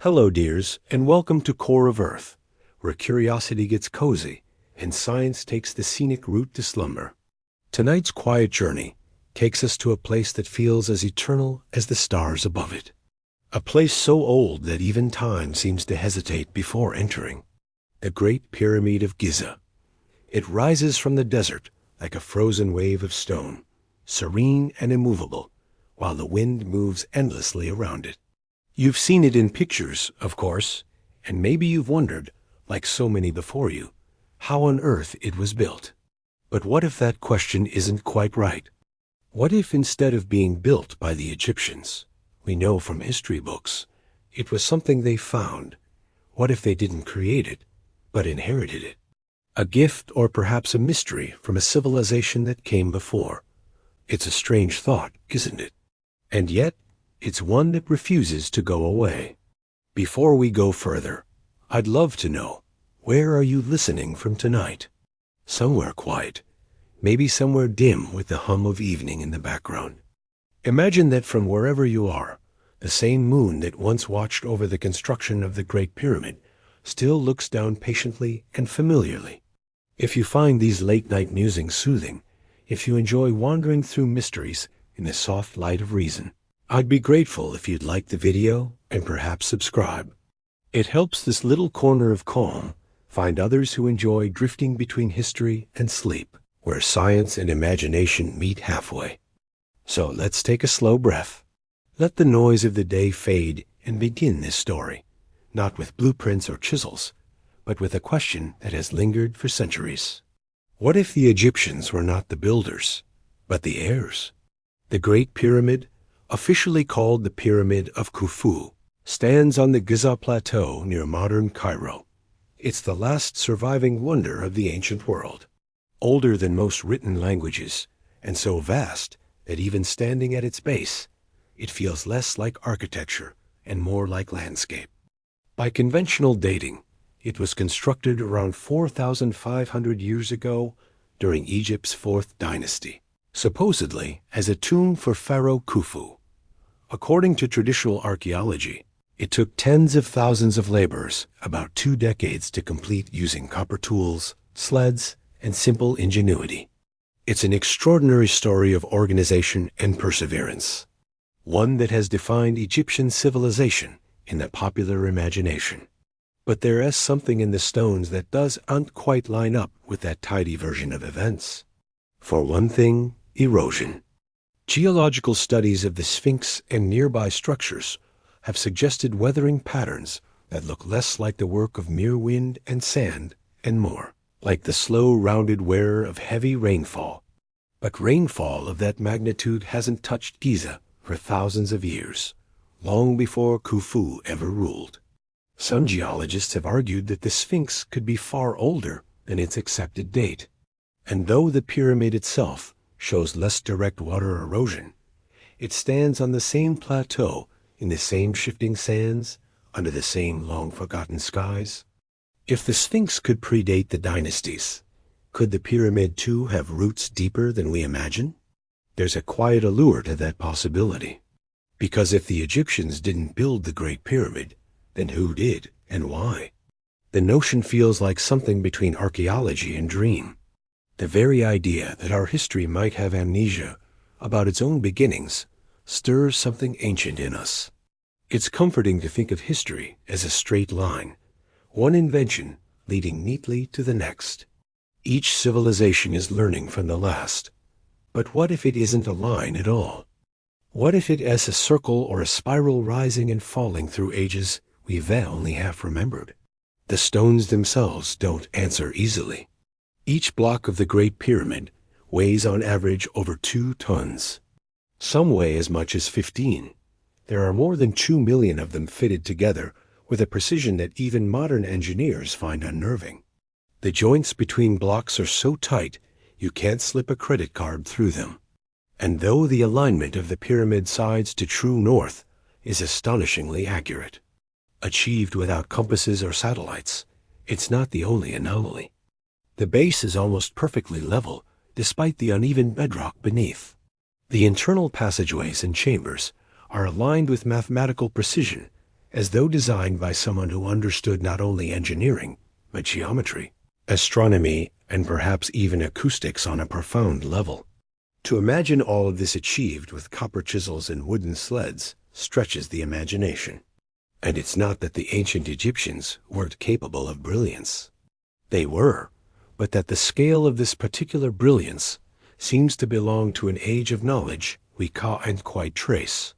Hello, dears, and welcome to Core of Earth, where curiosity gets cozy and science takes the scenic route to slumber. Tonight's quiet journey takes us to a place that feels as eternal as the stars above it. A place so old that even time seems to hesitate before entering. The Great Pyramid of Giza. It rises from the desert like a frozen wave of stone, serene and immovable, while the wind moves endlessly around it. You've seen it in pictures, of course, and maybe you've wondered, like so many before you, how on earth it was built. But what if that question isn't quite right? What if instead of being built by the Egyptians, we know from history books, it was something they found? What if they didn't create it, but inherited it? A gift or perhaps a mystery from a civilization that came before. It's a strange thought, isn't it? And yet, it's one that refuses to go away. Before we go further, I'd love to know, where are you listening from tonight? Somewhere quiet, maybe somewhere dim with the hum of evening in the background. Imagine that from wherever you are, the same moon that once watched over the construction of the Great Pyramid still looks down patiently and familiarly. If you find these late-night musings soothing, if you enjoy wandering through mysteries in the soft light of reason, I'd be grateful if you'd like the video and perhaps subscribe. It helps this little corner of calm find others who enjoy drifting between history and sleep, where science and imagination meet halfway. So let's take a slow breath. Let the noise of the day fade and begin this story, not with blueprints or chisels, but with a question that has lingered for centuries. What if the Egyptians were not the builders, but the heirs? The Great Pyramid, officially called the Pyramid of Khufu, stands on the Giza Plateau near modern Cairo. It's the last surviving wonder of the ancient world, older than most written languages, and so vast that even standing at its base, it feels less like architecture and more like landscape. By conventional dating, it was constructed around 4,500 years ago during Egypt's 4th dynasty, supposedly as a tomb for Pharaoh Khufu. According to traditional archaeology, it took tens of thousands of laborers about 2 decades to complete using copper tools, sleds, and simple ingenuity. It's an extraordinary story of organization and perseverance, one that has defined Egyptian civilization in the popular imagination. But there is something in the stones that doesn't quite line up with that tidy version of events. For one thing, erosion. Geological studies of the Sphinx and nearby structures have suggested weathering patterns that look less like the work of mere wind and sand and more like the slow, rounded wear of heavy rainfall. But rainfall of that magnitude hasn't touched Giza for thousands of years, long before Khufu ever ruled. Some geologists have argued that the Sphinx could be far older than its accepted date. And though the pyramid itself shows less direct water erosion, it stands on the same plateau in the same shifting sands, under the same long-forgotten skies. If the Sphinx could predate the dynasties, could the pyramid too have roots deeper than we imagine? There's a quiet allure to that possibility. Because if the Egyptians didn't build the Great Pyramid, then who did and why? The notion feels like something between archaeology and dream. The very idea that our history might have amnesia about its own beginnings stirs something ancient in us. It's comforting to think of history as a straight line, one invention leading neatly to the next. Each civilization is learning from the last. But what if it isn't a line at all? What if it is a circle or a spiral rising and falling through ages we've only half remembered? The stones themselves don't answer easily. Each block of the Great Pyramid weighs on average over 2 tons. Some weigh as much as 15. There are more than 2 million of them fitted together with a precision that even modern engineers find unnerving. The joints between blocks are so tight you can't slip a credit card through them. And though the alignment of the pyramid sides to true north is astonishingly accurate, achieved without compasses or satellites, it's not the only anomaly. The base is almost perfectly level, despite the uneven bedrock beneath. The internal passageways and chambers are aligned with mathematical precision, as though designed by someone who understood not only engineering, but geometry, astronomy, and perhaps even acoustics on a profound level. To imagine all of this achieved with copper chisels and wooden sleds stretches the imagination. And it's not that the ancient Egyptians weren't capable of brilliance. They were, but that the scale of this particular brilliance seems to belong to an age of knowledge we can't quite trace.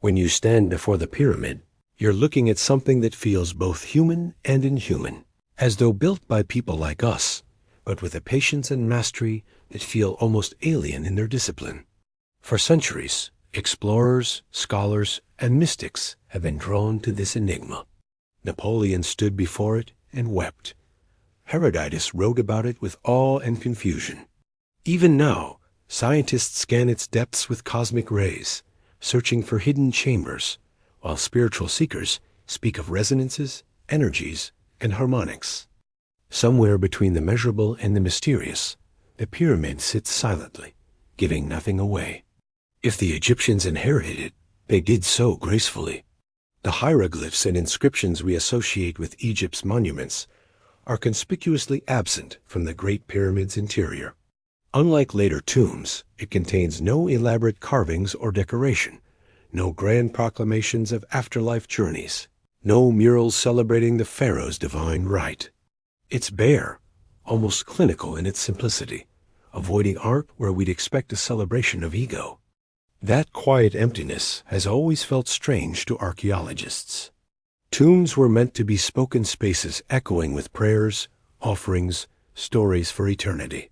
When you stand before the pyramid, you're looking at something that feels both human and inhuman, as though built by people like us, but with a patience and mastery that feel almost alien in their discipline. For centuries, explorers, scholars, and mystics have been drawn to this enigma. Napoleon stood before it and wept. Herodotus wrote about it with awe and confusion. Even now, scientists scan its depths with cosmic rays, searching for hidden chambers, while spiritual seekers speak of resonances, energies, and harmonics. Somewhere between the measurable and the mysterious, the pyramid sits silently, giving nothing away. If the Egyptians inherited it, they did so gracefully. The hieroglyphs and inscriptions we associate with Egypt's monuments are conspicuously absent from the Great Pyramid's interior. Unlike later tombs, it contains no elaborate carvings or decoration, no grand proclamations of afterlife journeys, no murals celebrating the pharaoh's divine right. It's bare, almost clinical in its simplicity, avoiding art where we'd expect a celebration of ego. That quiet emptiness has always felt strange to archaeologists. Tombs were meant to be spoken spaces echoing with prayers, offerings, stories for eternity.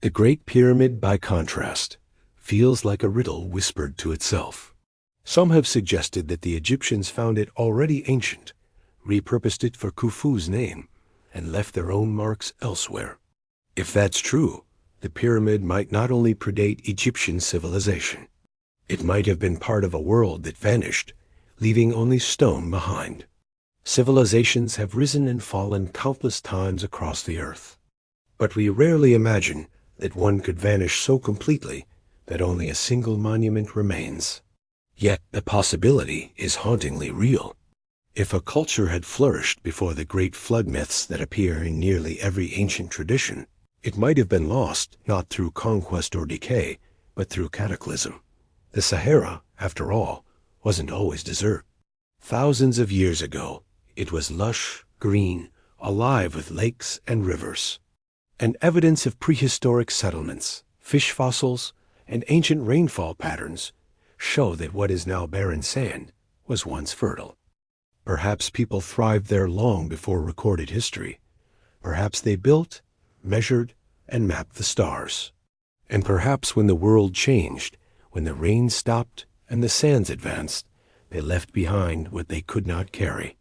The Great Pyramid, by contrast, feels like a riddle whispered to itself. Some have suggested that the Egyptians found it already ancient, repurposed it for Khufu's name, and left their own marks elsewhere. If that's true, the pyramid might not only predate Egyptian civilization. It might have been part of a world that vanished, leaving only stone behind. Civilizations have risen and fallen countless times across the earth. But we rarely imagine that one could vanish so completely that only a single monument remains. Yet the possibility is hauntingly real. If a culture had flourished before the great flood myths that appear in nearly every ancient tradition, it might have been lost not through conquest or decay, but through cataclysm. The Sahara, after all, wasn't always desert. Thousands of years ago, it was lush, green, alive with lakes and rivers. And evidence of prehistoric settlements, fish fossils, and ancient rainfall patterns show that what is now barren sand was once fertile. Perhaps people thrived there long before recorded history. Perhaps they built, measured, and mapped the stars. And perhaps when the world changed, when the rain stopped and the sands advanced, they left behind what they could not carry.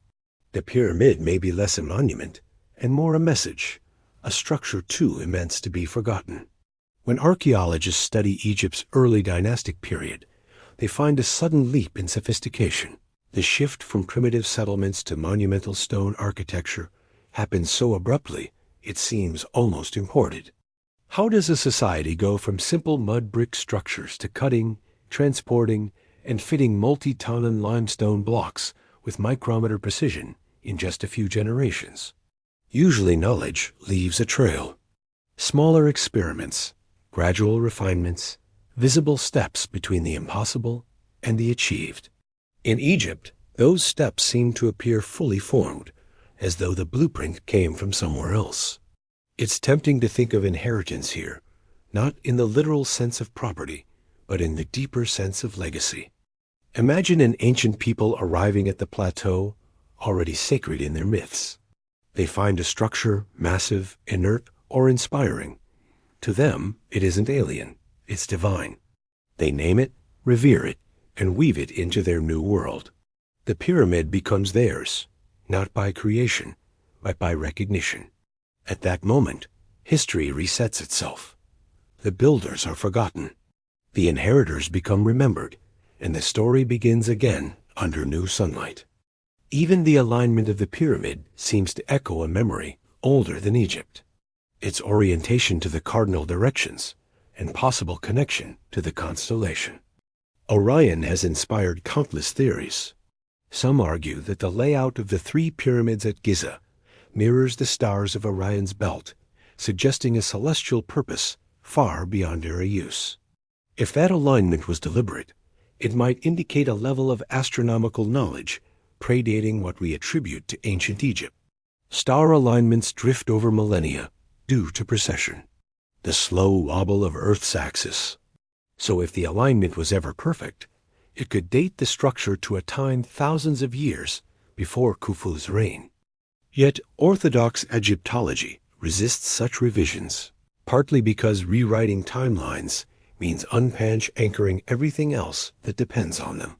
The pyramid may be less a monument and more a message, a structure too immense to be forgotten. When archaeologists study Egypt's early dynastic period, they find a sudden leap in sophistication. The shift from primitive settlements to monumental stone architecture happens so abruptly, it seems almost imported. How does a society go from simple mud brick structures to cutting, transporting, and fitting multi-ton limestone blocks with micrometer precision in just a few generations? Usually knowledge leaves a trail. Smaller experiments, gradual refinements, visible steps between the impossible and the achieved. In Egypt, those steps seem to appear fully formed, as though the blueprint came from somewhere else. It's tempting to think of inheritance here, not in the literal sense of property, but in the deeper sense of legacy. Imagine an ancient people arriving at the plateau, already sacred in their myths. They find a structure massive, inert, or inspiring. To them, it isn't alien, it's divine. They name it, revere it, and weave it into their new world. The pyramid becomes theirs, not by creation, but by recognition. At that moment, history resets itself. The builders are forgotten. The inheritors become remembered, and the story begins again under new sunlight. Even the alignment of the pyramid seems to echo a memory older than Egypt. Its orientation to the cardinal directions and possible connection to the constellation. Orion has inspired countless theories. Some argue that the layout of the three pyramids at Giza mirrors the stars of Orion's belt, suggesting a celestial purpose far beyond our use. If that alignment was deliberate, it might indicate a level of astronomical knowledge predating what we attribute to ancient Egypt. Star alignments drift over millennia due to precession, the slow wobble of Earth's axis. So if the alignment was ever perfect, it could date the structure to a time thousands of years before Khufu's reign. Yet orthodox Egyptology resists such revisions, partly because rewriting timelines means anchoring everything else that depends on them.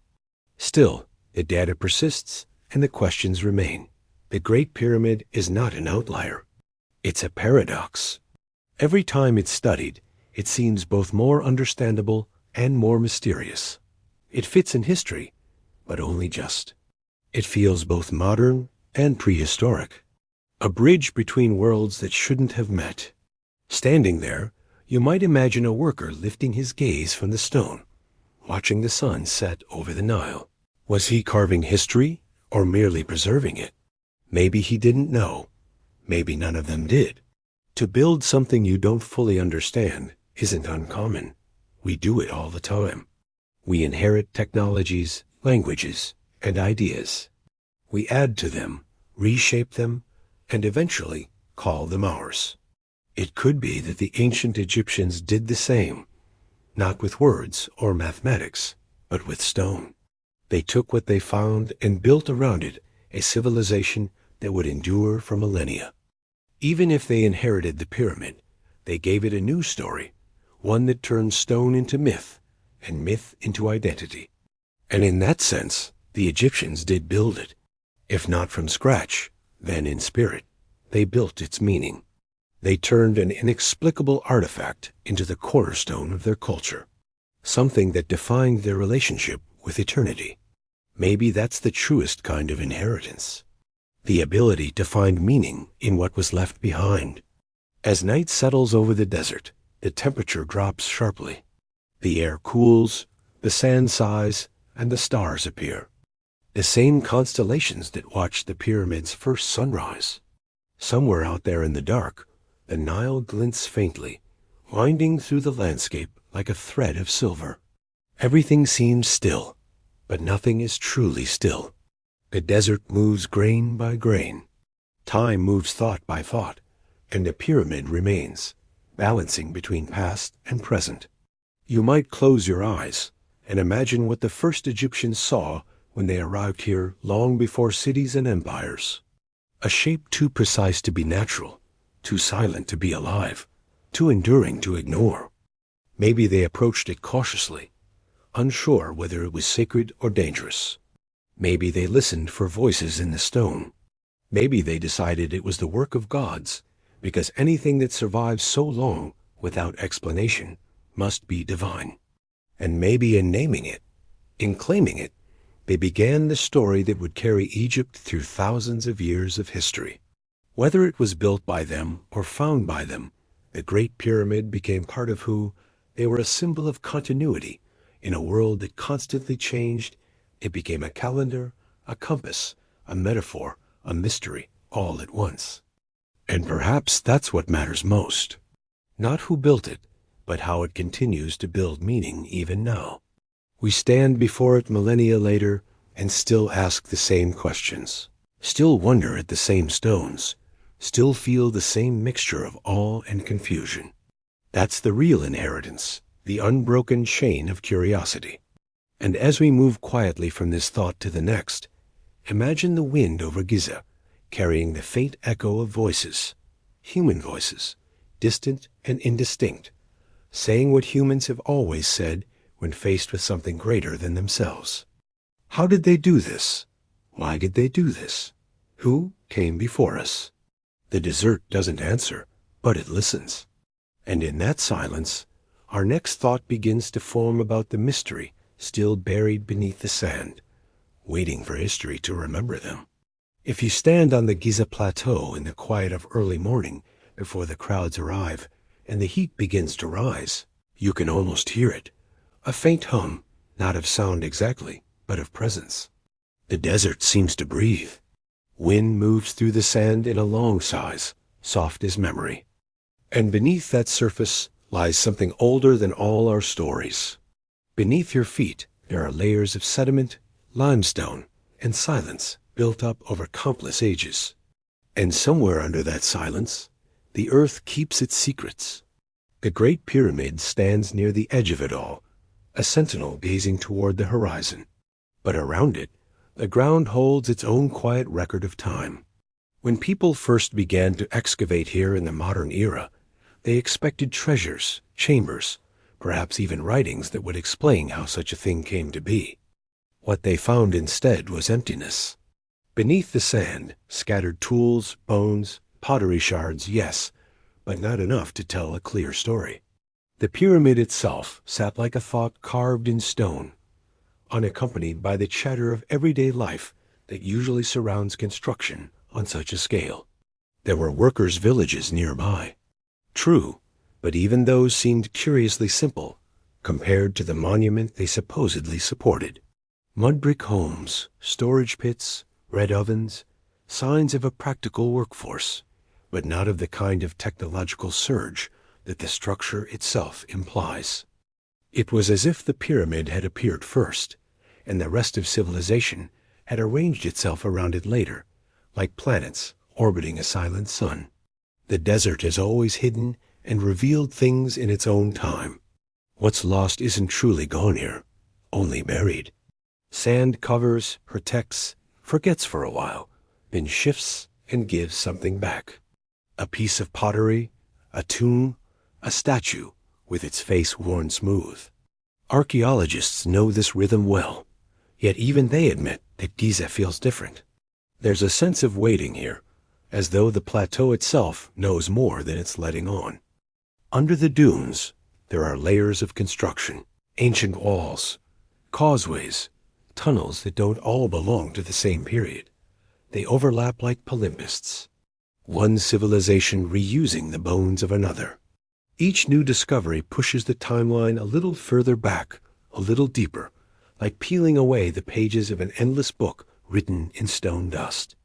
Still, the data persists and the questions remain. The Great Pyramid is not an outlier. It's a paradox. Every time it's studied, it seems both more understandable and more mysterious. It fits in history, but only just. It feels both modern and prehistoric, a bridge between worlds that shouldn't have met. Standing there, you might imagine a worker lifting his gaze from the stone, watching the sun set over the Nile. Was he carving history or merely preserving it? Maybe he didn't know. Maybe none of them did. To build something you don't fully understand isn't uncommon. We do it all the time. We inherit technologies, languages, and ideas. We add to them, reshape them, and eventually call them ours. It could be that the ancient Egyptians did the same, not with words or mathematics, but with stone. They took what they found and built around it a civilization that would endure for millennia. Even if they inherited the pyramid, they gave it a new story, one that turned stone into myth and myth into identity. And in that sense, the Egyptians did build it. If not from scratch, then in spirit. They built its meaning. They turned an inexplicable artifact into the cornerstone of their culture, something that defined their relationship with eternity. Maybe that's the truest kind of inheritance, the ability to find meaning in what was left behind. As night settles over the desert, the temperature drops sharply. The air cools, the sand sighs, and the stars appear. The same constellations that watched the pyramid's first sunrise. Somewhere out there in the dark, the Nile glints faintly, winding through the landscape like a thread of silver. Everything seems still, but nothing is truly still. The desert moves grain by grain. Time moves thought by thought, and the pyramid remains, balancing between past and present. You might close your eyes and imagine what the first Egyptians saw when they arrived here long before cities and empires. A shape too precise to be natural, too silent to be alive, too enduring to ignore. Maybe they approached it cautiously, unsure whether it was sacred or dangerous. Maybe they listened for voices in the stone. Maybe they decided it was the work of gods, because anything that survives so long without explanation must be divine. And maybe in naming it, in claiming it, they began the story that would carry Egypt through thousands of years of history. Whether it was built by them or found by them, the Great Pyramid became part of who they were, a symbol of continuity in a world that constantly changed. It became a calendar, a compass, a metaphor, a mystery, all at once. And perhaps that's what matters most. Not who built it, but how it continues to build meaning even now. We stand before it millennia later and still ask the same questions, still wonder at the same stones, still feel the same mixture of awe and confusion. That's the real inheritance, the unbroken chain of curiosity. And as we move quietly from this thought to the next, imagine the wind over Giza, carrying the faint echo of voices, human voices, distant and indistinct, saying what humans have always said when faced with something greater than themselves. How did they do this? Why did they do this? Who came before us? The desert doesn't answer, but it listens. And in that silence, our next thought begins to form about the mystery still buried beneath the sand, waiting for history to remember them. If you stand on the Giza Plateau in the quiet of early morning before the crowds arrive and the heat begins to rise, you can almost hear it, a faint hum, not of sound exactly, but of presence. The desert seems to breathe. Wind moves through the sand in a long sighs, soft as memory. And beneath that surface lies something older than all our stories. Beneath your feet, there are layers of sediment, limestone, and silence built up over countless ages. And somewhere under that silence, the earth keeps its secrets. The Great Pyramid stands near the edge of it all, a sentinel gazing toward the horizon. But around it, the ground holds its own quiet record of time. When people first began to excavate here in the modern era, they expected treasures, chambers, perhaps even writings that would explain how such a thing came to be. What they found instead was emptiness. Beneath the sand, scattered tools, bones, pottery shards, yes, but not enough to tell a clear story. The pyramid itself sat like a thought carved in stone, unaccompanied by the chatter of everyday life that usually surrounds construction on such a scale. There were workers' villages nearby. True, but even those seemed curiously simple compared to the monument they supposedly supported. Mud brick homes, storage pits, red ovens, signs of a practical workforce, but not of the kind of technological surge that the structure itself implies. It was as if the pyramid had appeared first, and the rest of civilization had arranged itself around it later, like planets orbiting a silent sun. The desert has always hidden and revealed things in its own time. What's lost isn't truly gone here, only buried. Sand covers, protects, forgets for a while, then shifts and gives something back. A piece of pottery, a tomb, a statue with its face worn smooth. Archaeologists know this rhythm well, yet even they admit that Giza feels different. There's a sense of waiting here, as though the plateau itself knows more than it's letting on. Under the dunes, there are layers of construction, ancient walls, causeways, tunnels that don't all belong to the same period. They overlap like palimpsests, one civilization reusing the bones of another. Each new discovery pushes the timeline a little further back, a little deeper, like peeling away the pages of an endless book written in stone dust.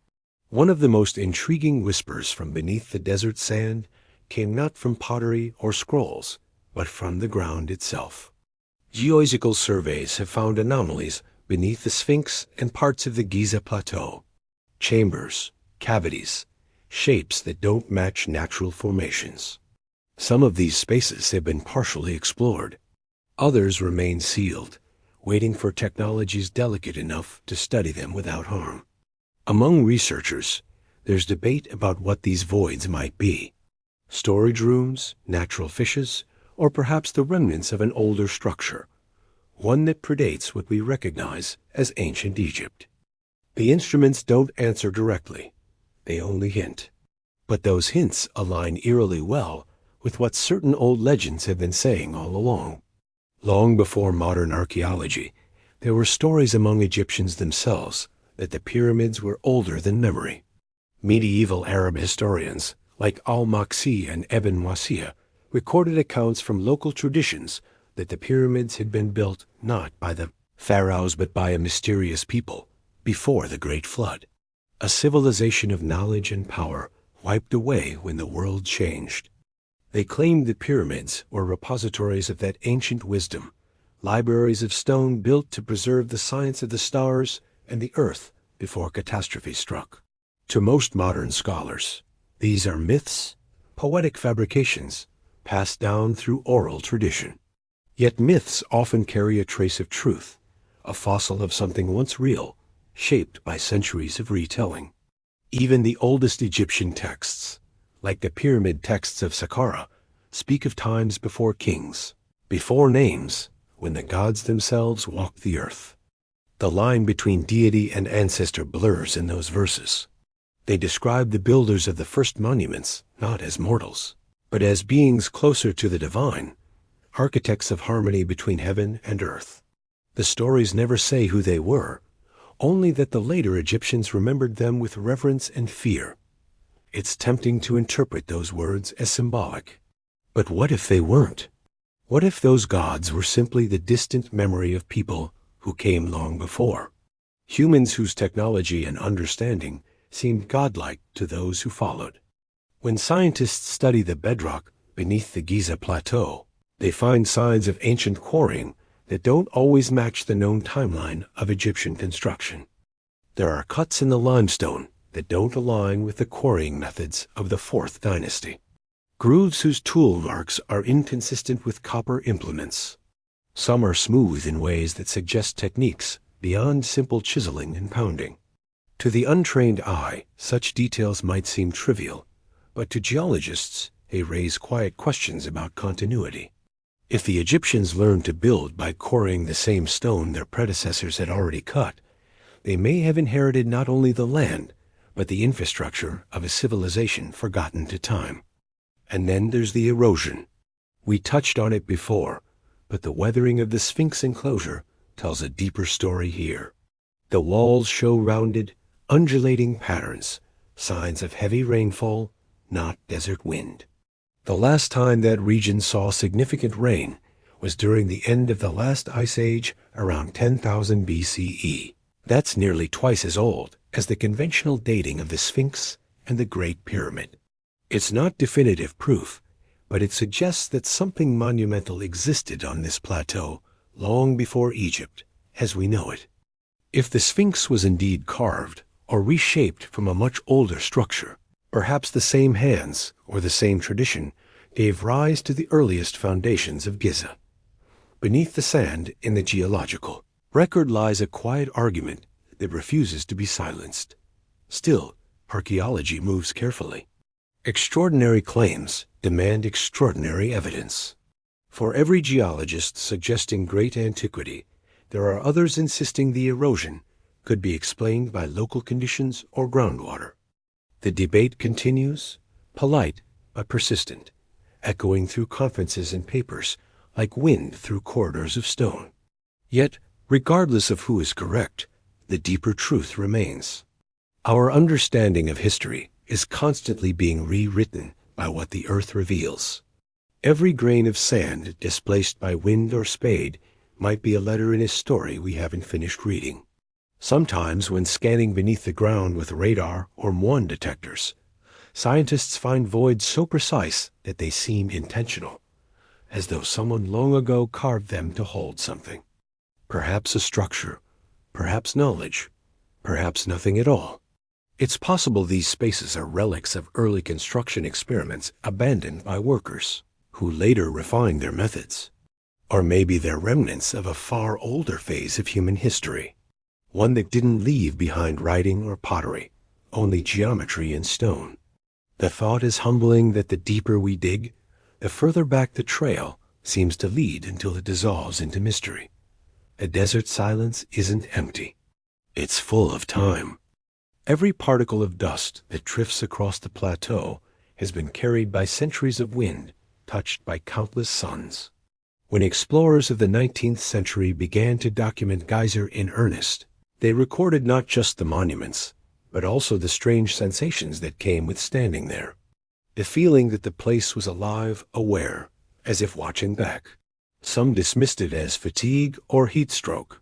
One of the most intriguing whispers from beneath the desert sand came not from pottery or scrolls, but from the ground itself. Geological surveys have found anomalies beneath the Sphinx and parts of the Giza Plateau. Chambers, cavities, shapes that don't match natural formations. Some of these spaces have been partially explored. Others remain sealed, waiting for technologies delicate enough to study them without harm. Among researchers, there's debate about what these voids might be. Storage rooms, natural fishes, or perhaps the remnants of an older structure, one that predates what we recognize as ancient Egypt. The instruments don't answer directly. They only hint. But those hints align eerily well with what certain old legends have been saying all along. Long before modern archaeology, there were stories among Egyptians themselves that the pyramids were older than memory. Medieval Arab historians, like al-Maqsi and Ibn Wasiya, recorded accounts from local traditions that the pyramids had been built not by the pharaohs but by a mysterious people before the Great Flood. A civilization of knowledge and power wiped away when the world changed. They claimed the pyramids were repositories of that ancient wisdom, libraries of stone built to preserve the science of the stars and the earth before catastrophe struck. To most modern scholars, these are myths, poetic fabrications, passed down through oral tradition. Yet myths often carry a trace of truth, a fossil of something once real, shaped by centuries of retelling. Even the oldest Egyptian texts, like the pyramid texts of Saqqara, speak of times before kings, before names, when the gods themselves walked the earth. The line between deity and ancestor blurs in those verses. They describe the builders of the first monuments not as mortals, but as beings closer to the divine, architects of harmony between heaven and earth. The stories never say who they were, only that the later Egyptians remembered them with reverence and fear. It's tempting to interpret those words as symbolic. But what if they weren't? What if those gods were simply the distant memory of people who came long before? humans whose technology and understanding seemed godlike to those who followed. When scientists study the bedrock beneath the Giza Plateau, they find signs of ancient quarrying that don't always match the known timeline of Egyptian construction. There are cuts in the limestone that don't align with the quarrying methods of the 4th dynasty. Grooves whose tool marks are inconsistent with copper implements. Some are smooth in ways that suggest techniques beyond simple chiseling and pounding. To the untrained eye, such details might seem trivial, but to geologists, they raise quiet questions about continuity. If the Egyptians learned to build by quarrying the same stone their predecessors had already cut, they may have inherited not only the land, but the infrastructure of a civilization forgotten to time. And then there's the erosion. We touched on it before, but the weathering of the Sphinx enclosure tells a deeper story here. The walls show rounded, undulating patterns, signs of heavy rainfall, not desert wind. The last time that region saw significant rain was during the end of the last ice age around 10,000 BCE. That's nearly twice as old as the conventional dating of the Sphinx and the Great Pyramid. It's not definitive proof, but it suggests that something monumental existed on this plateau long before Egypt as we know it. If the Sphinx was indeed carved or reshaped from a much older structure, perhaps the same hands or the same tradition gave rise to the earliest foundations of Giza. Beneath the sand in the geological record lies a quiet argument that refuses to be silenced. Still, archaeology moves carefully. Extraordinary claims demand extraordinary evidence. For every geologist suggesting great antiquity, there are others insisting the erosion could be explained by local conditions or groundwater. The debate continues, polite but persistent, echoing through conferences and papers like wind through corridors of stone. Yet, regardless of who is correct, the deeper truth remains. Our understanding of history is constantly being rewritten by what the earth reveals. Every grain of sand displaced by wind or spade might be a letter in a story we haven't finished reading. Sometimes, when scanning beneath the ground with radar or muon detectors, scientists find voids so precise that they seem intentional, as though someone long ago carved them to hold something. Perhaps a structure, perhaps knowledge, perhaps nothing at all. It's possible these spaces are relics of early construction experiments abandoned by workers, who later refined their methods. Or maybe they're remnants of a far older phase of human history, one that didn't leave behind writing or pottery, only geometry and stone. The thought is humbling that the deeper we dig, the further back the trail seems to lead until it dissolves into mystery. A desert silence isn't empty. It's full of time. Every particle of dust that drifts across the plateau has been carried by centuries of wind, touched by countless suns. When explorers of the 19th century began to document Geyser in earnest, they recorded not just the monuments, but also the strange sensations that came with standing there. The feeling that the place was alive, aware, as if watching back. Some dismissed it as fatigue or heat stroke.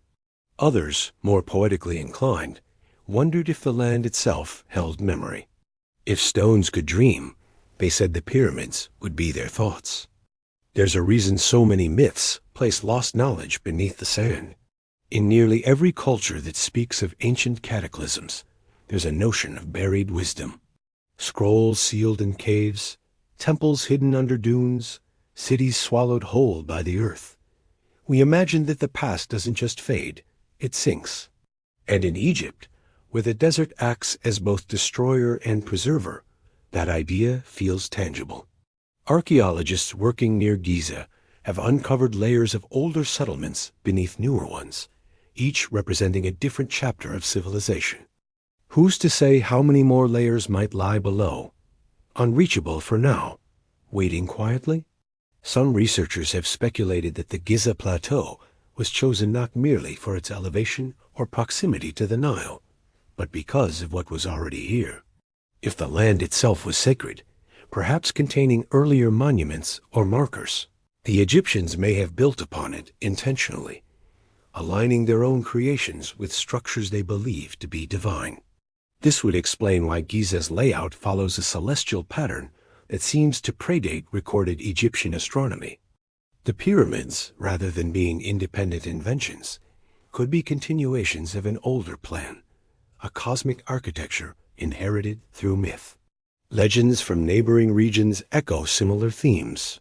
Others, more poetically inclined, wondered if the land itself held memory. If stones could dream, they said the pyramids would be their thoughts. There's a reason so many myths place lost knowledge beneath the sand. In nearly every culture that speaks of ancient cataclysms, there's a notion of buried wisdom. Scrolls sealed in caves, temples hidden under dunes, cities swallowed whole by the earth. We imagine that the past doesn't just fade, it sinks. And in Egypt, where the desert acts as both destroyer and preserver, that idea feels tangible. Archaeologists working near Giza have uncovered layers of older settlements beneath newer ones, each representing a different chapter of civilization. Who's to say how many more layers might lie below? Unreachable for now, waiting quietly? Some researchers have speculated that the Giza Plateau was chosen not merely for its elevation or proximity to the Nile, but because of what was already here. If the land itself was sacred, perhaps containing earlier monuments or markers, the Egyptians may have built upon it intentionally. aligning their own creations with structures they believe to be divine. This would explain why Giza's layout follows a celestial pattern that seems to predate recorded Egyptian astronomy. The pyramids, rather than being independent inventions, could be continuations of an older plan, a cosmic architecture inherited through myth. Legends from neighboring regions echo similar themes.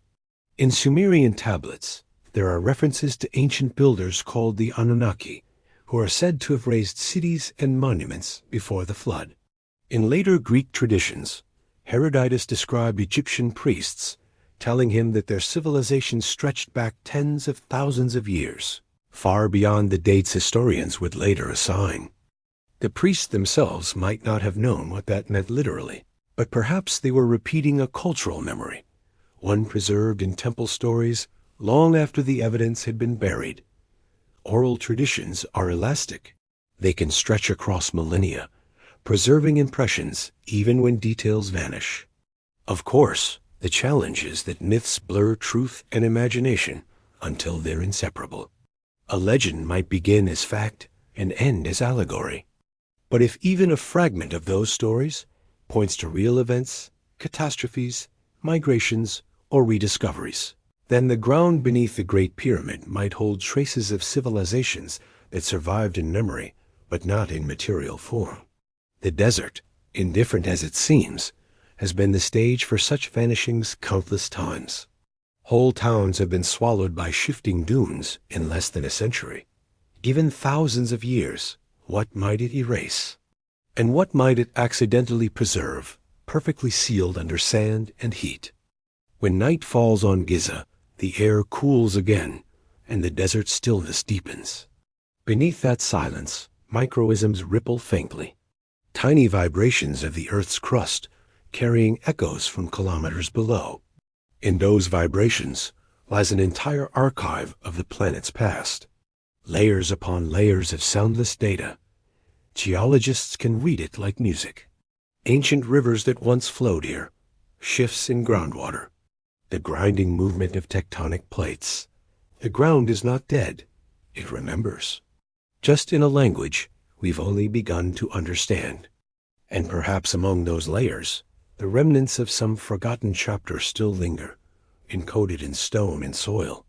In Sumerian tablets, there are references to ancient builders called the Anunnaki, who are said to have raised cities and monuments before the flood. In later Greek traditions, Herodotus described Egyptian priests, telling him that their civilization stretched back tens of thousands of years, far beyond the dates historians would later assign. The priests themselves might not have known what that meant literally, but perhaps they were repeating a cultural memory, one preserved in temple stories long after the evidence had been buried. Oral traditions are elastic. They can stretch across millennia, preserving impressions even when details vanish. Of course, the challenge is that myths blur truth and imagination until they're inseparable. A legend might begin as fact and end as allegory. But if even a fragment of those stories points to real events, catastrophes, migrations, or rediscoveries, then the ground beneath the Great Pyramid might hold traces of civilizations that survived in memory, but not in material form. The desert, indifferent as it seems, has been the stage for such vanishings countless times. Whole towns have been swallowed by shifting dunes in less than a century. Given thousands of years, what might it erase? And what might it accidentally preserve, perfectly sealed under sand and heat? When night falls on Giza, the air cools again, and the desert stillness deepens. Beneath that silence, microisms ripple faintly, tiny vibrations of the Earth's crust, carrying echoes from kilometers below. In those vibrations lies an entire archive of the planet's past, layers upon layers of soundless data. Geologists can read it like music. Ancient rivers that once flowed here, shifts in groundwater, the grinding movement of tectonic plates. The ground is not dead, it remembers. Just in a language we've only begun to understand. And perhaps among those layers, the remnants of some forgotten chapter still linger, encoded in stone and soil.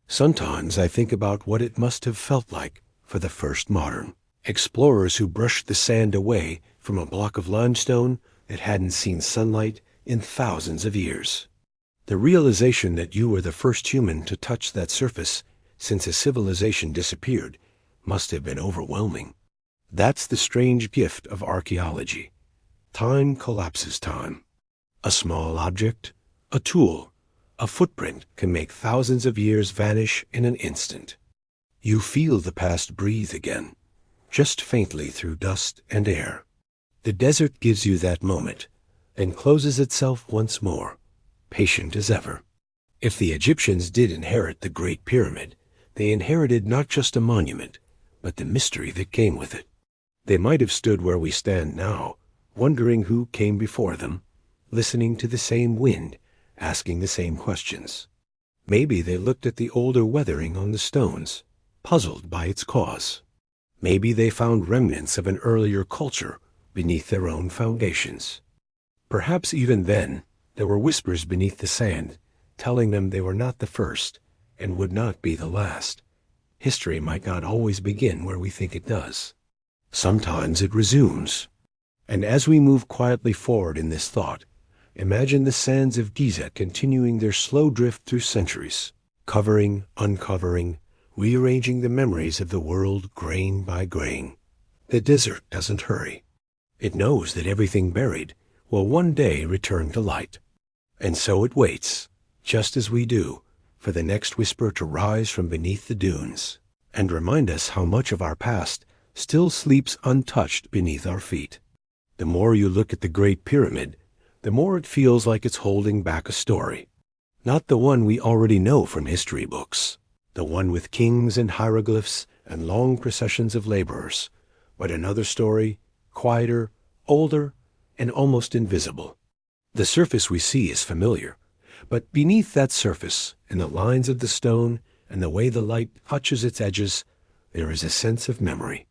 Sometimes I think about what it must have felt like for the first modern explorers who brushed the sand away from a block of limestone that hadn't seen sunlight in thousands of years. The realization that you were the first human to touch that surface since a civilization disappeared must have been overwhelming. That's the strange gift of archaeology. Time collapses time. A small object, a tool, a footprint can make thousands of years vanish in an instant. You feel the past breathe again, just faintly through dust and air. The desert gives you that moment, and closes itself once more, patient as ever. If the Egyptians did inherit the Great Pyramid, they inherited not just a monument, but the mystery that came with it. They might have stood where we stand now, wondering who came before them, listening to the same wind, asking the same questions. Maybe they looked at the older weathering on the stones, puzzled by its cause. Maybe they found remnants of an earlier culture beneath their own foundations. Perhaps even then, there were whispers beneath the sand, telling them they were not the first and would not be the last. History might not always begin where we think it does. Sometimes it resumes. And as we move quietly forward in this thought, imagine the sands of Giza continuing their slow drift through centuries, covering, uncovering, rearranging the memories of the world grain by grain. The desert doesn't hurry. It knows that everything buried will one day return to light. And so it waits, just as we do, for the next whisper to rise from beneath the dunes and remind us how much of our past still sleeps untouched beneath our feet. The more you look at the Great Pyramid, the more it feels like it's holding back a story. Not the one we already know from history books, the one with kings and hieroglyphs and long processions of laborers, but another story, quieter, older, and almost invisible. The surface we see is familiar, but beneath that surface, in the lines of the stone and the way the light touches its edges, there is a sense of memory.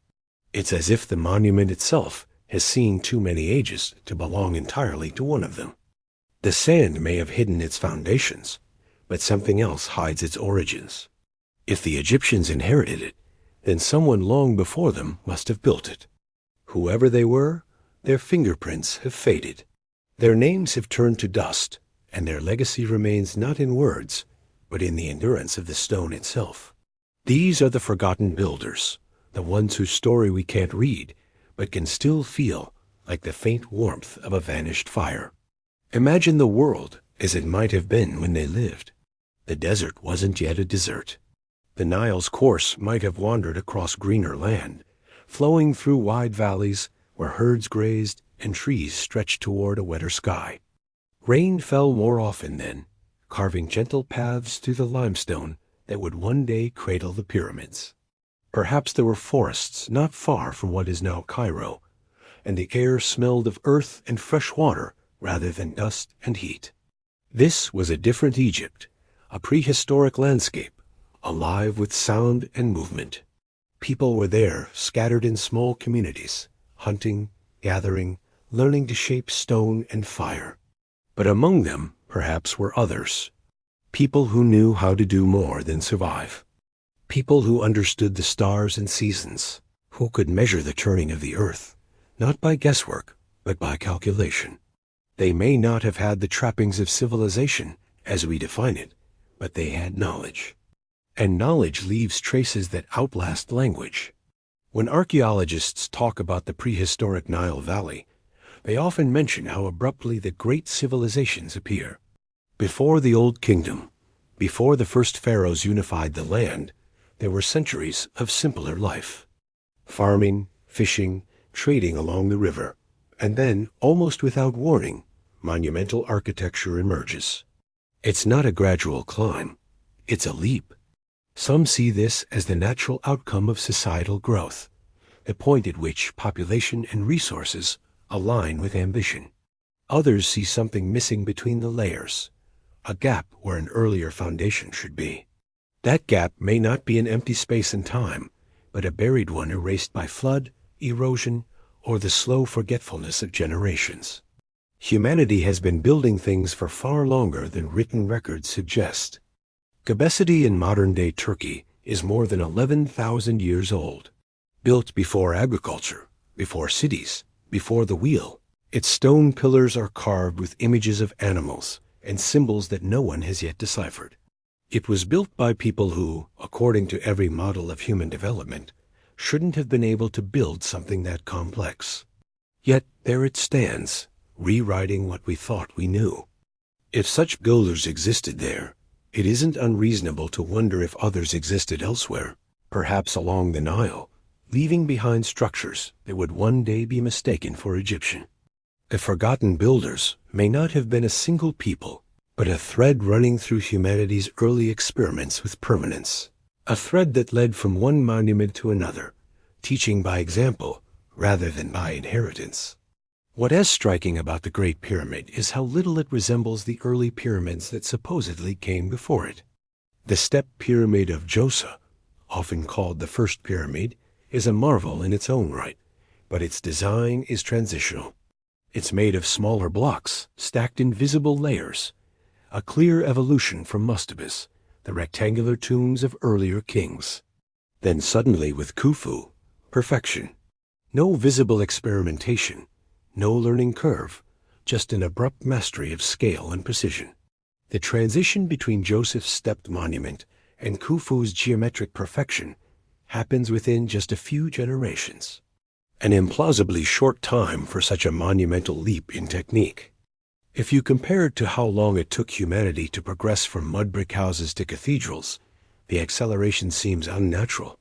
It's as if the monument itself has seen too many ages to belong entirely to one of them. The sand may have hidden its foundations, but something else hides its origins. If the Egyptians inherited it, then someone long before them must have built it. Whoever they were, their fingerprints have faded. Their names have turned to dust, and their legacy remains not in words, but in the endurance of the stone itself. These are the forgotten builders, the ones whose story we can't read, but can still feel like the faint warmth of a vanished fire. Imagine the world as it might have been when they lived. The desert wasn't yet a desert. The Nile's course might have wandered across greener land, flowing through wide valleys where herds grazed and trees stretched toward a wetter sky. Rain fell more often then, carving gentle paths through the limestone that would one day cradle the pyramids. Perhaps there were forests not far from what is now Cairo, and the air smelled of earth and fresh water rather than dust and heat. This was a different Egypt, a prehistoric landscape, alive with sound and movement. People were there, scattered in small communities, hunting, gathering, learning to shape stone and fire. But among them, perhaps, were others. People who knew how to do more than survive. People who understood the stars and seasons, who could measure the turning of the earth, not by guesswork, but by calculation. They may not have had the trappings of civilization as we define it, but they had knowledge. And knowledge leaves traces that outlast language. When archaeologists talk about the prehistoric Nile Valley, they often mention how abruptly the great civilizations appear. Before the Old Kingdom, before the first pharaohs unified the land, there were centuries of simpler life. Farming, fishing, trading along the river, and then, almost without warning, monumental architecture emerges. It's not a gradual climb, it's a leap. Some see this as the natural outcome of societal growth, the point at which population and resources align with ambition. Others see something missing between the layers, a gap where an earlier foundation should be. That gap may not be an empty space in time, but a buried one erased by flood, erosion, or the slow forgetfulness of generations. Humanity has been building things for far longer than written records suggest. Göbekli in modern-day Turkey is more than 11,000 years old. Built before agriculture, before cities, before the wheel, its stone pillars are carved with images of animals and symbols that no one has yet deciphered. It was built by people who, according to every model of human development, shouldn't have been able to build something that complex. Yet there it stands, rewriting what we thought we knew. If such builders existed there, it isn't unreasonable to wonder if others existed elsewhere, perhaps along the Nile, leaving behind structures that would one day be mistaken for Egyptian. The forgotten builders may not have been a single people, but a thread running through humanity's early experiments with permanence. A thread that led from one monument to another, teaching by example rather than by inheritance. What is striking about the Great Pyramid is how little it resembles the early pyramids that supposedly came before it. The step pyramid of Djoser, often called the first pyramid, is a marvel in its own right, but its design is transitional. It's made of smaller blocks, stacked in visible layers, a clear evolution from mastebas, the rectangular tombs of earlier kings. Then suddenly with Khufu, perfection. No visible experimentation, no learning curve, just an abrupt mastery of scale and precision. The transition between Joseph's stepped monument and Khufu's geometric perfection happens within just a few generations. An implausibly short time for such a monumental leap in technique. If you compare it to how long it took humanity to progress from mud brick houses to cathedrals, the acceleration seems unnatural,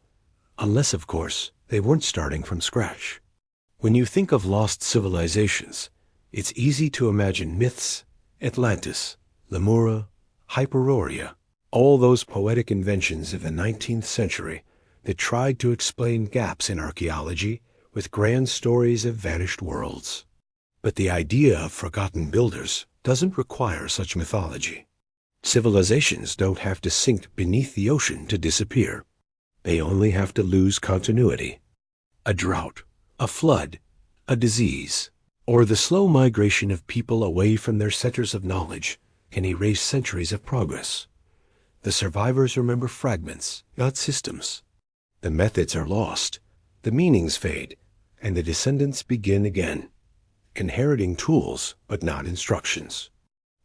unless, of course, they weren't starting from scratch. When you think of lost civilizations, it's easy to imagine myths, Atlantis, Lemura, Hyperoria, all those poetic inventions of the 19th century that tried to explain gaps in archaeology with grand stories of vanished worlds. But the idea of forgotten builders doesn't require such mythology. Civilizations don't have to sink beneath the ocean to disappear. They only have to lose continuity. A drought, a flood, a disease, or the slow migration of people away from their centers of knowledge can erase centuries of progress. The survivors remember fragments, not systems. The methods are lost, the meanings fade, and the descendants begin again, inheriting tools but not instructions.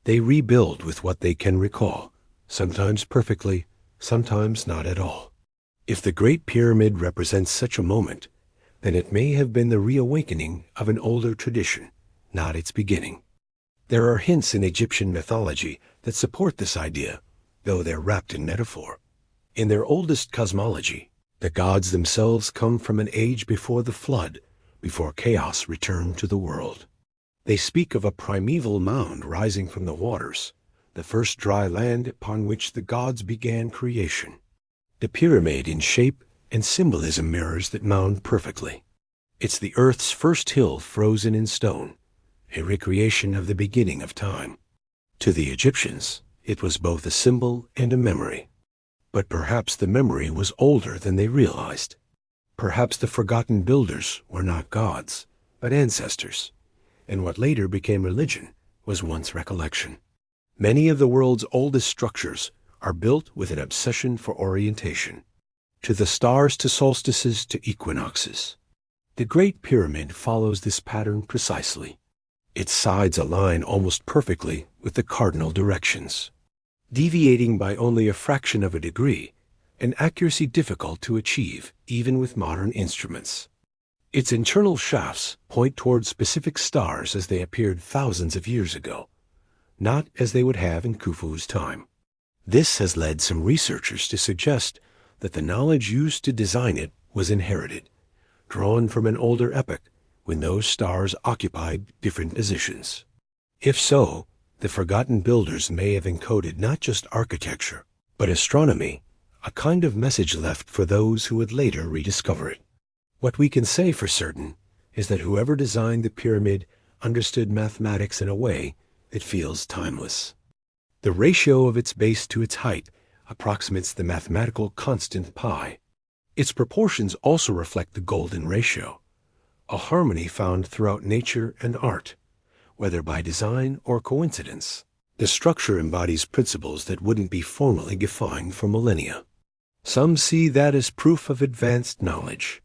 They rebuild with what they can recall, sometimes perfectly, sometimes not at all. If the Great Pyramid represents such a moment, then it may have been the reawakening of an older tradition, not its beginning. There are hints in Egyptian mythology that support this idea, though they're wrapped in metaphor. In their oldest cosmology, the gods themselves come from an age before the flood, before chaos returned to the world. They speak of a primeval mound rising from the waters, the first dry land upon which the gods began creation. The pyramid in shape and symbolism mirrors that mound perfectly. It's the Earth's first hill frozen in stone, a recreation of the beginning of time. To the Egyptians, it was both a symbol and a memory. But perhaps the memory was older than they realized. Perhaps the forgotten builders were not gods, but ancestors, and what later became religion was once recollection. Many of the world's oldest structures are built with an obsession for orientation, to the stars, to solstices, to equinoxes. The Great Pyramid follows this pattern precisely. Its sides align almost perfectly with the cardinal directions, deviating by only a fraction of a degree, an accuracy difficult to achieve even with modern instruments. Its internal shafts point toward specific stars as they appeared thousands of years ago, not as they would have in Khufu's time. This has led some researchers to suggest that the knowledge used to design it was inherited, drawn from an older epoch when those stars occupied different positions. If so, the forgotten builders may have encoded not just architecture, but astronomy, a kind of message left for those who would later rediscover it. What we can say for certain is that whoever designed the pyramid understood mathematics in a way that feels timeless. The ratio of its base to its height approximates the mathematical constant pi. Its proportions also reflect the golden ratio, a harmony found throughout nature and art, whether by design or coincidence. The structure embodies principles that wouldn't be formally defined for millennia. Some see that as proof of advanced knowledge.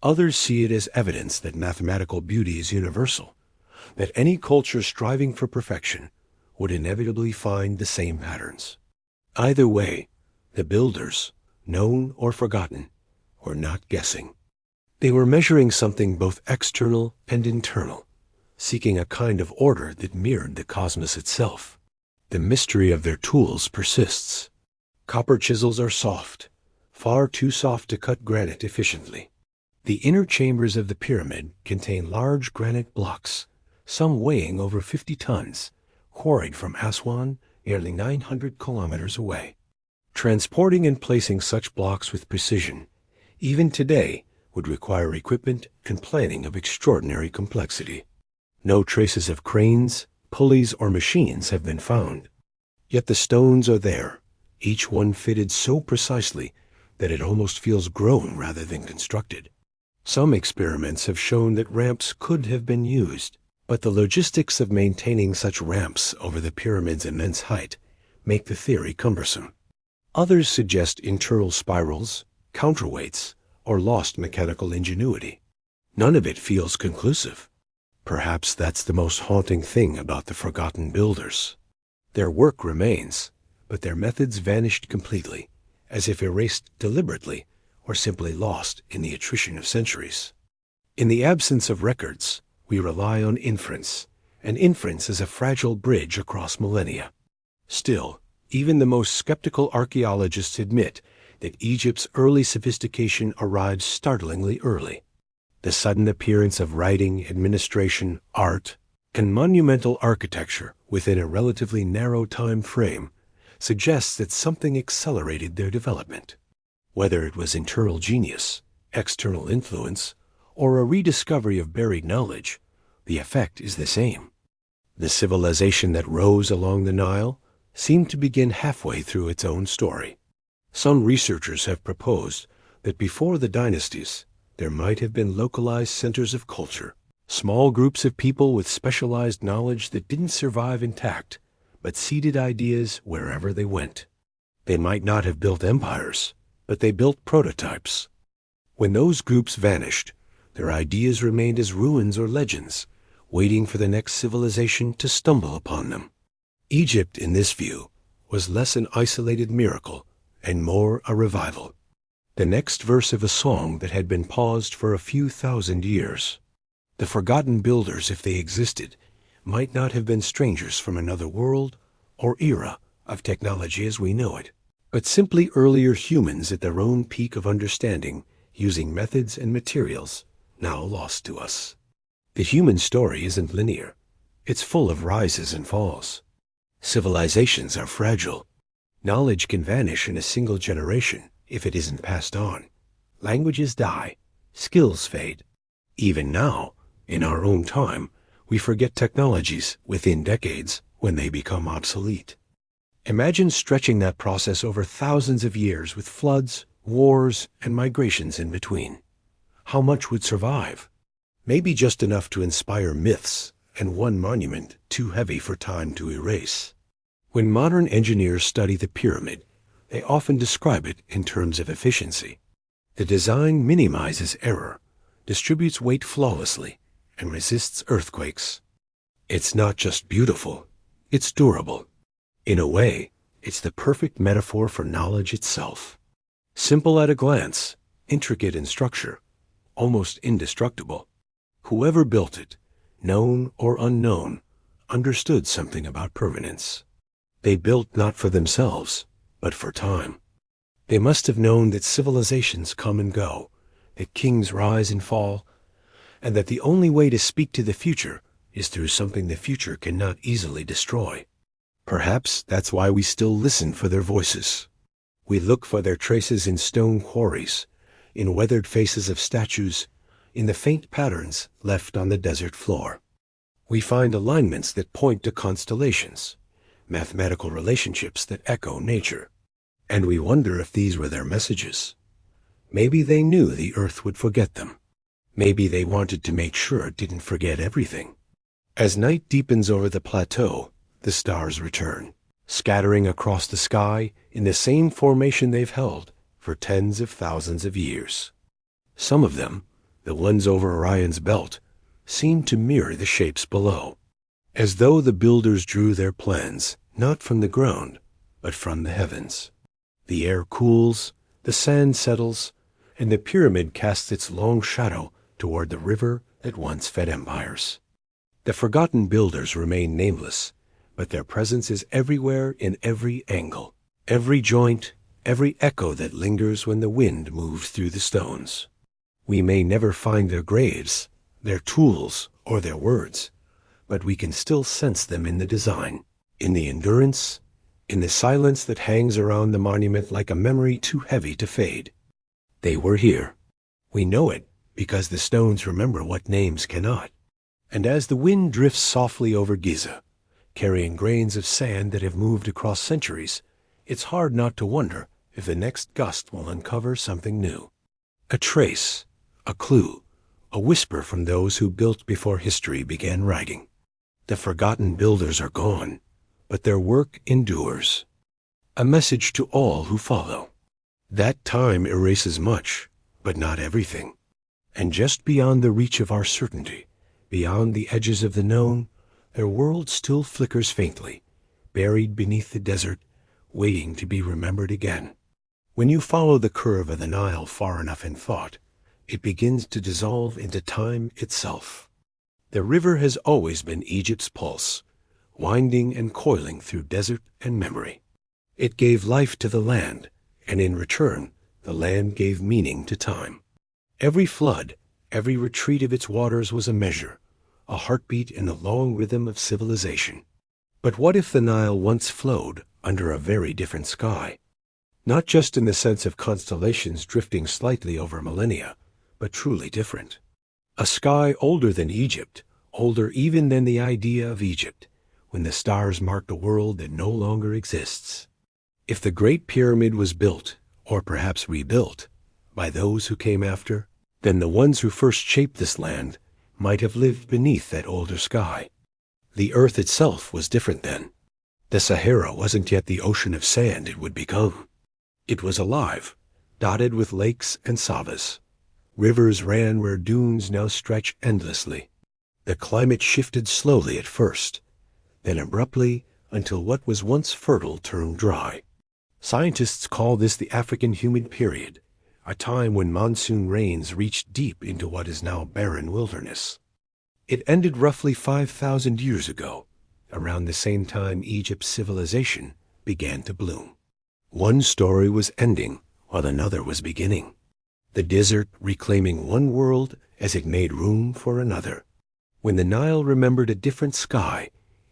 Others see it as evidence that mathematical beauty is universal, that any culture striving for perfection would inevitably find the same patterns. Either way, the builders, known or forgotten, were not guessing. They were measuring something both external and internal, seeking a kind of order that mirrored the cosmos itself. The mystery of their tools persists. Copper chisels are soft, far too soft to cut granite efficiently. The inner chambers of the pyramid contain large granite blocks, some weighing over 50 tons, quarried from Aswan, nearly 900 kilometers away. Transporting and placing such blocks with precision, even today, would require equipment and planning of extraordinary complexity. No traces of cranes, pulleys, or machines have been found. Yet the stones are there, each one fitted so precisely that it almost feels grown rather than constructed. Some experiments have shown that ramps could have been used, but the logistics of maintaining such ramps over the pyramid's immense height make the theory cumbersome. Others suggest internal spirals, counterweights, or lost mechanical ingenuity. None of it feels conclusive. Perhaps that's the most haunting thing about the forgotten builders. Their work remains, but their methods vanished completely, as if erased deliberately or simply lost in the attrition of centuries. In the absence of records, we rely on inference, and inference is a fragile bridge across millennia. Still, even the most skeptical archaeologists admit that Egypt's early sophistication arrived startlingly early. The sudden appearance of writing, administration, art, and monumental architecture within a relatively narrow time frame suggests that something accelerated their development. Whether it was internal genius, external influence, or a rediscovery of buried knowledge, the effect is the same. The civilization that rose along the Nile seemed to begin halfway through its own story. Some researchers have proposed that before the dynasties, there might have been localized centers of culture, small groups of people with specialized knowledge that didn't survive intact, but seeded ideas wherever they went. They might not have built empires, but they built prototypes. When those groups vanished, their ideas remained as ruins or legends, waiting for the next civilization to stumble upon them. Egypt, in this view, was less an isolated miracle and more a revival. The next verse of a song that had been paused for a few thousand years. The forgotten builders, if they existed, might not have been strangers from another world or era of technology as we know it, but simply earlier humans at their own peak of understanding, using methods and materials now lost to us. The human story isn't linear. It's full of rises and falls. Civilizations are fragile. Knowledge can vanish in a single generation if it isn't passed on. Languages die. Skills fade. Even now, in our own time, we forget technologies within decades when they become obsolete. Imagine stretching that process over thousands of years with floods, wars, and migrations in between. How much would survive? Maybe just enough to inspire myths and one monument too heavy for time to erase. When modern engineers study the pyramid, they often describe it in terms of efficiency. The design minimizes error, distributes weight flawlessly, and resists earthquakes. It's not just beautiful, it's durable. In a way, it's the perfect metaphor for knowledge itself. Simple at a glance, intricate in structure, almost indestructible. Whoever built it, known or unknown, understood something about permanence. They built not for themselves, but for time. They must have known that civilizations come and go, that kings rise and fall, and that the only way to speak to the future is through something the future cannot easily destroy. Perhaps that's why we still listen for their voices. We look for their traces in stone quarries, in weathered faces of statues, in the faint patterns left on the desert floor. We find alignments that point to constellations, mathematical relationships that echo nature. And we wonder if these were their messages. Maybe they knew the earth would forget them. Maybe they wanted to make sure it didn't forget everything. As night deepens over the plateau, the stars return, scattering across the sky in the same formation they've held for tens of thousands of years. Some of them, the ones over Orion's belt, seem to mirror the shapes below, as though the builders drew their plans not from the ground, but from the heavens. The air cools, the sand settles, and the pyramid casts its long shadow toward the river that once fed empires. The forgotten builders remain nameless, but their presence is everywhere in every angle, every joint, every echo that lingers when the wind moves through the stones. We may never find their graves, their tools, or their words, but we can still sense them in the design, in the endurance, in the silence that hangs around the monument like a memory too heavy to fade. They were here. We know it because the stones remember what names cannot. And as the wind drifts softly over Giza, carrying grains of sand that have moved across centuries, it's hard not to wonder if the next gust will uncover something new. A trace, a clue, a whisper from those who built before history began writing. The forgotten builders are gone, but their work endures. A message to all who follow. That time erases much, but not everything. And just beyond the reach of our certainty, beyond the edges of the known, their world still flickers faintly, buried beneath the desert, waiting to be remembered again. When you follow the curve of the Nile far enough in thought, it begins to dissolve into time itself. The river has always been Egypt's pulse, winding and coiling through desert and memory. It gave life to the land, and in return, the land gave meaning to time. Every flood, every retreat of its waters was a measure, a heartbeat in the long rhythm of civilization. But what if the Nile once flowed under a very different sky? Not just in the sense of constellations drifting slightly over millennia, but truly different. A sky older than Egypt, older even than the idea of Egypt, when the stars marked a world that no longer exists. If the Great Pyramid was built, or perhaps rebuilt, by those who came after, then the ones who first shaped this land might have lived beneath that older sky. The earth itself was different then. The Sahara wasn't yet the ocean of sand it would become. It was alive, dotted with lakes and savas. Rivers ran where dunes now stretch endlessly. The climate shifted slowly at first, then abruptly until what was once fertile turned dry. Scientists call this the African humid period, a time when monsoon rains reached deep into what is now barren wilderness. It ended roughly 5,000 years ago, around the same time Egypt's civilization began to bloom. One story was ending while another was beginning, the desert reclaiming one world as it made room for another. When the Nile remembered a different sky,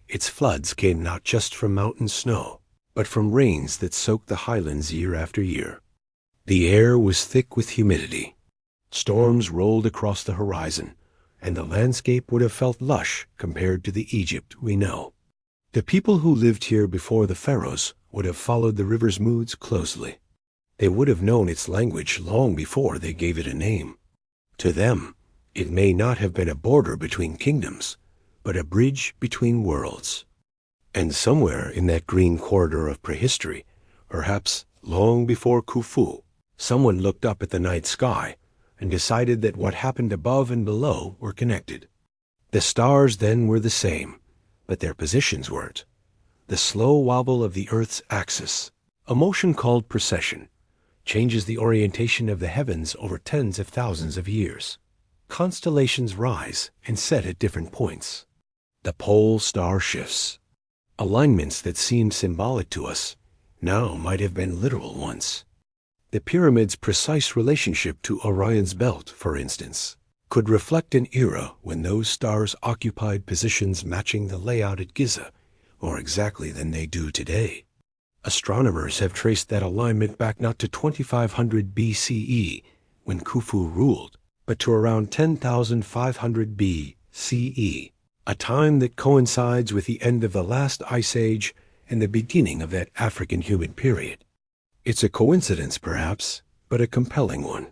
its floods came not just from mountain snow, but from rains that soaked the highlands year after year. The air was thick with humidity. Storms rolled across the horizon, and the landscape would have felt lush compared to the Egypt we know. The people who lived here before the pharaohs would have followed the river's moods closely. They would have known its language long before they gave it a name. To them, it may not have been a border between kingdoms, but a bridge between worlds. And somewhere in that green corridor of prehistory, perhaps long before Khufu, someone looked up at the night sky and decided that what happened above and below were connected. The stars then were the same, but their positions weren't. The slow wobble of the Earth's axis, a motion called precession, changes the orientation of the heavens over tens of thousands of years. Constellations rise and set at different points. The pole star shifts. Alignments that seemed symbolic to us now might have been literal ones. The pyramid's precise relationship to Orion's belt, for instance, could reflect an era when those stars occupied positions matching the layout at Giza more exactly than they do today. Astronomers have traced that alignment back not to 2500 BCE, when Khufu ruled, but to around 10,500 BCE, a time that coincides with the end of the last ice age and the beginning of that African humid period. It's a coincidence, perhaps, but a compelling one.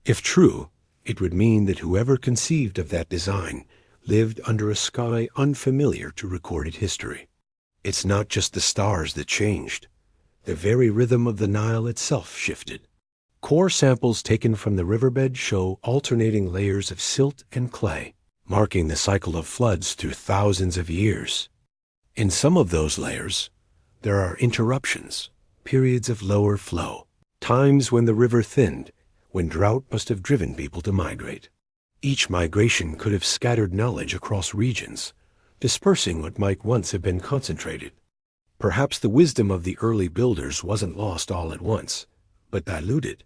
If true, it would mean that whoever conceived of that design lived under a sky unfamiliar to recorded history. It's not just the stars that changed. The very rhythm of the Nile itself shifted. Core samples taken from the riverbed show alternating layers of silt and clay, marking the cycle of floods through thousands of years. In some of those layers, there are interruptions, periods of lower flow, times when the river thinned, when drought must have driven people to migrate. Each migration could have scattered knowledge across regions, dispersing what might once have been concentrated. Perhaps the wisdom of the early builders wasn't lost all at once, but diluted,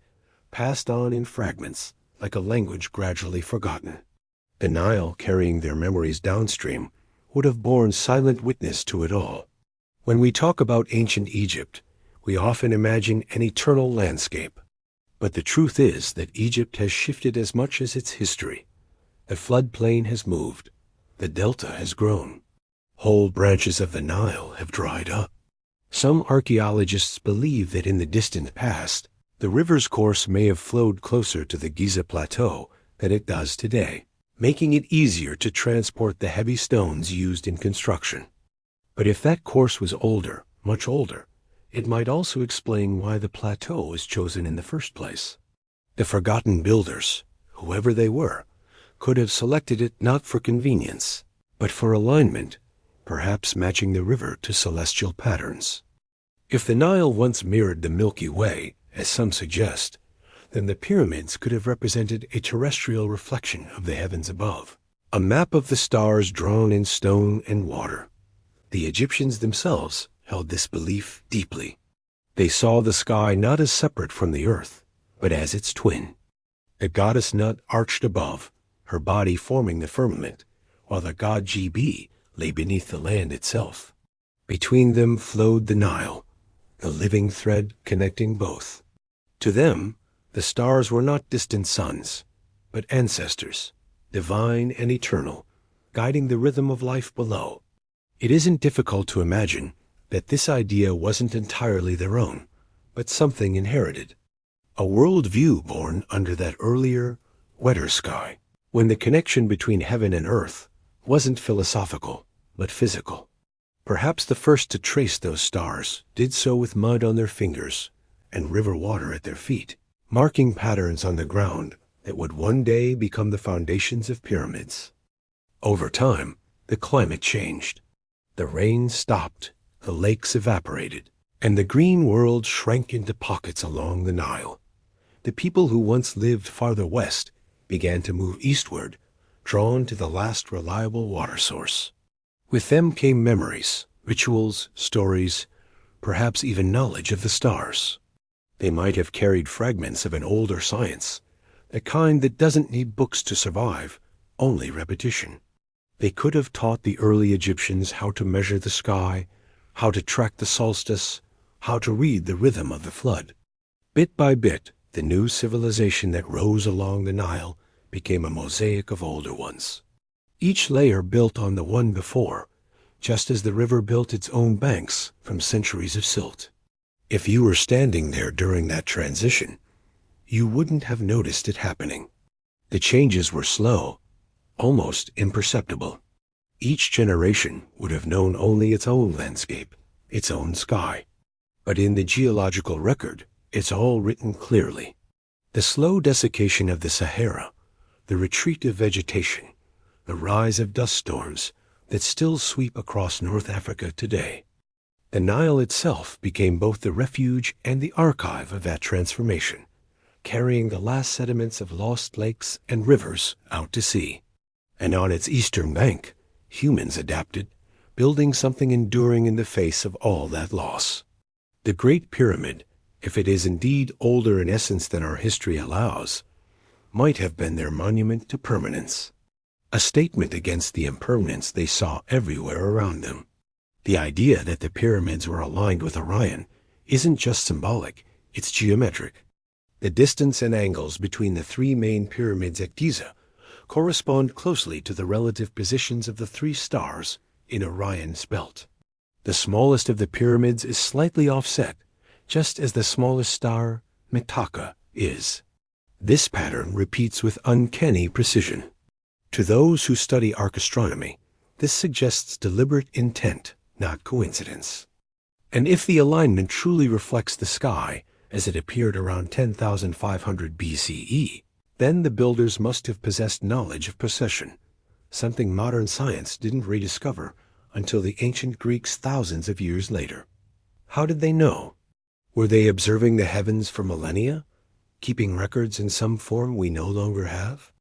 passed on in fragments, like a language gradually forgotten. The Nile, carrying their memories downstream, would have borne silent witness to it all. When we talk about ancient Egypt, we often imagine an eternal landscape. But the truth is that Egypt has shifted as much as its history. The floodplain has moved. The delta has grown. Whole branches of the Nile have dried up. Some archaeologists believe that in the distant past, the river's course may have flowed closer to the Giza Plateau than it does today, making it easier to transport the heavy stones used in construction. But if that course was older, much older, it might also explain why the plateau was chosen in the first place. The forgotten builders, whoever they were, could have selected it not for convenience, but for alignment, perhaps matching the river to celestial patterns. If the Nile once mirrored the Milky Way, as some suggest, then the pyramids could have represented a terrestrial reflection of the heavens above, a map of the stars drawn in stone and water. The Egyptians themselves held this belief deeply. They saw the sky not as separate from the earth, but as its twin. The goddess Nut arched above, her body forming the firmament, while the god Gb lay beneath the land itself. Between them flowed the Nile, the living thread connecting both. To them, the stars were not distant suns, but ancestors, divine and eternal, guiding the rhythm of life below. It isn't difficult to imagine that this idea wasn't entirely their own, but something inherited. a worldview born under that earlier, wetter sky, when the connection between heaven and earth wasn't philosophical, but physical. Perhaps the first to trace those stars did so with mud on their fingers and river water at their feet, marking patterns on the ground that would one day become the foundations of pyramids. Over time, the climate changed. The rain stopped, the lakes evaporated, and the green world shrank into pockets along the Nile. The people who once lived farther west began to move eastward, drawn to the last reliable water source. With them came memories, rituals, stories, perhaps even knowledge of the stars. They might have carried fragments of an older science, the kind that doesn't need books to survive, only repetition. They could have taught the early Egyptians how to measure the sky, how to track the solstice, how to read the rhythm of the flood. Bit by bit, the new civilization that rose along the Nile became a mosaic of older ones. Each layer built on the one before, just as the river built its own banks from centuries of silt. If you were standing there during that transition, you wouldn't have noticed it happening. The changes were slow, almost imperceptible. Each generation would have known only its own landscape, its own sky. But in the geological record, it's all written clearly. The slow desiccation of the Sahara, the retreat of vegetation, the rise of dust storms that still sweep across North Africa today. The Nile itself became both the refuge and the archive of that transformation, carrying the last sediments of lost lakes and rivers out to sea. And on its eastern bank, humans adapted, building something enduring in the face of all that loss. The Great Pyramid, if it is indeed older in essence than our history allows, might have been their monument to permanence, a statement against the impermanence they saw everywhere around them. The idea that the pyramids were aligned with Orion isn't just symbolic, it's geometric. The distance and angles between the three main pyramids at Giza correspond closely to the relative positions of the three stars in Orion's belt. The smallest of the pyramids is slightly offset, just as the smallest star, Mitaka, is. This pattern repeats with uncanny precision. To those who study arcastronomy, this suggests deliberate intent, not coincidence. And if the alignment truly reflects the sky as it appeared around 10,500 BCE, then the builders must have possessed knowledge of precession, something modern science didn't rediscover until the ancient Greeks thousands of years later. How did they know? Were they observing the heavens for millennia, keeping records in some form we no longer have?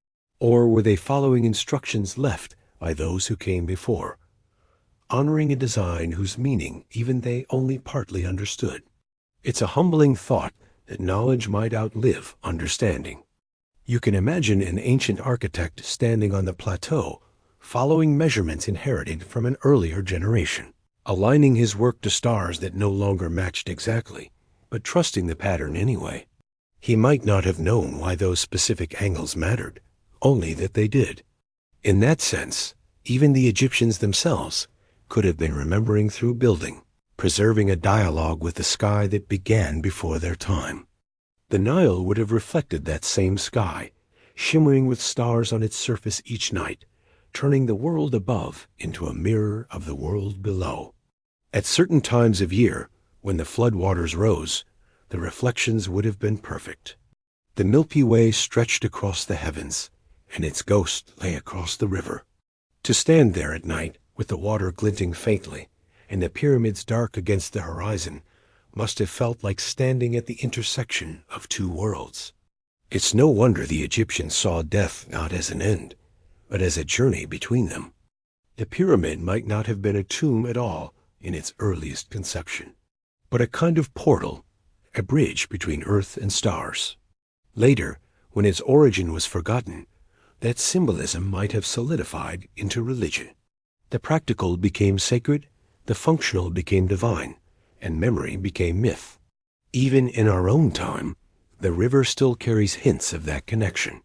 Or were they following instructions left by those who came before, honoring a design whose meaning even they only partly understood? It's a humbling thought that knowledge might outlive understanding. You can imagine an ancient architect standing on the plateau, following measurements inherited from an earlier generation, aligning his work to stars that no longer matched exactly, but trusting the pattern anyway. He might not have known why those specific angles mattered, only that they did. In that sense, even the Egyptians themselves could have been remembering through building, preserving a dialogue with the sky that began before their time. The Nile would have reflected that same sky, shimmering with stars on its surface each night, turning the world above into a mirror of the world below. At certain times of year, when the flood waters rose, the reflections would have been perfect. The Milky Way stretched across the heavens, and its ghost lay across the river. To stand there at night, with the water glinting faintly, and the pyramids dark against the horizon, must have felt like standing at the intersection of two worlds. It's no wonder the Egyptians saw death not as an end, but as a journey between them. The pyramid might not have been a tomb at all in its earliest conception, but a kind of portal, a bridge between earth and stars. Later, when its origin was forgotten, that symbolism might have solidified into religion. The practical became sacred, the functional became divine, and memory became myth. Even in our own time, the river still carries hints of that connection.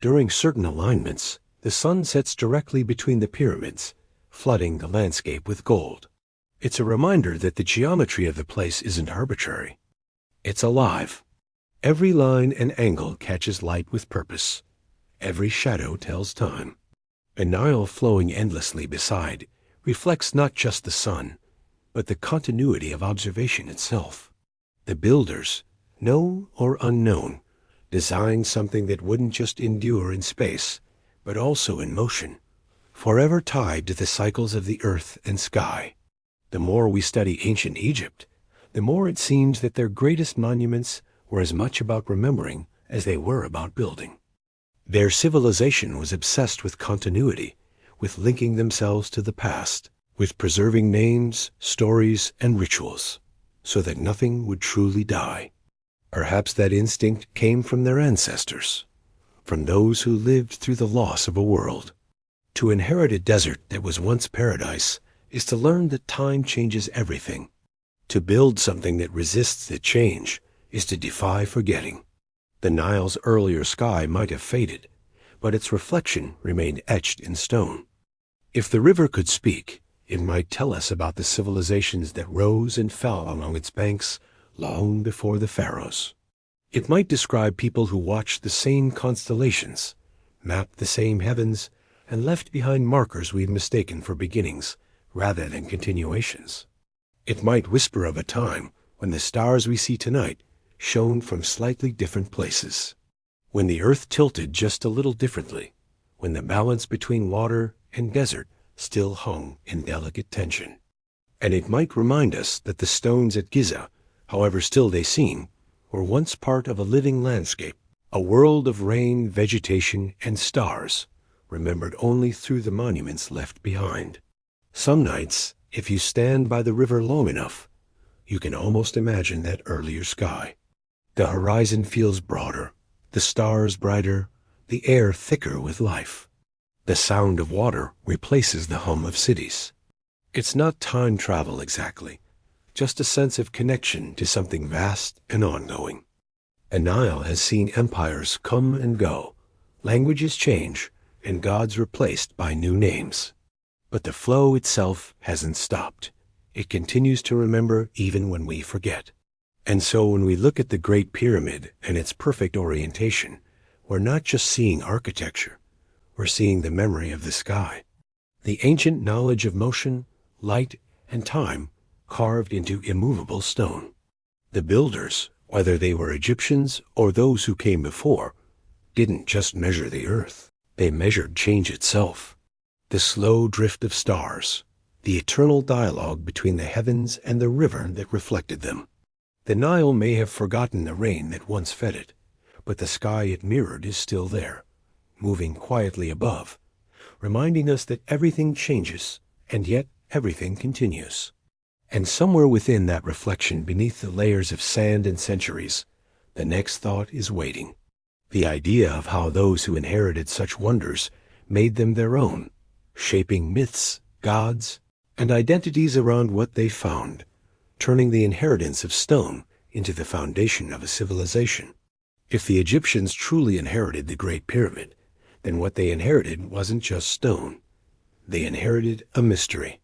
During certain alignments, the sun sets directly between the pyramids, flooding the landscape with gold. It's a reminder that the geometry of the place isn't arbitrary. It's alive. Every line and angle catches light with purpose. Every shadow tells time. A Nile flowing endlessly beside reflects not just the sun, but the continuity of observation itself. The builders, known or unknown, designed something that wouldn't just endure in space, but also in motion, forever tied to the cycles of the earth and sky. The more we study ancient Egypt, the more it seems that their greatest monuments were as much about remembering as they were about building. Their civilization was obsessed with continuity, with linking themselves to the past, with preserving names, stories, and rituals, so that nothing would truly die. Perhaps that instinct came from their ancestors, from those who lived through the loss of a world. To inherit a desert that was once paradise is to learn that time changes everything. To build something that resists the change is to defy forgetting. The Nile's earlier sky might have faded, but its reflection remained etched in stone. If the river could speak, it might tell us about the civilizations that rose and fell along its banks long before the pharaohs. It might describe people who watched the same constellations, mapped the same heavens, and left behind markers we've mistaken for beginnings rather than continuations. It might whisper of a time when the stars we see tonight shone from slightly different places, when the earth tilted just a little differently, when the balance between water and desert still hung in delicate tension. And it might remind us that the stones at Giza, however still they seem, were once part of a living landscape, a world of rain, vegetation, and stars, remembered only through the monuments left behind. Some nights, if you stand by the river long enough, you can almost imagine that earlier sky. The horizon feels broader, the stars brighter, the air thicker with life. The sound of water replaces the hum of cities. It's not time travel exactly, just a sense of connection to something vast and ongoing. A Nile has seen empires come and go, languages change, and gods replaced by new names. But the flow itself hasn't stopped. It continues to remember even when we forget. And so when we look at the Great Pyramid and its perfect orientation, we're not just seeing architecture, we're seeing the memory of the sky, the ancient knowledge of motion, light, and time carved into immovable stone. The builders, whether they were Egyptians or those who came before, didn't just measure the earth, they measured change itself. The slow drift of stars, the eternal dialogue between the heavens and the river that reflected them. The Nile may have forgotten the rain that once fed it, but the sky it mirrored is still there, moving quietly above, reminding us that everything changes, and yet everything continues. And somewhere within that reflection, beneath the layers of sand and centuries, the next thought is waiting. The idea of how those who inherited such wonders made them their own, shaping myths, gods, and identities around what they found, turning the inheritance of stone into the foundation of a civilization. If the Egyptians truly inherited the Great Pyramid, then what they inherited wasn't just stone. They inherited a mystery.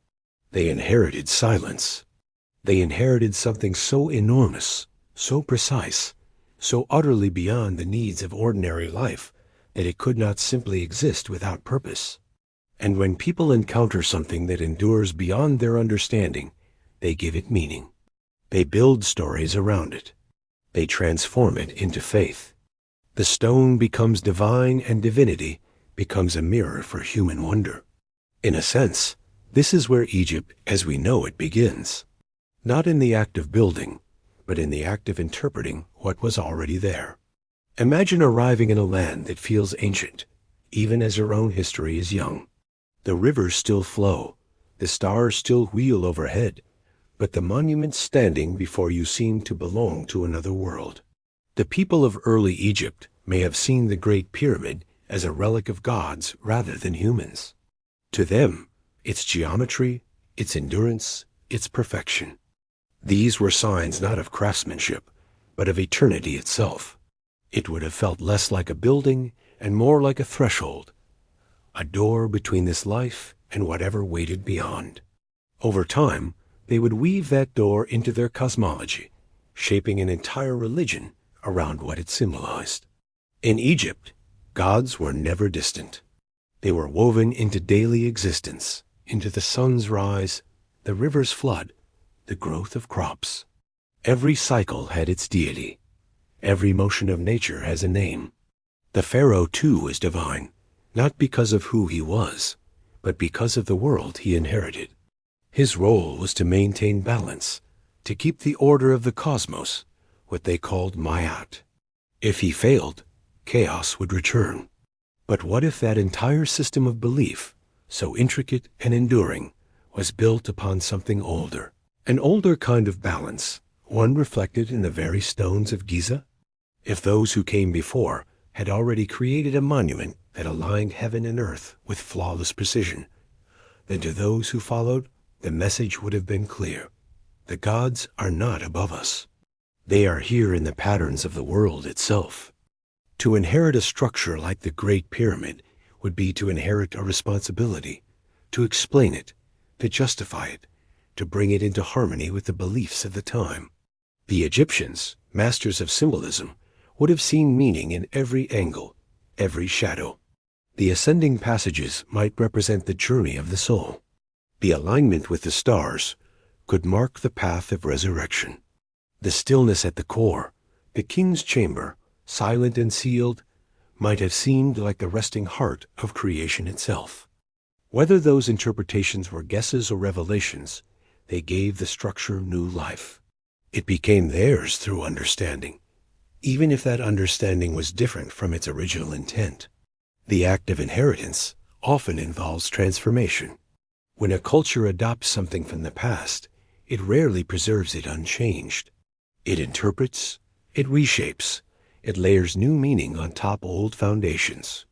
They inherited silence. They inherited something so enormous, so precise, so utterly beyond the needs of ordinary life that it could not simply exist without purpose. And when people encounter something that endures beyond their understanding, they give it meaning. They build stories around it. They transform it into faith. The stone becomes divine, and divinity becomes a mirror for human wonder. In a sense, this is where Egypt as we know it begins. Not in the act of building, but in the act of interpreting what was already there. Imagine arriving in a land that feels ancient, even as your own history is young. The rivers still flow, the stars still wheel overhead, but the monuments standing before you seem to belong to another world. The people of early Egypt may have seen the Great Pyramid as a relic of gods rather than humans. To them, its geometry, its endurance, its perfection. These were signs not of craftsmanship, but of eternity itself. It would have felt less like a building and more like a threshold, a door between this life and whatever waited beyond. Over time, they would weave that door into their cosmology, shaping an entire religion around what it symbolized. In Egypt, gods were never distant. They were woven into daily existence, into the sun's rise, the river's flood, the growth of crops. Every cycle had its deity. Every motion of nature has a name. The pharaoh, too, was divine, not because of who he was, but because of the world he inherited. His role was to maintain balance, to keep the order of the cosmos, what they called Ma'at. If he failed, chaos would return. But what if that entire system of belief, so intricate and enduring, was built upon something older? An older kind of balance, one reflected in the very stones of Giza? If those who came before had already created a monument that aligned heaven and earth with flawless precision, then to those who followed, the message would have been clear. The gods are not above us. They are here in the patterns of the world itself. To inherit a structure like the Great Pyramid would be to inherit a responsibility, to explain it, to justify it, to bring it into harmony with the beliefs of the time. The Egyptians, masters of symbolism, would have seen meaning in every angle, every shadow. The ascending passages might represent the journey of the soul. The alignment with the stars could mark the path of resurrection. The stillness at the core, the king's chamber, silent and sealed, might have seemed like the resting heart of creation itself. Whether those interpretations were guesses or revelations, they gave the structure new life. It became theirs through understanding, even if that understanding was different from its original intent. The act of inheritance often involves transformation. When a culture adopts something from the past, it rarely preserves it unchanged. It interprets, it reshapes, it layers new meaning on top old foundations.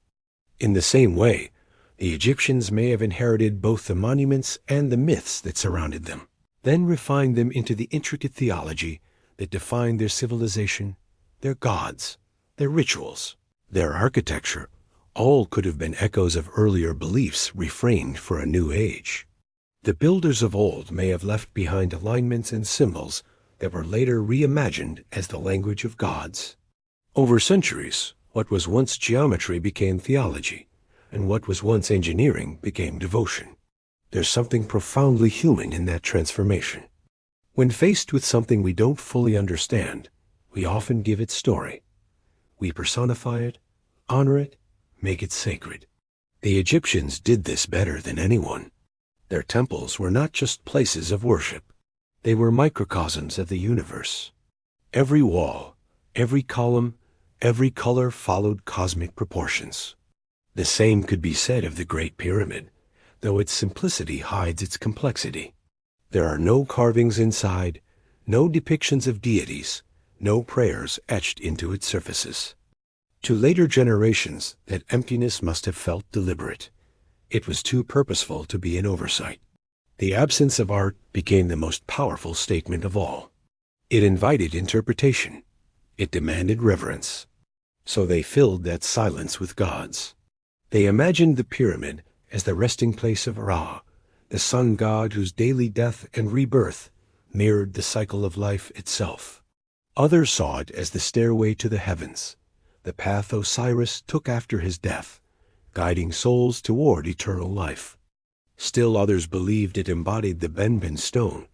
In the same way, the Egyptians may have inherited both the monuments and the myths that surrounded them, then refined them into the intricate theology that defined their civilization, their gods, their rituals, their architecture. All could have been echoes of earlier beliefs reframed for a new age. The builders of old may have left behind alignments and symbols that were later reimagined as the language of gods. Over centuries, what was once geometry became theology, and what was once engineering became devotion. There's something profoundly human in that transformation. When faced with something we don't fully understand, we often give it story. We personify it, honor it, make it sacred. The Egyptians did this better than anyone. Their temples were not just places of worship. They were microcosms of the universe. Every wall, every column, every color followed cosmic proportions. The same could be said of the Great Pyramid, though its simplicity hides its complexity. There are no carvings inside, no depictions of deities, no prayers etched into its surfaces. To later generations, that emptiness must have felt deliberate. It was too purposeful to be an oversight. The absence of art became the most powerful statement of all. It invited interpretation. It demanded reverence. So they filled that silence with gods. They imagined the pyramid as the resting place of Ra, the sun god whose daily death and rebirth mirrored the cycle of life itself. Others saw it as the stairway to the heavens, the path Osiris took after his death, guiding souls toward eternal life. Still others believed it embodied the Benben stone,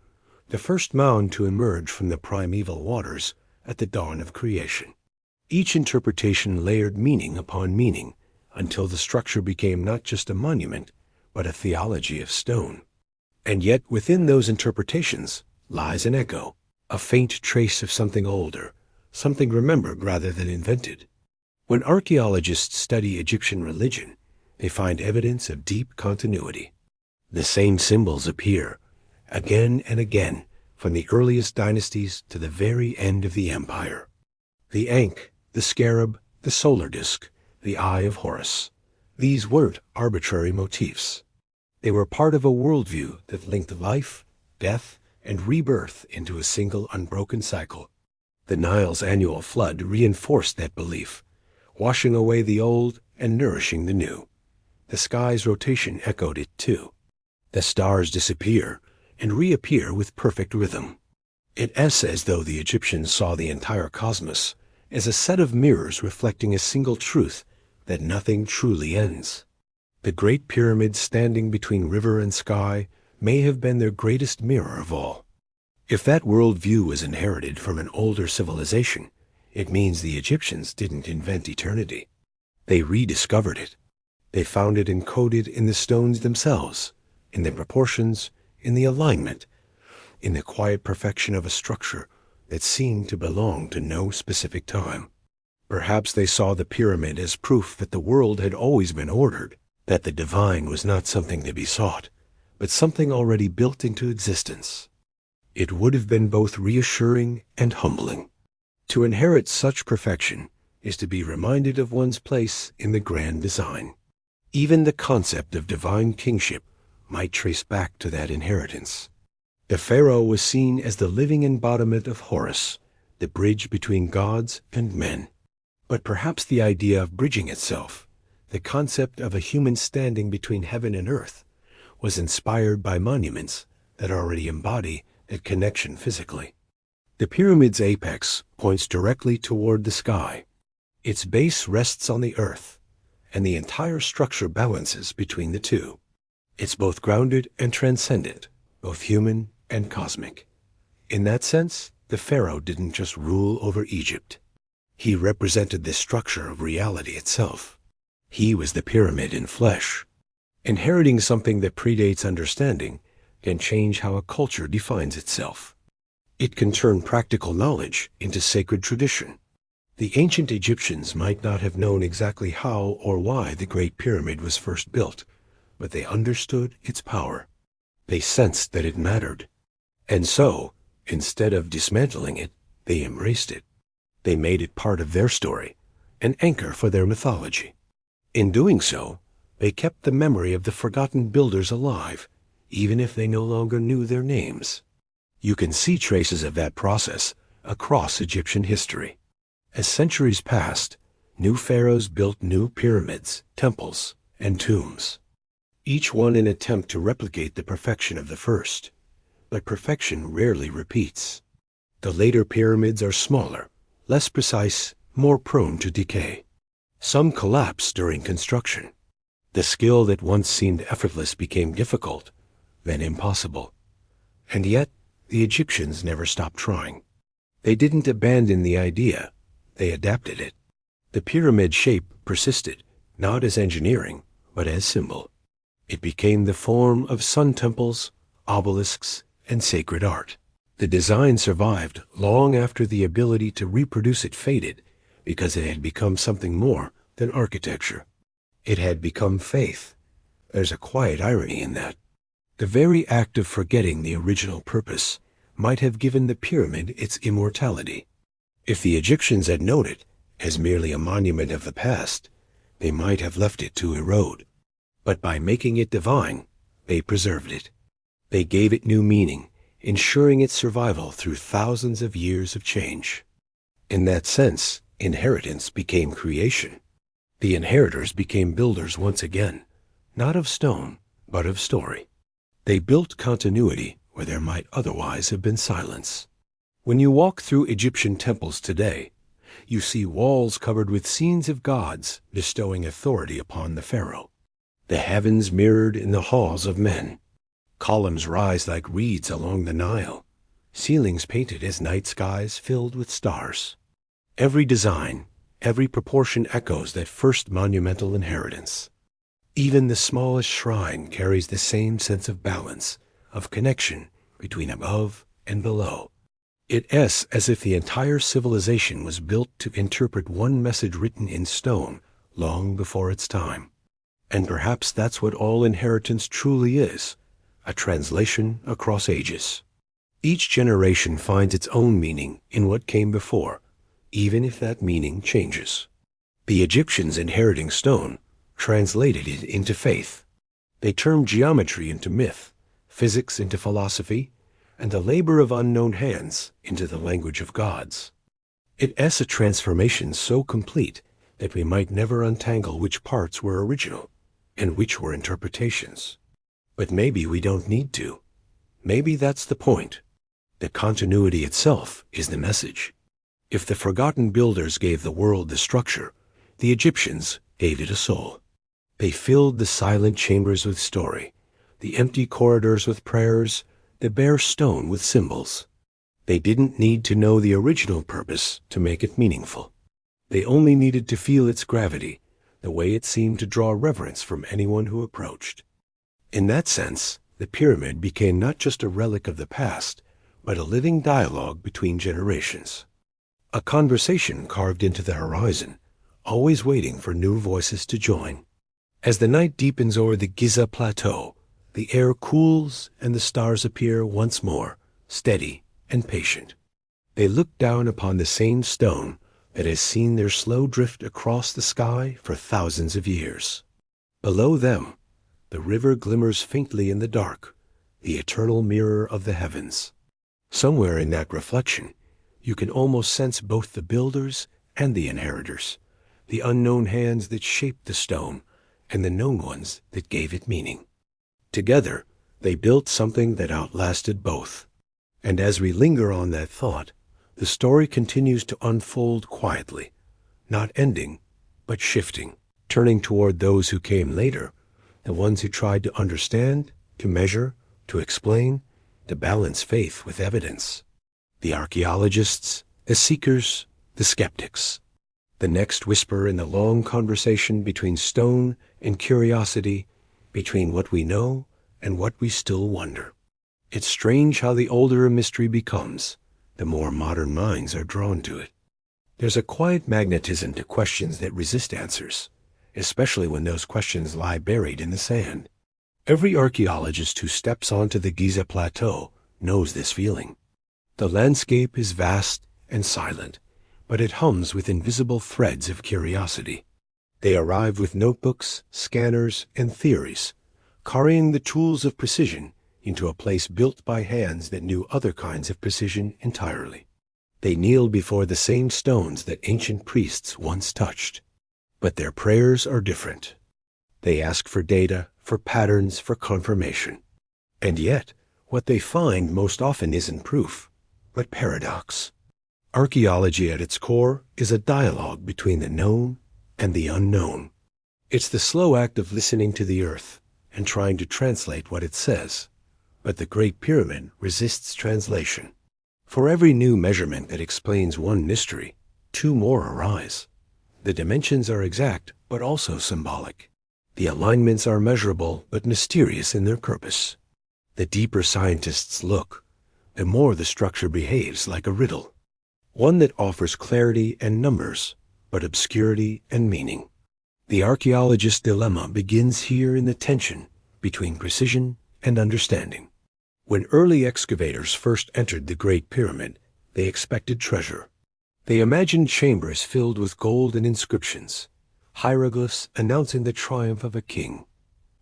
the first mound to emerge from the primeval waters at the dawn of creation. Each interpretation layered meaning upon meaning until the structure became not just a monument, but a theology of stone. And yet within those interpretations lies an echo, a faint trace of something older, something remembered rather than invented. When archaeologists study Egyptian religion, they find evidence of deep continuity. The same symbols appear, again and again, from the earliest dynasties to the very end of the empire. The Ankh, the scarab, the solar disk, the Eye of Horus. These weren't arbitrary motifs. They were part of a worldview that linked life, death, and rebirth into a single unbroken cycle. The Nile's annual flood reinforced that belief, washing away the old and nourishing the new. The sky's rotation echoed it too. The stars disappear and reappear with perfect rhythm. It is as though the Egyptians saw the entire cosmos as a set of mirrors reflecting a single truth, that nothing truly ends. The Great Pyramids standing between river and sky may have been their greatest mirror of all. If that worldview was inherited from an older civilization, it means the Egyptians didn't invent eternity. They rediscovered it. They found it encoded in the stones themselves, in the proportions, in the alignment, in the quiet perfection of a structure that seemed to belong to no specific time. Perhaps they saw the pyramid as proof that the world had always been ordered, that the divine was not something to be sought, but something already built into existence. It would have been both reassuring and humbling. To inherit such perfection is to be reminded of one's place in the grand design. Even the concept of divine kingship might trace back to that inheritance. The pharaoh was seen as the living embodiment of Horus, the bridge between gods and men. But perhaps the idea of bridging itself, the concept of a human standing between heaven and earth, was inspired by monuments that already embody that connection physically. The pyramid's apex points directly toward the sky. Its base rests on the earth, and the entire structure balances between the two. It's both grounded and transcendent, both human and cosmic. In that sense, the pharaoh didn't just rule over Egypt. He represented the structure of reality itself. He was the pyramid in flesh. Inheriting something that predates understanding can change how a culture defines itself. It can turn practical knowledge into sacred tradition. The ancient Egyptians might not have known exactly how or why the Great Pyramid was first built, but they understood its power. They sensed that it mattered. And so, instead of dismantling it, they embraced it. They made it part of their story, an anchor for their mythology. In doing so, they kept the memory of the forgotten builders alive, even if they no longer knew their names. You can see traces of that process across Egyptian history. As centuries passed, new pharaohs built new pyramids, temples, and tombs, each one an attempt to replicate the perfection of the first. But perfection rarely repeats. The later pyramids are smaller, less precise, more prone to decay. Some collapse during construction. The skill that once seemed effortless became difficult, then impossible. And yet, the Egyptians never stopped trying. They didn't abandon the idea, they adapted it. The pyramid shape persisted, not as engineering, but as symbol. It became the form of sun temples, obelisks, and sacred art. The design survived long after the ability to reproduce it faded, because it had become something more than architecture. It had become faith. There's a quiet irony in that. The very act of forgetting the original purpose might have given the pyramid its immortality. If the Egyptians had known it as merely a monument of the past, they might have left it to erode. But by making it divine, they preserved it. They gave it new meaning, ensuring its survival through thousands of years of change. In that sense, inheritance became creation. The inheritors became builders once again, not of stone, but of story. They built continuity where there might otherwise have been silence. When you walk through Egyptian temples today, you see walls covered with scenes of gods bestowing authority upon the pharaoh. The heavens mirrored in the halls of men. Columns rise like reeds along the Nile. Ceilings painted as night skies filled with stars. Every design, every proportion echoes that first monumental inheritance. Even the smallest shrine carries the same sense of balance, of connection between above and below. It's as if the entire civilization was built to interpret one message written in stone long before its time. And perhaps that's what all inheritance truly is, a translation across ages. Each generation finds its own meaning in what came before, even if that meaning changes. The Egyptians inheriting stone translated it into faith. They turned geometry into myth, physics into philosophy, and the labor of unknown hands into the language of gods. It's a transformation so complete that we might never untangle which parts were original and which were interpretations. But maybe we don't need to. Maybe that's the point. The continuity itself is the message. If the forgotten builders gave the world the structure, the Egyptians gave it a soul. They filled the silent chambers with story, the empty corridors with prayers, the bare stone with symbols. They didn't need to know the original purpose to make it meaningful. They only needed to feel its gravity, the way it seemed to draw reverence from anyone who approached. In that sense, the pyramid became not just a relic of the past, but a living dialogue between generations. A conversation carved into the horizon, always waiting for new voices to join. As the night deepens over the Giza Plateau, the air cools and the stars appear once more, steady and patient. They look down upon the same stone that has seen their slow drift across the sky for thousands of years. Below them, the river glimmers faintly in the dark, the eternal mirror of the heavens. Somewhere in that reflection, you can almost sense both the builders and the inheritors, the unknown hands that shaped the stone and the known ones that gave it meaning. Together, they built something that outlasted both. And as we linger on that thought, the story continues to unfold quietly, not ending, but shifting, turning toward those who came later, the ones who tried to understand, to measure, to explain, to balance faith with evidence. The archaeologists, the seekers, the skeptics. The next whisper in the long conversation between stone and curiosity, between what we know and what we still wonder. It's strange how the older a mystery becomes, the more modern minds are drawn to it. There's a quiet magnetism to questions that resist answers, especially when those questions lie buried in the sand. Every archaeologist who steps onto the Giza Plateau knows this feeling. The landscape is vast and silent, but it hums with invisible threads of curiosity. They arrive with notebooks, scanners, and theories, carrying the tools of precision into a place built by hands that knew other kinds of precision entirely. They kneel before the same stones that ancient priests once touched. But their prayers are different. They ask for data, for patterns, for confirmation. And yet, what they find most often isn't proof, but paradox. Archaeology at its core is a dialogue between the known and the unknown. It's the slow act of listening to the earth and trying to translate what it says. But the Great Pyramid resists translation. For every new measurement that explains one mystery, two more arise. The dimensions are exact, but also symbolic. The alignments are measurable, but mysterious in their purpose. The deeper scientists look, the more the structure behaves like a riddle. One that offers clarity and numbers, but obscurity and meaning. The archaeologist's dilemma begins here in the tension between precision and understanding. When early excavators first entered the Great Pyramid, they expected treasure. They imagined chambers filled with gold and inscriptions, hieroglyphs announcing the triumph of a king.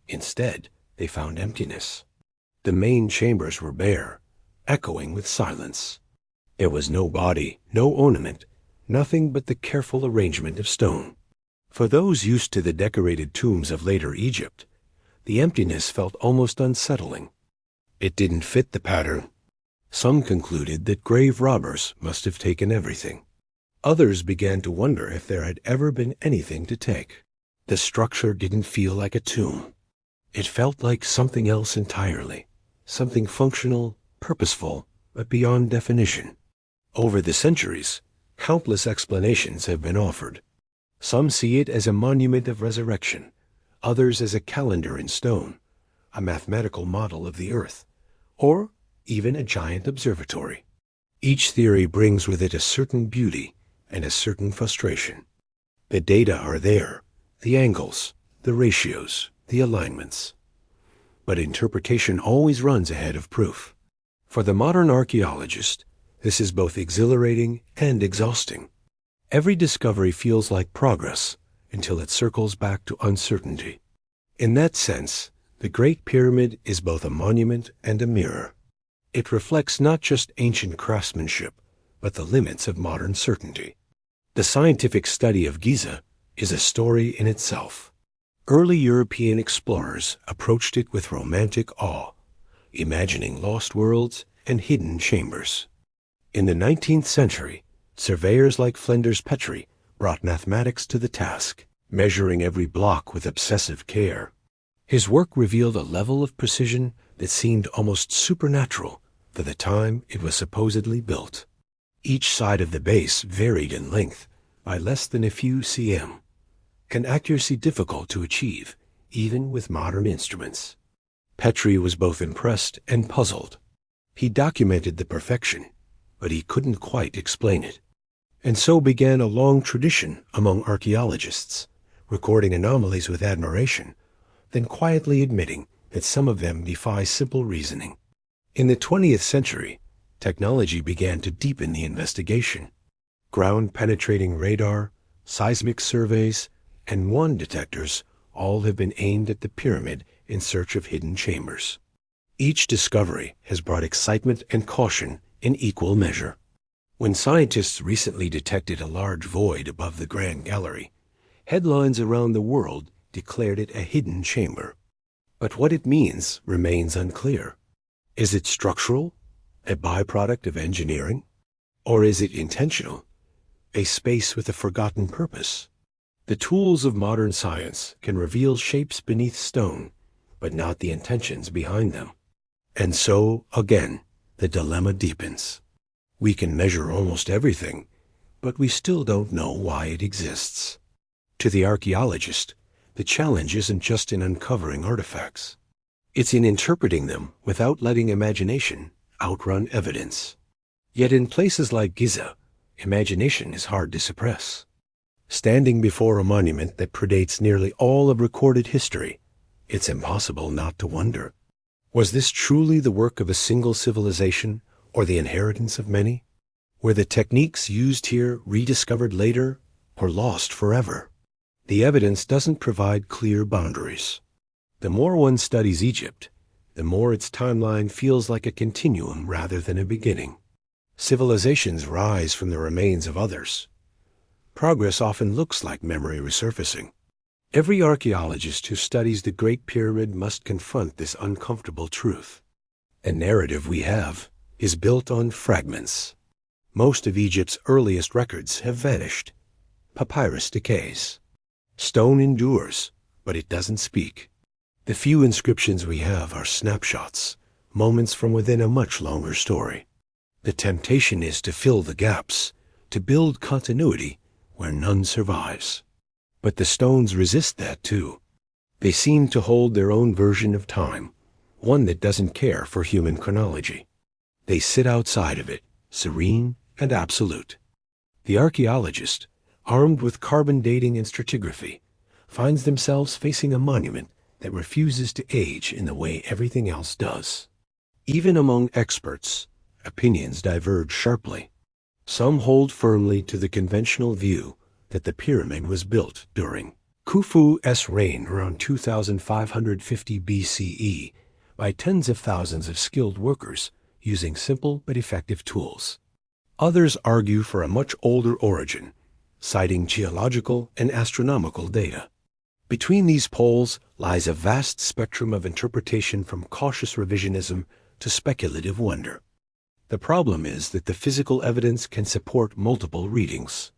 Instead, they found emptiness. The main chambers were bare, echoing with silence. There was no body, no ornament, nothing but the careful arrangement of stone. For those used to the decorated tombs of later Egypt, the emptiness felt almost unsettling. It didn't fit the pattern. Some concluded that grave robbers must have taken everything. Others began to wonder if there had ever been anything to take. The structure didn't feel like a tomb. It felt like something else entirely, something functional, purposeful, but beyond definition. Over the centuries, countless explanations have been offered. Some see it as a monument of resurrection, others as a calendar in stone, a mathematical model of the earth, or even a giant observatory. Each theory brings with it a certain beauty and a certain frustration. The data are there, the angles, the ratios, the alignments. But interpretation always runs ahead of proof. For the modern archaeologist, this is both exhilarating and exhausting. Every discovery feels like progress until it circles back to uncertainty. In that sense, the Great Pyramid is both a monument and a mirror. It reflects not just ancient craftsmanship, but the limits of modern certainty. The scientific study of Giza is a story in itself. Early European explorers approached it with romantic awe, imagining lost worlds and hidden chambers. In the 19th century, Surveyors like Flinders Petrie brought mathematics to the task, measuring every block with obsessive care. His work revealed a level of precision that seemed almost supernatural for the time it was supposedly built. Each side of the base varied in length by less than a few cm, an accuracy difficult to achieve even with modern instruments. Petrie was both impressed and puzzled. He documented the perfection, but he couldn't quite explain it. And so began a long tradition among archaeologists, recording anomalies with admiration, then quietly admitting that some of them defy simple reasoning. In the 20th century, technology began to deepen the investigation. Ground-penetrating radar, seismic surveys, and wand detectors all have been aimed at the pyramid in search of hidden chambers. Each discovery has brought excitement and caution in equal measure. When scientists recently detected a large void above the Grand Gallery, headlines around the world declared it a hidden chamber. But what it means remains unclear. Is it structural, a byproduct of engineering? Or is it intentional, a space with a forgotten purpose? The tools of modern science can reveal shapes beneath stone, but not the intentions behind them. And so, again, the dilemma deepens. We can measure almost everything, but we still don't know why it exists. To the archaeologist, the challenge isn't just in uncovering artifacts. It's in interpreting them without letting imagination outrun evidence. Yet in places like Giza, imagination is hard to suppress. Standing before a monument that predates nearly all of recorded history, it's impossible not to wonder. Was this truly the work of a single civilization or the inheritance of many? Were the techniques used here rediscovered later or lost forever? The evidence doesn't provide clear boundaries. The more one studies Egypt, the more its timeline feels like a continuum rather than a beginning. Civilizations rise from the remains of others. Progress often looks like memory resurfacing. Every archaeologist who studies the Great Pyramid must confront this uncomfortable truth. The narrative we have is built on fragments. Most of Egypt's earliest records have vanished. Papyrus decays. Stone endures, but it doesn't speak. The few inscriptions we have are snapshots, moments from within a much longer story. The temptation is to fill the gaps, to build continuity where none survives. But the stones resist that too. They seem to hold their own version of time, one that doesn't care for human chronology. They sit outside of it, serene and absolute. The archaeologist, armed with carbon dating and stratigraphy, finds themselves facing a monument that refuses to age in the way everything else does. Even among experts, opinions diverge sharply. Some hold firmly to the conventional view that the pyramid was built during Khufu's reign around 2550 BCE by tens of thousands of skilled workers using simple but effective tools. Others argue for a much older origin, citing geological and astronomical data. Between these poles lies a vast spectrum of interpretation from cautious revisionism to speculative wonder. The problem is that the physical evidence can support multiple readings.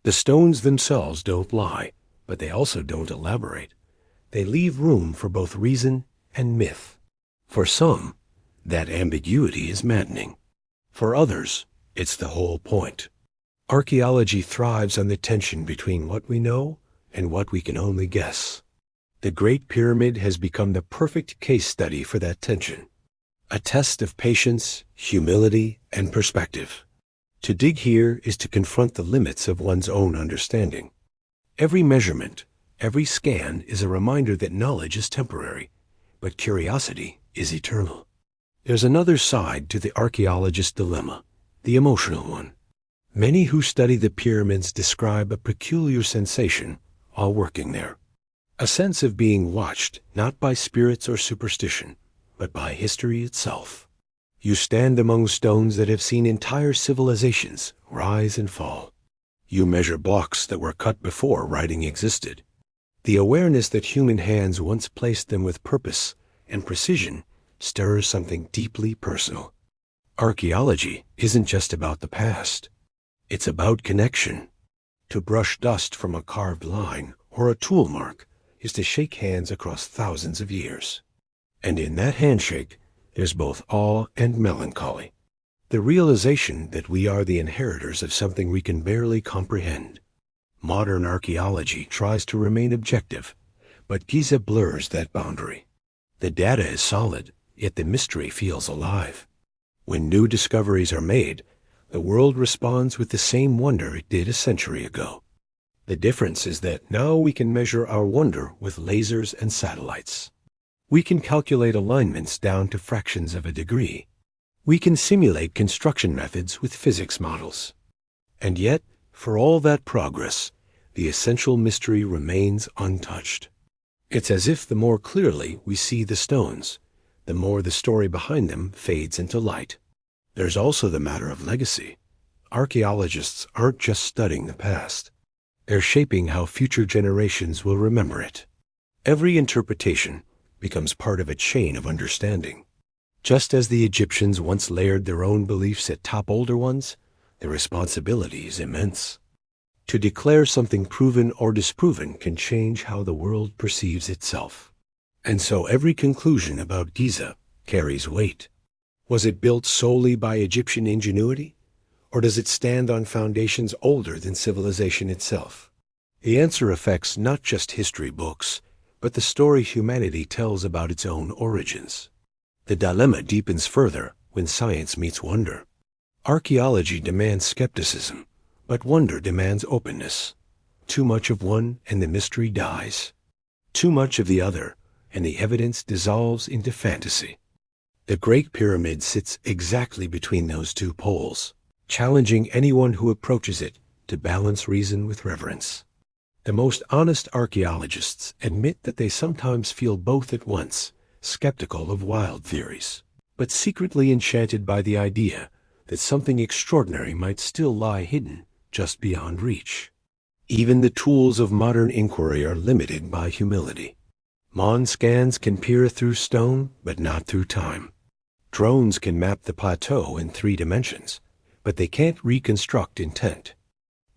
The stones themselves don't lie, but they also don't elaborate. They leave room for both reason and myth. For some, that ambiguity is maddening. For others, it's the whole point. Archaeology thrives on the tension between what we know and what we can only guess. The Great Pyramid has become the perfect case study for that tension. A test of patience, humility, and perspective. To dig here is to confront the limits of one's own understanding. Every measurement, every scan is a reminder that knowledge is temporary, but curiosity is eternal. There's another side to the archaeologist's dilemma, the emotional one. Many who study the pyramids describe a peculiar sensation while working there. A sense of being watched not by spirits or superstition, but by history itself. You stand among stones that have seen entire civilizations rise and fall. You measure blocks that were cut before writing existed. The awareness that human hands once placed them with purpose and precision stirs something deeply personal. Archaeology isn't just about the past. It's about connection. To brush dust from a carved line or a tool mark is to shake hands across thousands of years. And in that handshake, there's both awe and melancholy. The realization that we are the inheritors of something we can barely comprehend. Modern archaeology tries to remain objective, but Giza blurs that boundary. The data is solid, yet the mystery feels alive. When new discoveries are made, the world responds with the same wonder it did a century ago. The difference is that now we can measure our wonder with lasers and satellites. We can calculate alignments down to fractions of a degree. We can simulate construction methods with physics models. And yet, for all that progress, the essential mystery remains untouched. It's as if the more clearly we see the stones, the more the story behind them fades into light. There's also the matter of legacy. Archaeologists aren't just studying the past. They're shaping how future generations will remember it. Every interpretation becomes part of a chain of understanding. Just as the Egyptians once layered their own beliefs atop older ones, the responsibility is immense. To declare something proven or disproven can change how the world perceives itself. And so every conclusion about Giza carries weight. Was it built solely by Egyptian ingenuity? Or does it stand on foundations older than civilization itself? The answer affects not just history books, but the story humanity tells about its own origins. The dilemma deepens further when science meets wonder. Archaeology demands skepticism, but wonder demands openness. Too much of one and the mystery dies. Too much of the other and the evidence dissolves into fantasy. The Great Pyramid sits exactly between those two poles, challenging anyone who approaches it to balance reason with reverence. The most honest archaeologists admit that they sometimes feel both at once, skeptical of wild theories, but secretly enchanted by the idea that something extraordinary might still lie hidden just beyond reach. Even the tools of modern inquiry are limited by humility. MON scans can peer through stone, but not through time. Drones can map the plateau in 3 dimensions, but they can't reconstruct intent.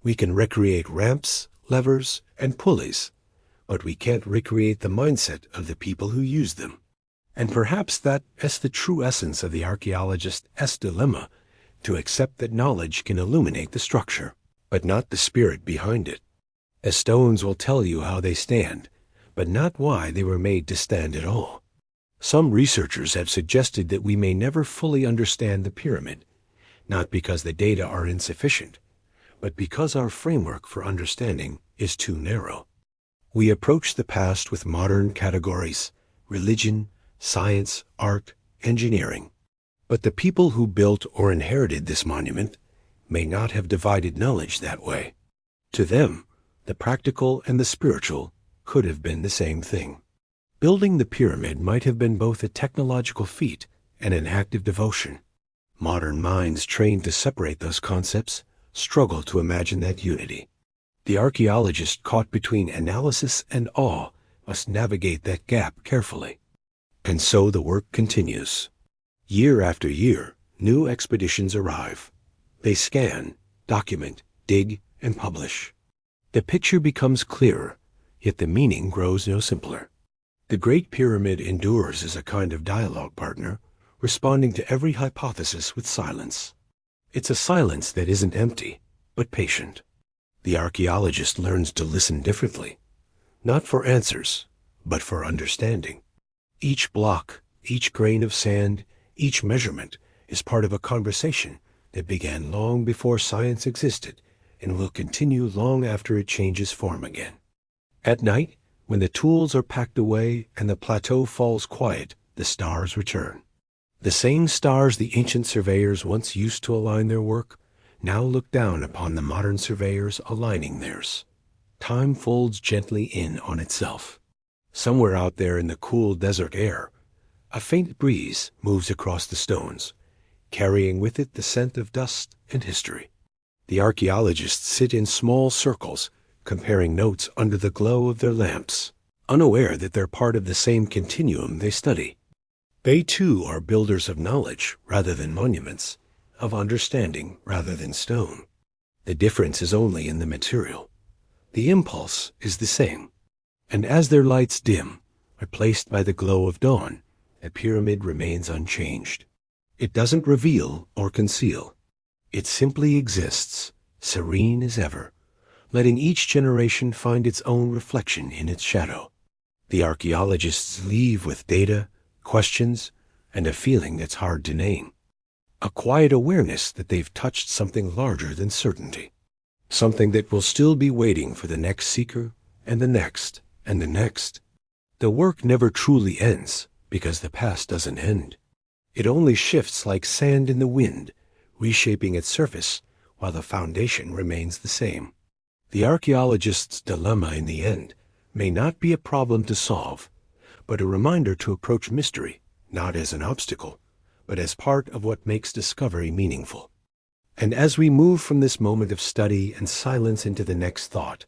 We can recreate ramps, levers, and pulleys, but we can't recreate the mindset of the people who use them. And perhaps that is the true essence of the archaeologist's dilemma, to accept that knowledge can illuminate the structure, but not the spirit behind it. As stones will tell you how they stand, but not why they were made to stand at all. Some researchers have suggested that we may never fully understand the pyramid, not because the data are insufficient, but because our framework for understanding is too narrow. We approach the past with modern categories: religion, science, art, engineering. But the people who built or inherited this monument may not have divided knowledge that way. To them, the practical and the spiritual could have been the same thing. Building the pyramid might have been both a technological feat and an act of devotion. Modern minds trained to separate those concepts struggle to imagine that unity. The archaeologist caught between analysis and awe must navigate that gap carefully. And so the work continues. Year after year, new expeditions arrive. They scan, document, dig, and publish. The picture becomes clearer, yet the meaning grows no simpler. The Great Pyramid endures as a kind of dialogue partner, responding to every hypothesis with silence. It's a silence that isn't empty, but patient. The archaeologist learns to listen differently, not for answers, but for understanding. Each block, each grain of sand, each measurement is part of a conversation that began long before science existed and will continue long after it changes form again. At night, when the tools are packed away and the plateau falls quiet, the stars return. The same stars the ancient surveyors once used to align their work now look down upon the modern surveyors aligning theirs. Time folds gently in on itself. Somewhere out there in the cool desert air, a faint breeze moves across the stones, carrying with it the scent of dust and history. The archaeologists sit in small circles, comparing notes under the glow of their lamps, unaware that they're part of the same continuum they study. They too are builders of knowledge rather than monuments, of understanding rather than stone. The difference is only in the material. The impulse is the same. And as their lights dim, replaced by the glow of dawn, the pyramid remains unchanged. It doesn't reveal or conceal. It simply exists, serene as ever, letting each generation find its own reflection in its shadow. The archaeologists leave with data, questions, and a feeling that's hard to name. A quiet awareness that they've touched something larger than certainty. Something that will still be waiting for the next seeker, and the next, and the next. The work never truly ends, because the past doesn't end. It only shifts like sand in the wind, reshaping its surface while the foundation remains the same. The archaeologist's dilemma in the end may not be a problem to solve, but a reminder to approach mystery, not as an obstacle, but as part of what makes discovery meaningful. And as we move from this moment of study and silence into the next thought,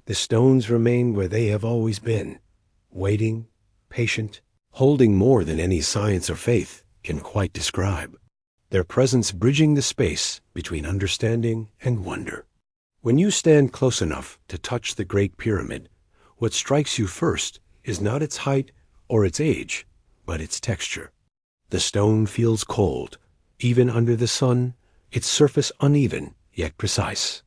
the stones remain where they have always been, waiting, patient, holding more than any science or faith can quite describe. Their presence bridging the space between understanding and wonder. When you stand close enough to touch the Great Pyramid, what strikes you first is not its height or its age, but its texture. The stone feels cold, even under the sun, its surface uneven yet precise.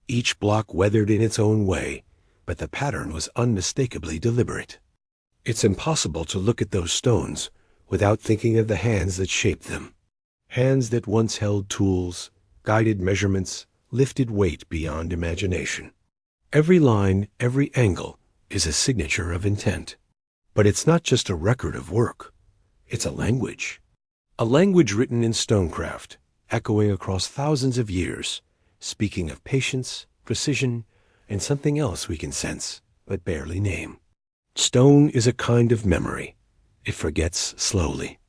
Each block weathered in its own way, but the pattern was unmistakably deliberate. It's impossible to look at those stones without thinking of the hands that shaped them. Hands that once held tools, guided measurements, lifted weight beyond imagination. Every line, every angle is a signature of intent. But it's not just a record of work. It's a language. A language written in stonecraft, echoing across thousands of years, speaking of patience, precision, and something else we can sense, but barely name. Stone is a kind of memory. It forgets slowly.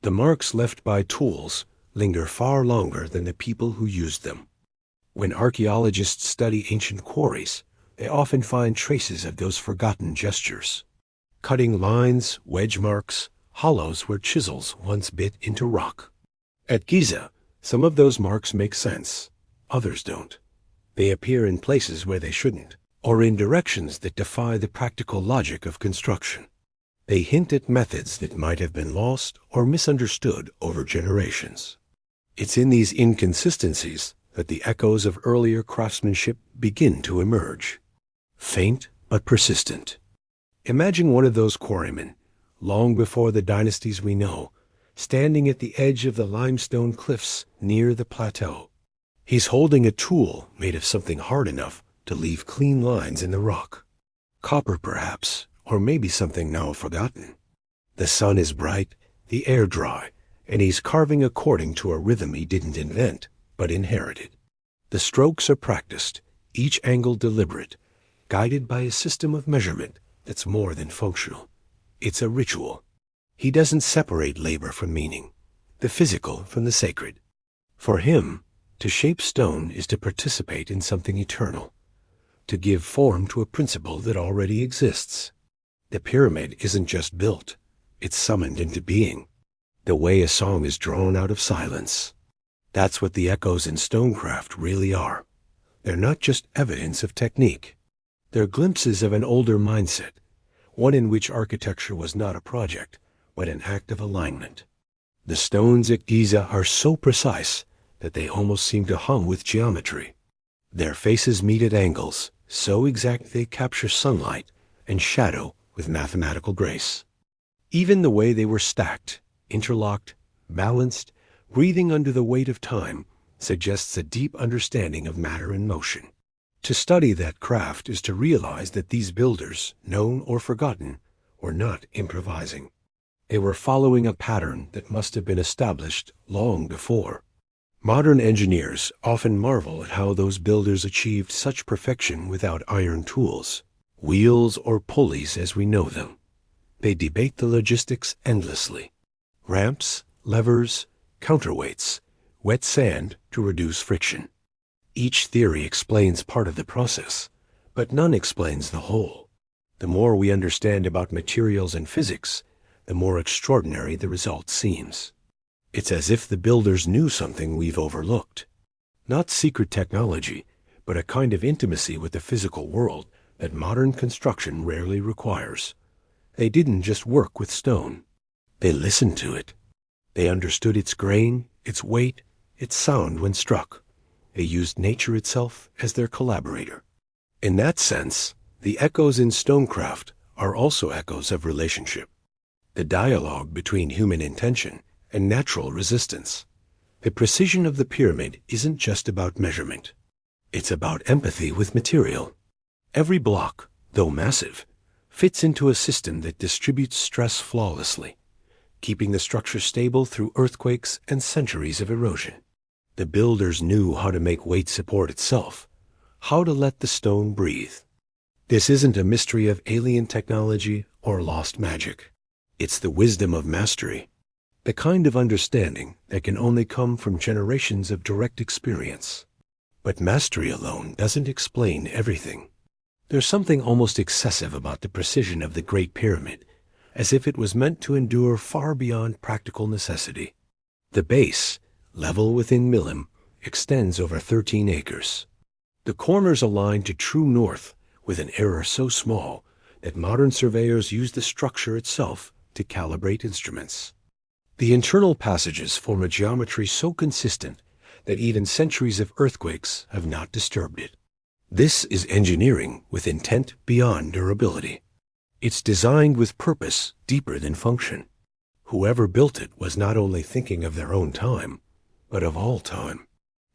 The marks left by tools linger far longer than the people who used them. When archaeologists study ancient quarries, they often find traces of those forgotten gestures. Cutting lines, wedge marks, hollows where chisels once bit into rock. At Giza, some of those marks make sense, others don't. They appear in places where they shouldn't, or in directions that defy the practical logic of construction. They hint at methods that might have been lost or misunderstood over generations. It's in these inconsistencies that the echoes of earlier craftsmanship begin to emerge. Faint but persistent. Imagine one of those quarrymen, long before the dynasties we know, standing at the edge of the limestone cliffs near the plateau. He's holding a tool made of something hard enough to leave clean lines in the rock. Copper, perhaps, or maybe something now forgotten. The sun is bright, the air dry, and he's carving according to a rhythm he didn't invent, but inherited. The strokes are practiced, each angle deliberate, guided by a system of measurement that's more than functional. It's a ritual. He doesn't separate labor from meaning, the physical from the sacred. For him, to shape stone is to participate in something eternal, to give form to a principle that already exists. The pyramid isn't just built, it's summoned into being, the way a song is drawn out of silence. That's what the echoes in stonecraft really are. They're not just evidence of technique. They're glimpses of an older mindset, one in which architecture was not a project, but an act of alignment. The stones at Giza are so precise that they almost seem to hum with geometry. Their faces meet at angles, so exact they capture sunlight and shadow with mathematical grace. Even the way they were stacked, interlocked, balanced, breathing under the weight of time, suggests a deep understanding of matter and motion. To study that craft is to realize that these builders, known or forgotten, were not improvising. They were following a pattern that must have been established long before. Modern engineers often marvel at how those builders achieved such perfection without iron tools, wheels or pulleys as we know them. They debate the logistics endlessly. Ramps, levers, counterweights, wet sand to reduce friction. Each theory explains part of the process, but none explains the whole. The more we understand about materials and physics, the more extraordinary the result seems. It's as if the builders knew something we've overlooked. Not secret technology, but a kind of intimacy with the physical world that modern construction rarely requires. They didn't just work with stone. They listened to it. They understood its grain, its weight, its sound when struck. They used nature itself as their collaborator. In that sense, the echoes in stonecraft are also echoes of relationship. The dialogue between human intention and natural resistance. The precision of the pyramid isn't just about measurement. It's about empathy with material. Every block, though massive, fits into a system that distributes stress flawlessly, keeping the structure stable through earthquakes and centuries of erosion. The builders knew how to make weight support itself, how to let the stone breathe. This isn't a mystery of alien technology or lost magic. It's the wisdom of mastery, the kind of understanding that can only come from generations of direct experience. But mastery alone doesn't explain everything. There's something almost excessive about the precision of the Great Pyramid, as if it was meant to endure far beyond practical necessity. The base, level within millim, extends over 13 acres. The corners align to true north with an error so small that modern surveyors use the structure itself to calibrate instruments. The internal passages form a geometry so consistent that even centuries of earthquakes have not disturbed it. This is engineering with intent beyond durability. It's designed with purpose deeper than function. Whoever built it was not only thinking of their own time, but of all time.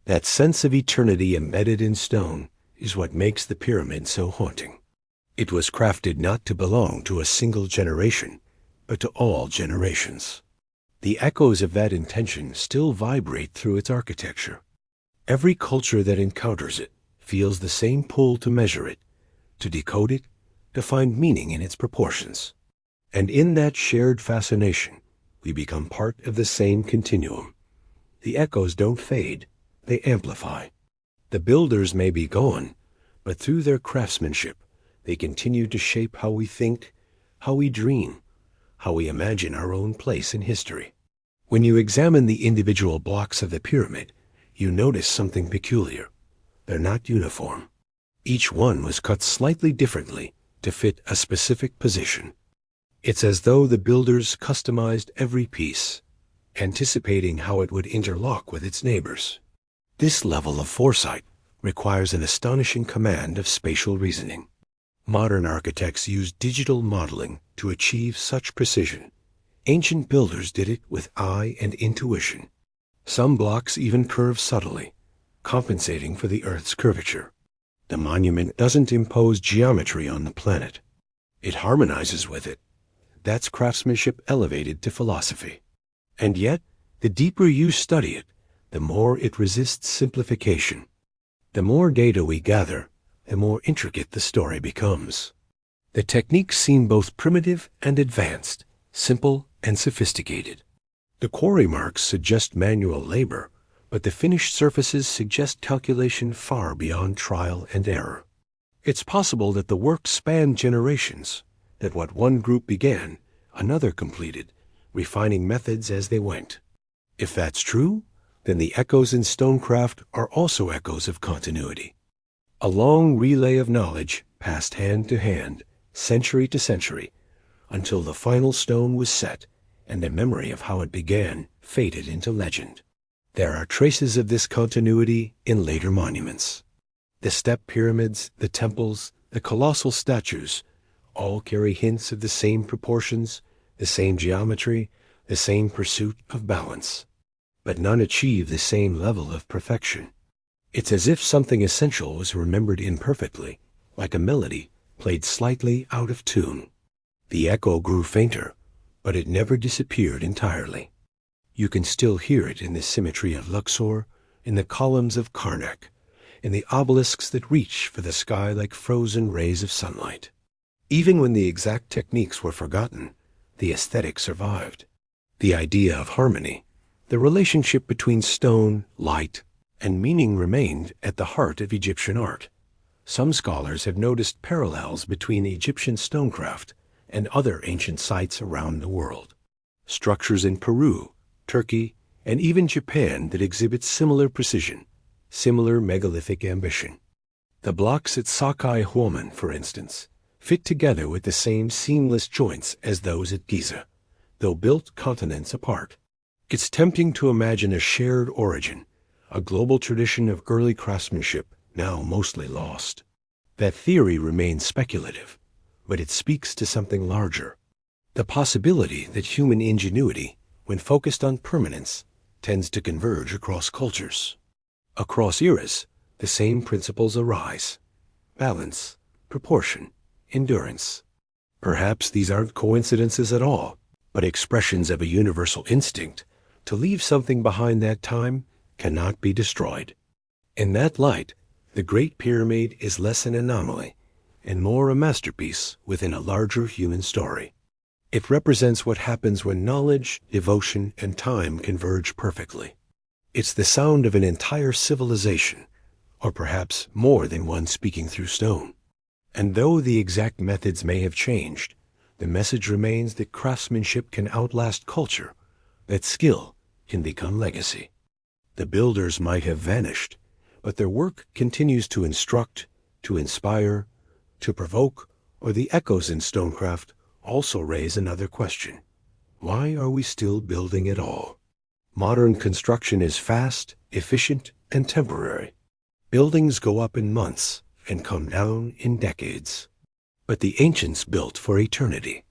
That sense of eternity embedded in stone is what makes the pyramid so haunting. It was crafted not to belong to a single generation, but to all generations. The echoes of that intention still vibrate through its architecture. Every culture that encounters it feels the same pull to measure it, to decode it, to find meaning in its proportions. And in that shared fascination, we become part of the same continuum. The echoes don't fade, they amplify. The builders may be gone, but through their craftsmanship, they continue to shape how we think, how we dream, how we imagine our own place in history. When you examine the individual blocks of the pyramid, you notice something peculiar. They're not uniform. Each one was cut slightly differently to fit a specific position. It's as though the builders customized every piece, anticipating how it would interlock with its neighbors. This level of foresight requires an astonishing command of spatial reasoning. Modern architects use digital modeling to achieve such precision. Ancient builders did it with eye and intuition. Some blocks even curve subtly, compensating for the Earth's curvature. The monument doesn't impose geometry on the planet. It harmonizes with it. That's craftsmanship elevated to philosophy. And yet, the deeper you study it, the more it resists simplification. The more data we gather, the more intricate the story becomes. The techniques seem both primitive and advanced, simple and sophisticated. The quarry marks suggest manual labor, but the finished surfaces suggest calculation far beyond trial and error. It's possible that the work spanned generations, that what one group began, another completed, refining methods as they went. If that's true, then the echoes in stonecraft are also echoes of continuity. A long relay of knowledge passed hand to hand, century to century, until the final stone was set and the memory of how it began faded into legend. There are traces of this continuity in later monuments. The step pyramids, the temples, the colossal statues all carry hints of the same proportions, the same geometry, the same pursuit of balance. But none achieve the same level of perfection. It's as if something essential was remembered imperfectly, like a melody played slightly out of tune. The echo grew fainter, but it never disappeared entirely. You can still hear it in the symmetry of Luxor, in the columns of Karnak, in the obelisks that reach for the sky like frozen rays of sunlight. Even when the exact techniques were forgotten, the aesthetic survived. The idea of harmony, the relationship between stone, light, and meaning remained at the heart of Egyptian art. Some scholars have noticed parallels between Egyptian stonecraft and other ancient sites around the world. Structures in Peru, Turkey, and even Japan that exhibit similar precision, similar megalithic ambition. The blocks at Sakai-Huaman, for instance, fit together with the same seamless joints as those at Giza, though built continents apart. It's tempting to imagine a shared origin, a global tradition of early craftsmanship now mostly lost. That theory remains speculative, but it speaks to something larger. The possibility that human ingenuity, when focused on permanence, tends to converge across cultures. Across eras, the same principles arise: balance, proportion, endurance. Perhaps these aren't coincidences at all, but expressions of a universal instinct to leave something behind that time cannot be destroyed. In that light, the Great Pyramid is less an anomaly and more a masterpiece within a larger human story. It represents what happens when knowledge, devotion, and time converge perfectly. It's the sound of an entire civilization, or perhaps more than one speaking through stone. And though the exact methods may have changed, the message remains that craftsmanship can outlast culture, that skill can become legacy. The builders might have vanished, but their work continues to instruct, to inspire, to provoke, or the echoes in stonecraft also raise another question. Why are we still building at all? Modern construction is fast, efficient, and temporary. Buildings go up in months and come down in decades. But the ancients built for eternity.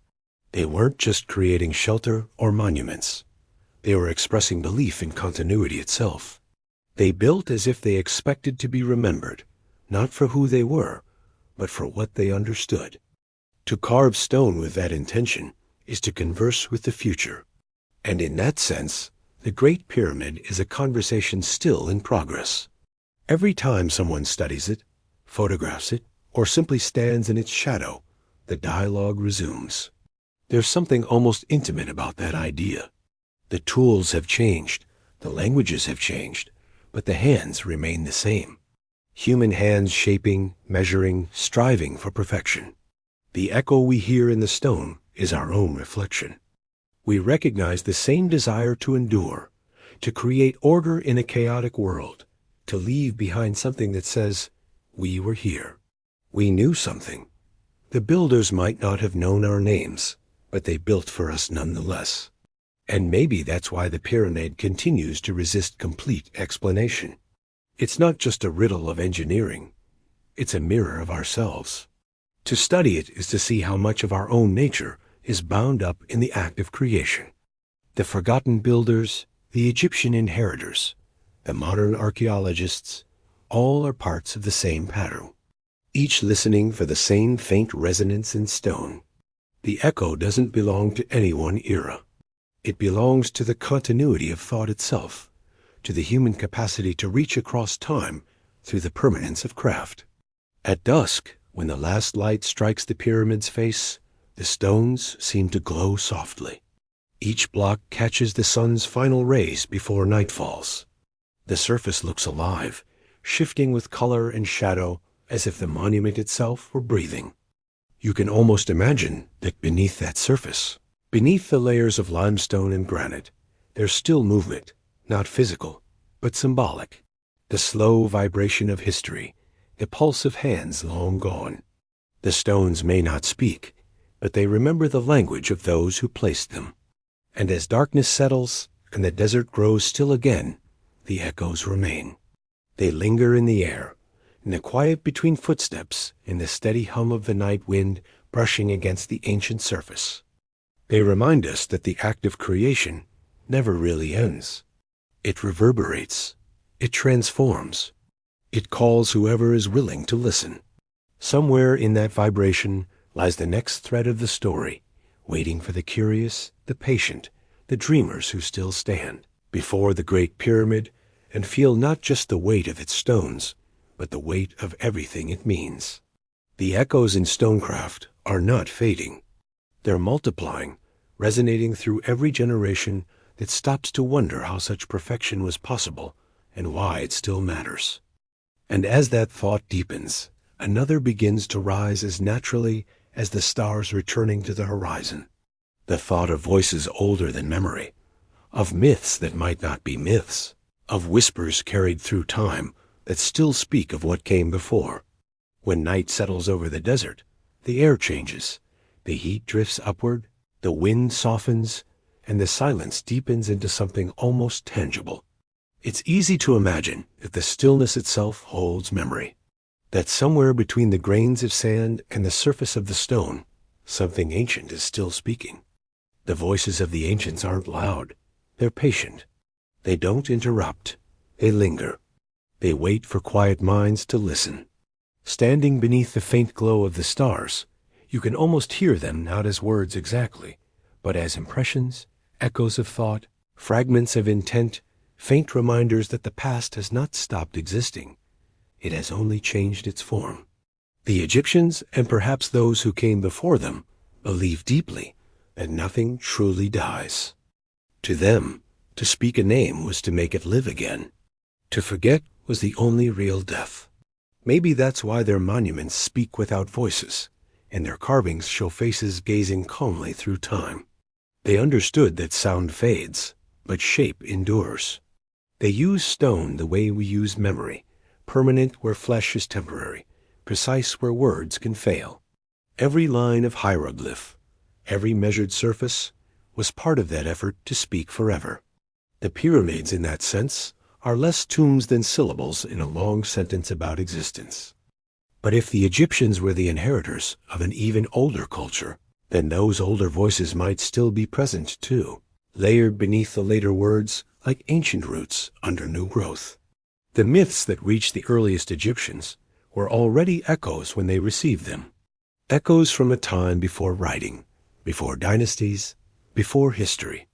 They weren't just creating shelter or monuments. They were expressing belief in continuity itself. They built as if they expected to be remembered, not for who they were, but for what they understood. To carve stone with that intention is to converse with the future. And in that sense, the Great Pyramid is a conversation still in progress. Every time someone studies it, photographs it, or simply stands in its shadow, the dialogue resumes. There's something almost intimate about that idea. The tools have changed, the languages have changed, but the hands remain the same. Human hands shaping, measuring, striving for perfection. The echo we hear in the stone is our own reflection. We recognize the same desire to endure, to create order in a chaotic world, to leave behind something that says, we were here. We knew something. The builders might not have known our names, but they built for us nonetheless. And maybe that's why the pyramid continues to resist complete explanation. It's not just a riddle of engineering. It's a mirror of ourselves. To study it is to see how much of our own nature is bound up in the act of creation. The forgotten builders, the Egyptian inheritors, the modern archaeologists, all are parts of the same pattern, each listening for the same faint resonance in stone. The echo doesn't belong to any one era. It belongs to the continuity of thought itself, to the human capacity to reach across time through the permanence of craft. At dusk, when the last light strikes the pyramid's face, the stones seem to glow softly. Each block catches the sun's final rays before night falls. The surface looks alive, shifting with color and shadow as if the monument itself were breathing. You can almost imagine that beneath that surface, beneath the layers of limestone and granite, there's still movement, not physical, but symbolic. The slow vibration of history, the pulse of hands long gone. The stones may not speak, but they remember the language of those who placed them. And as darkness settles and the desert grows still again, the echoes remain. They linger in the air, in the quiet between footsteps, in the steady hum of the night wind brushing against the ancient surface. They remind us that the act of creation never really ends. It reverberates. It transforms. It calls whoever is willing to listen. Somewhere in that vibration lies the next thread of the story, waiting for the curious, the patient, the dreamers who still stand before the Great Pyramid and feel not just the weight of its stones, but the weight of everything it means. The echoes in stonecraft are not fading. They're multiplying, resonating through every generation that stops to wonder how such perfection was possible and why it still matters. And as that thought deepens, another begins to rise as naturally as the stars returning to the horizon. The thought of voices older than memory, of myths that might not be myths, of whispers carried through time that still speak of what came before. When night settles over the desert, the air changes, the heat drifts upward, the wind softens, and the silence deepens into something almost tangible. It's easy to imagine that the stillness itself holds memory, that somewhere between the grains of sand and the surface of the stone, something ancient is still speaking. The voices of the ancients aren't loud. They're patient. They don't interrupt. They linger. They wait for quiet minds to listen. Standing beneath the faint glow of the stars, you can almost hear them not as words exactly, but as impressions, echoes of thought, fragments of intent, faint reminders that the past has not stopped existing. It has only changed its form. The Egyptians, and perhaps those who came before them, believed deeply that nothing truly dies. To them, to speak a name was to make it live again. To forget was the only real death. Maybe that's why their monuments speak without voices, and their carvings show faces gazing calmly through time. They understood that sound fades, but shape endures. They use stone the way we use memory, permanent where flesh is temporary, precise where words can fail. Every line of hieroglyph, every measured surface, was part of that effort to speak forever. The pyramids, in that sense, are less tombs than syllables in a long sentence about existence. But if the Egyptians were the inheritors of an even older culture, then those older voices might still be present too, layered beneath the later words like ancient roots under new growth. The myths that reached the earliest Egyptians were already echoes when they received them. Echoes from a time before writing, before dynasties, before history.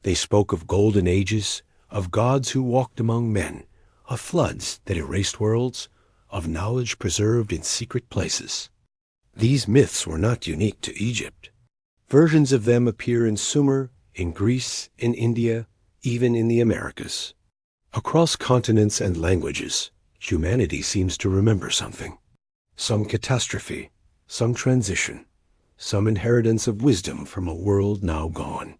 They spoke of golden ages, of gods who walked among men, of floods that erased worlds, of knowledge preserved in secret places. These myths were not unique to Egypt. Versions of them appear in Sumer, in Greece, in India, even in the Americas. Across continents and languages, humanity seems to remember something. Some catastrophe, some transition, some inheritance of wisdom from a world now gone.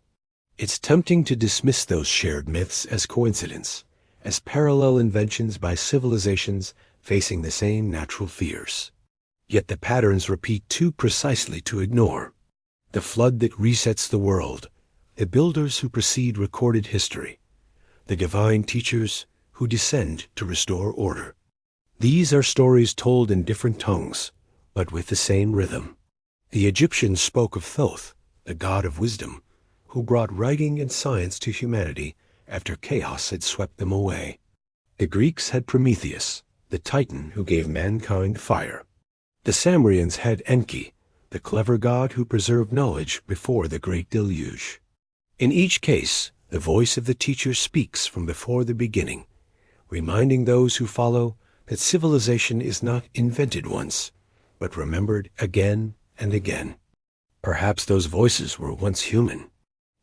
It's tempting to dismiss those shared myths as coincidence, as parallel inventions by civilizations facing the same natural fears. Yet the patterns repeat too precisely to ignore. The flood that resets the world, the builders who precede recorded history, the divine teachers who descend to restore order. These are stories told in different tongues, but with the same rhythm. The Egyptians spoke of Thoth, the god of wisdom, who brought writing and science to humanity after chaos had swept them away. The Greeks had Prometheus, the titan who gave mankind fire. The Sumerians had Enki, the clever god who preserved knowledge before the great deluge. In each case, the voice of the teacher speaks from before the beginning, reminding those who follow that civilization is not invented once, but remembered again and again. Perhaps those voices were once human.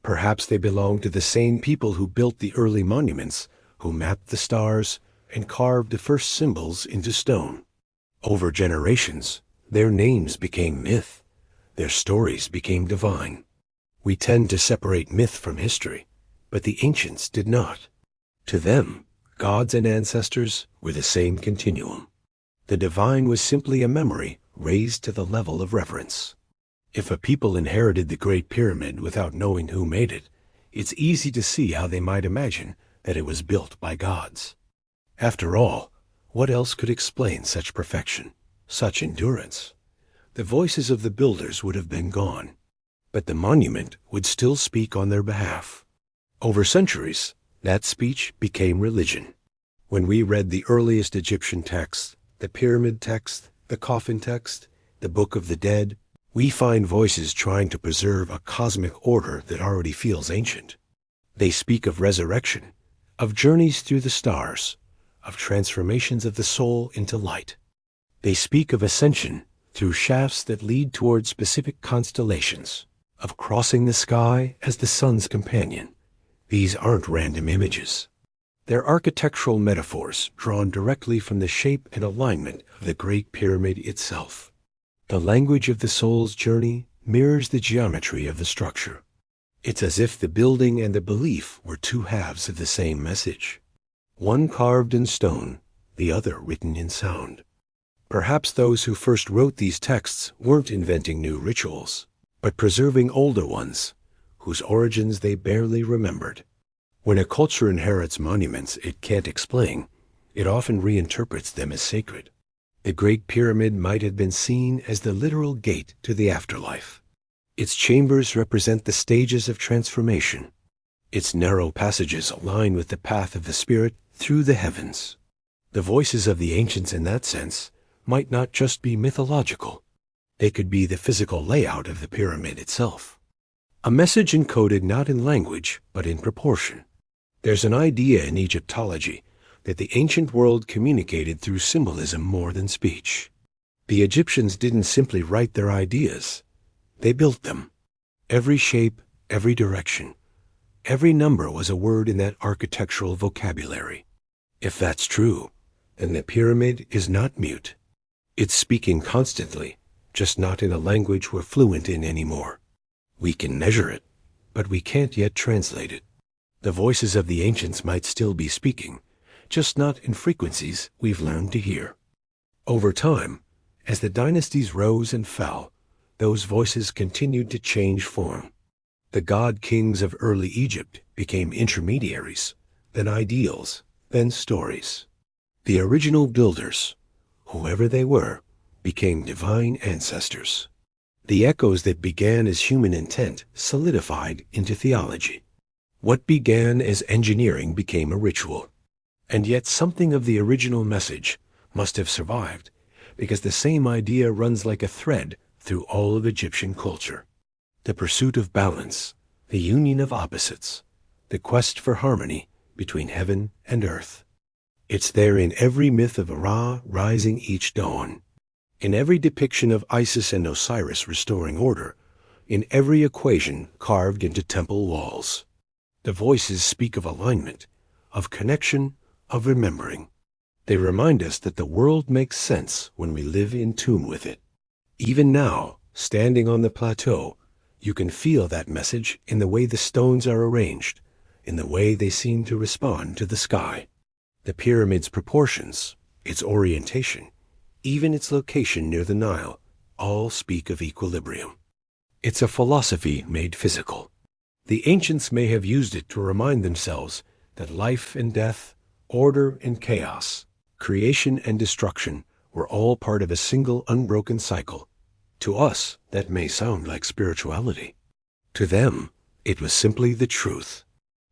Perhaps they belonged to the same people who built the early monuments, who mapped the stars, and carved the first symbols into stone. Over generations, their names became myth. Their stories became divine. We tend to separate myth from history, but the ancients did not. To them, gods and ancestors were the same continuum. The divine was simply a memory raised to the level of reverence. If a people inherited the Great Pyramid without knowing who made it, it's easy to see how they might imagine that it was built by gods. After all, what else could explain such perfection, such endurance? The voices of the builders would have been gone, but the monument would still speak on their behalf. Over centuries, that speech became religion. When we read the earliest Egyptian texts, the pyramid text, the coffin text, the Book of the Dead, we find voices trying to preserve a cosmic order that already feels ancient. They speak of resurrection, of journeys through the stars, of transformations of the soul into light. They speak of ascension through shafts that lead toward specific constellations, of crossing the sky as the sun's companion. These aren't random images. They're architectural metaphors drawn directly from the shape and alignment of the Great Pyramid itself. The language of the soul's journey mirrors the geometry of the structure. It's as if the building and the belief were two halves of the same message, one carved in stone, the other written in sound. Perhaps those who first wrote these texts weren't inventing new rituals, but preserving older ones, whose origins they barely remembered. When a culture inherits monuments it can't explain, it often reinterprets them as sacred. The Great Pyramid might have been seen as the literal gate to the afterlife. Its chambers represent the stages of transformation. Its narrow passages align with the path of the spirit through the heavens. The voices of the ancients in that sense might not just be mythological. They could be the physical layout of the pyramid itself. A message encoded not in language, but in proportion. There's an idea in Egyptology that the ancient world communicated through symbolism more than speech. The Egyptians didn't simply write their ideas. They built them. Every shape, every direction, every number was a word in that architectural vocabulary. If that's true, then the pyramid is not mute. It's speaking constantly, just not in a language we're fluent in anymore. We can measure it, but we can't yet translate it. The voices of the ancients might still be speaking, just not in frequencies we've learned to hear. Over time, as the dynasties rose and fell, those voices continued to change form. The god-kings of early Egypt became intermediaries, then ideals, then stories. The original builders, whoever they were, became divine ancestors. The echoes that began as human intent solidified into theology. What began as engineering became a ritual. And yet something of the original message must have survived, because the same idea runs like a thread through all of Egyptian culture. The pursuit of balance, the union of opposites, the quest for harmony between heaven and earth. It's there in every myth of Ra rising each dawn, in every depiction of Isis and Osiris restoring order, in every equation carved into temple walls. The voices speak of alignment, of connection, of remembering. They remind us that the world makes sense when we live in tune with it. Even now, standing on the plateau, you can feel that message in the way the stones are arranged, in the way they seem to respond to the sky. The pyramid's proportions, its orientation, even its location near the Nile, all speak of equilibrium. It's a philosophy made physical. The ancients may have used it to remind themselves that life and death, order and chaos, creation and destruction were all part of a single unbroken cycle. To us, that may sound like spirituality. To them, it was simply the truth.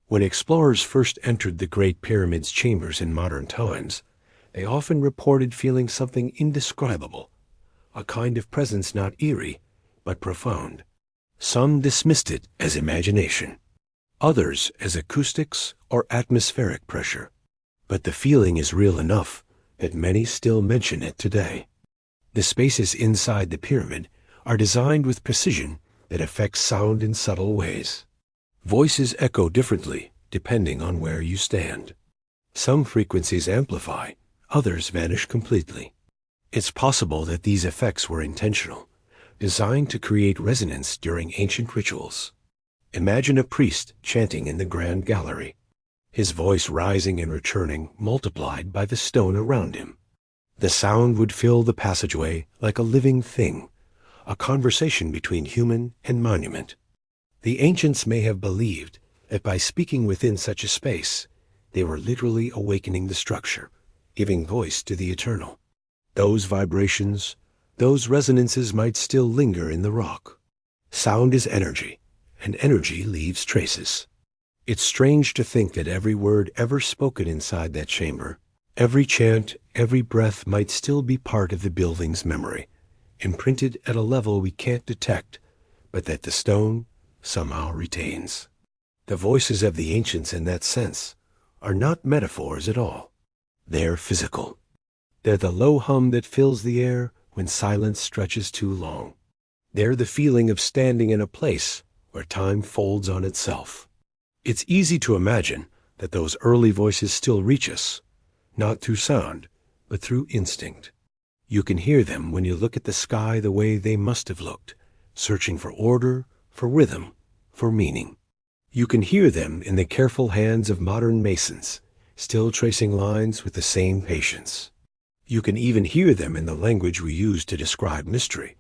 When explorers first entered the Great Pyramid's chambers in modern times, they often reported feeling something indescribable, a kind of presence not eerie, but profound. Some dismissed it as imagination, others as acoustics or atmospheric pressure. But the feeling is real enough that many still mention it today. The spaces inside the pyramid are designed with precision that affects sound in subtle ways. Voices echo differently depending on where you stand. Some frequencies amplify, others vanish completely. It's possible that these effects were intentional, designed to create resonance during ancient rituals. Imagine a priest chanting in the Grand Gallery, his voice rising and returning, multiplied by the stone around him. The sound would fill the passageway like a living thing, a conversation between human and monument. The ancients may have believed that by speaking within such a space, they were literally awakening the structure, giving voice to the eternal. Those vibrations, those resonances might still linger in the rock. Sound is energy, and energy leaves traces. It's strange to think that every word ever spoken inside that chamber, every chant, every breath might still be part of the building's memory, imprinted at a level we can't detect, but that the stone somehow retains. The voices of the ancients in that sense are not metaphors at all. They're physical. They're the low hum that fills the air when silence stretches too long. They're the feeling of standing in a place where time folds on itself. It's easy to imagine that those early voices still reach us, not through sound, but through instinct. You can hear them when you look at the sky the way they must have looked, searching for order, for rhythm, for meaning. You can hear them in the careful hands of modern masons, still tracing lines with the same patience. You can even hear them in the language we use to describe mystery,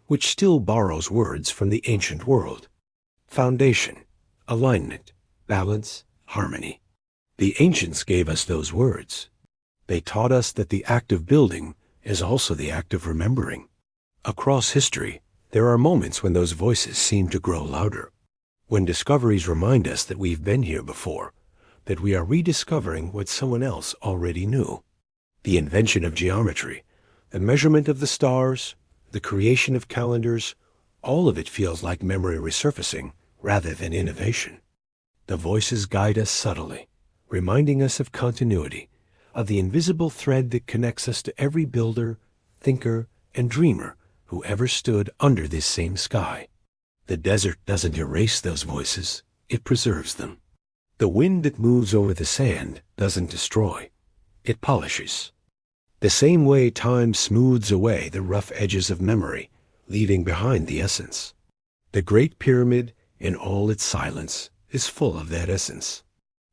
which still borrows words from the ancient world. Foundation, alignment, balance, harmony. The ancients gave us those words. They taught us that the act of building is also the act of remembering. Across history, there are moments when those voices seem to grow louder, when discoveries remind us that we've been here before, that we are rediscovering what someone else already knew. The invention of geometry, the measurement of the stars, the creation of calendars, all of it feels like memory resurfacing rather than innovation. The voices guide us subtly, reminding us of continuity, of the invisible thread that connects us to every builder, thinker, and dreamer who ever stood under this same sky. The desert doesn't erase those voices, it preserves them. The wind that moves over the sand doesn't destroy, it polishes. The same way time smooths away the rough edges of memory, leaving behind the essence. The Great Pyramid, in all its silence, is full of that essence.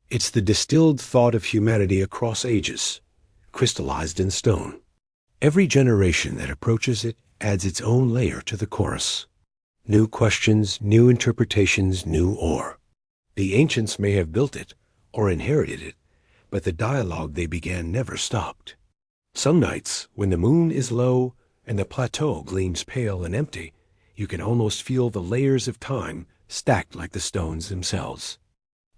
It's the distilled thought of humanity across ages, crystallized in stone. Every generation that approaches it adds its own layer to the chorus. New questions, new interpretations, new ore. The ancients may have built it or inherited it, but the dialogue they began never stopped. Some nights, when the moon is low and the plateau gleams pale and empty, you can almost feel the layers of time stacked like the stones themselves.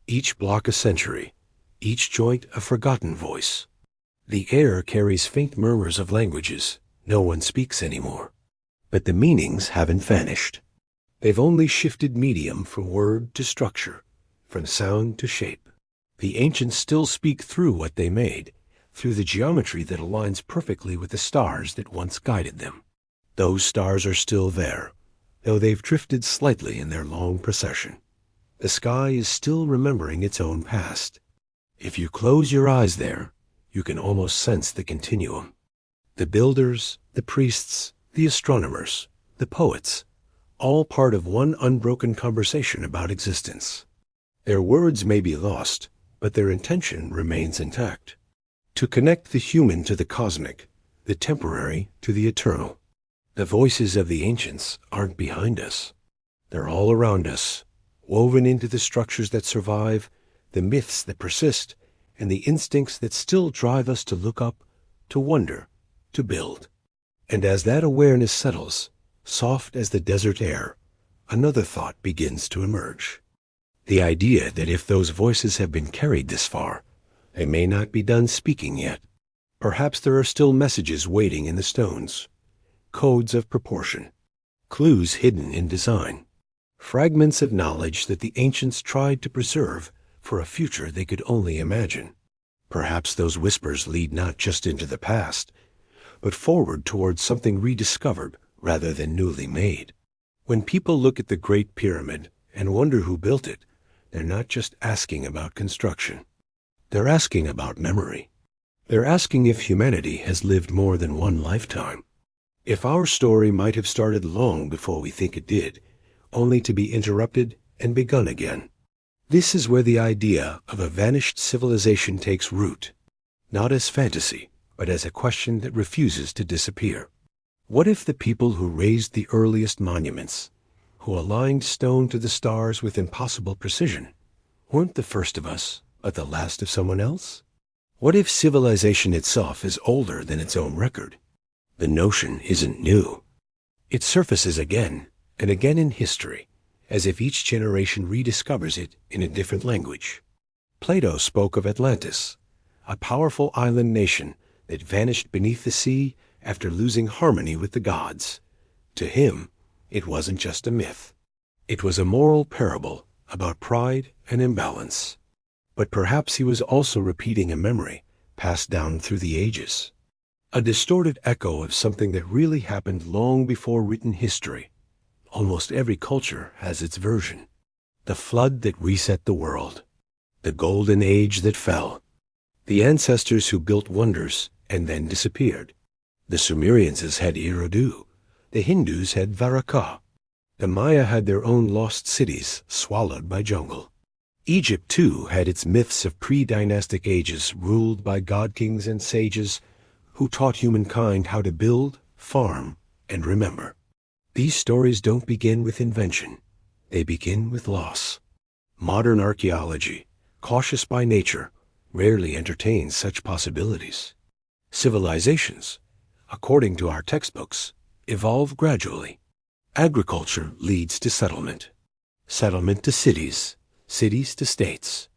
Each block a century, each joint a forgotten voice. The air carries faint murmurs of languages no one speaks anymore. But the meanings haven't vanished. They've only shifted medium from word to structure, from sound to shape. The ancients still speak through what they made, through the geometry that aligns perfectly with the stars that once guided them. Those stars are still there, though they've drifted slightly in their long procession. The sky is still remembering its own past. If you close your eyes there, you can almost sense the continuum. The builders, the priests, the astronomers, the poets, all part of one unbroken conversation about existence. Their words may be lost, but their intention remains intact. To connect the human to the cosmic, the temporary to the eternal. The voices of the ancients aren't behind us. They're all around us, woven into the structures that survive, the myths that persist, and the instincts that still drive us to look up, to wonder, to build. And as that awareness settles, soft as the desert air, another thought begins to emerge. The idea that if those voices have been carried this far, they may not be done speaking yet. Perhaps there are still messages waiting in the stones, codes of proportion, clues hidden in design, fragments of knowledge that the ancients tried to preserve for a future they could only imagine. Perhaps those whispers lead not just into the past, but forward towards something rediscovered rather than newly made. When people look at the Great Pyramid and wonder who built it, they're not just asking about construction. They're asking about memory. They're asking if humanity has lived more than one lifetime. If our story might have started long before we think it did, only to be interrupted and begun again. This is where the idea of a vanished civilization takes root, not as fantasy, but as a question that refuses to disappear. What if the people who raised the earliest monuments, who aligned stone to the stars with impossible precision, weren't the first of us, but the last of someone else? What if civilization itself is older than its own record? The notion isn't new. It surfaces again and again in history, as if each generation rediscovers it in a different language. Plato spoke of Atlantis, a powerful island nation that vanished beneath the sea after losing harmony with the gods. To him, it wasn't just a myth. It was a moral parable about pride and imbalance. But perhaps he was also repeating a memory passed down through the ages, a distorted echo of something that really happened long before written history. Almost every culture has its version. The flood that reset the world, the golden age that fell, the ancestors who built wonders and then disappeared. The Sumerians had Eridu, the Hindus had Varaka, the Maya had their own lost cities swallowed by jungle. Egypt, too, had its myths of pre-dynastic ages ruled by god-kings and sages who taught humankind how to build, farm, and remember. These stories don't begin with invention. They begin with loss. Modern archaeology, cautious by nature, rarely entertains such possibilities. Civilizations, according to our textbooks, evolve gradually. Agriculture leads to settlement. Settlement to cities, cities to states.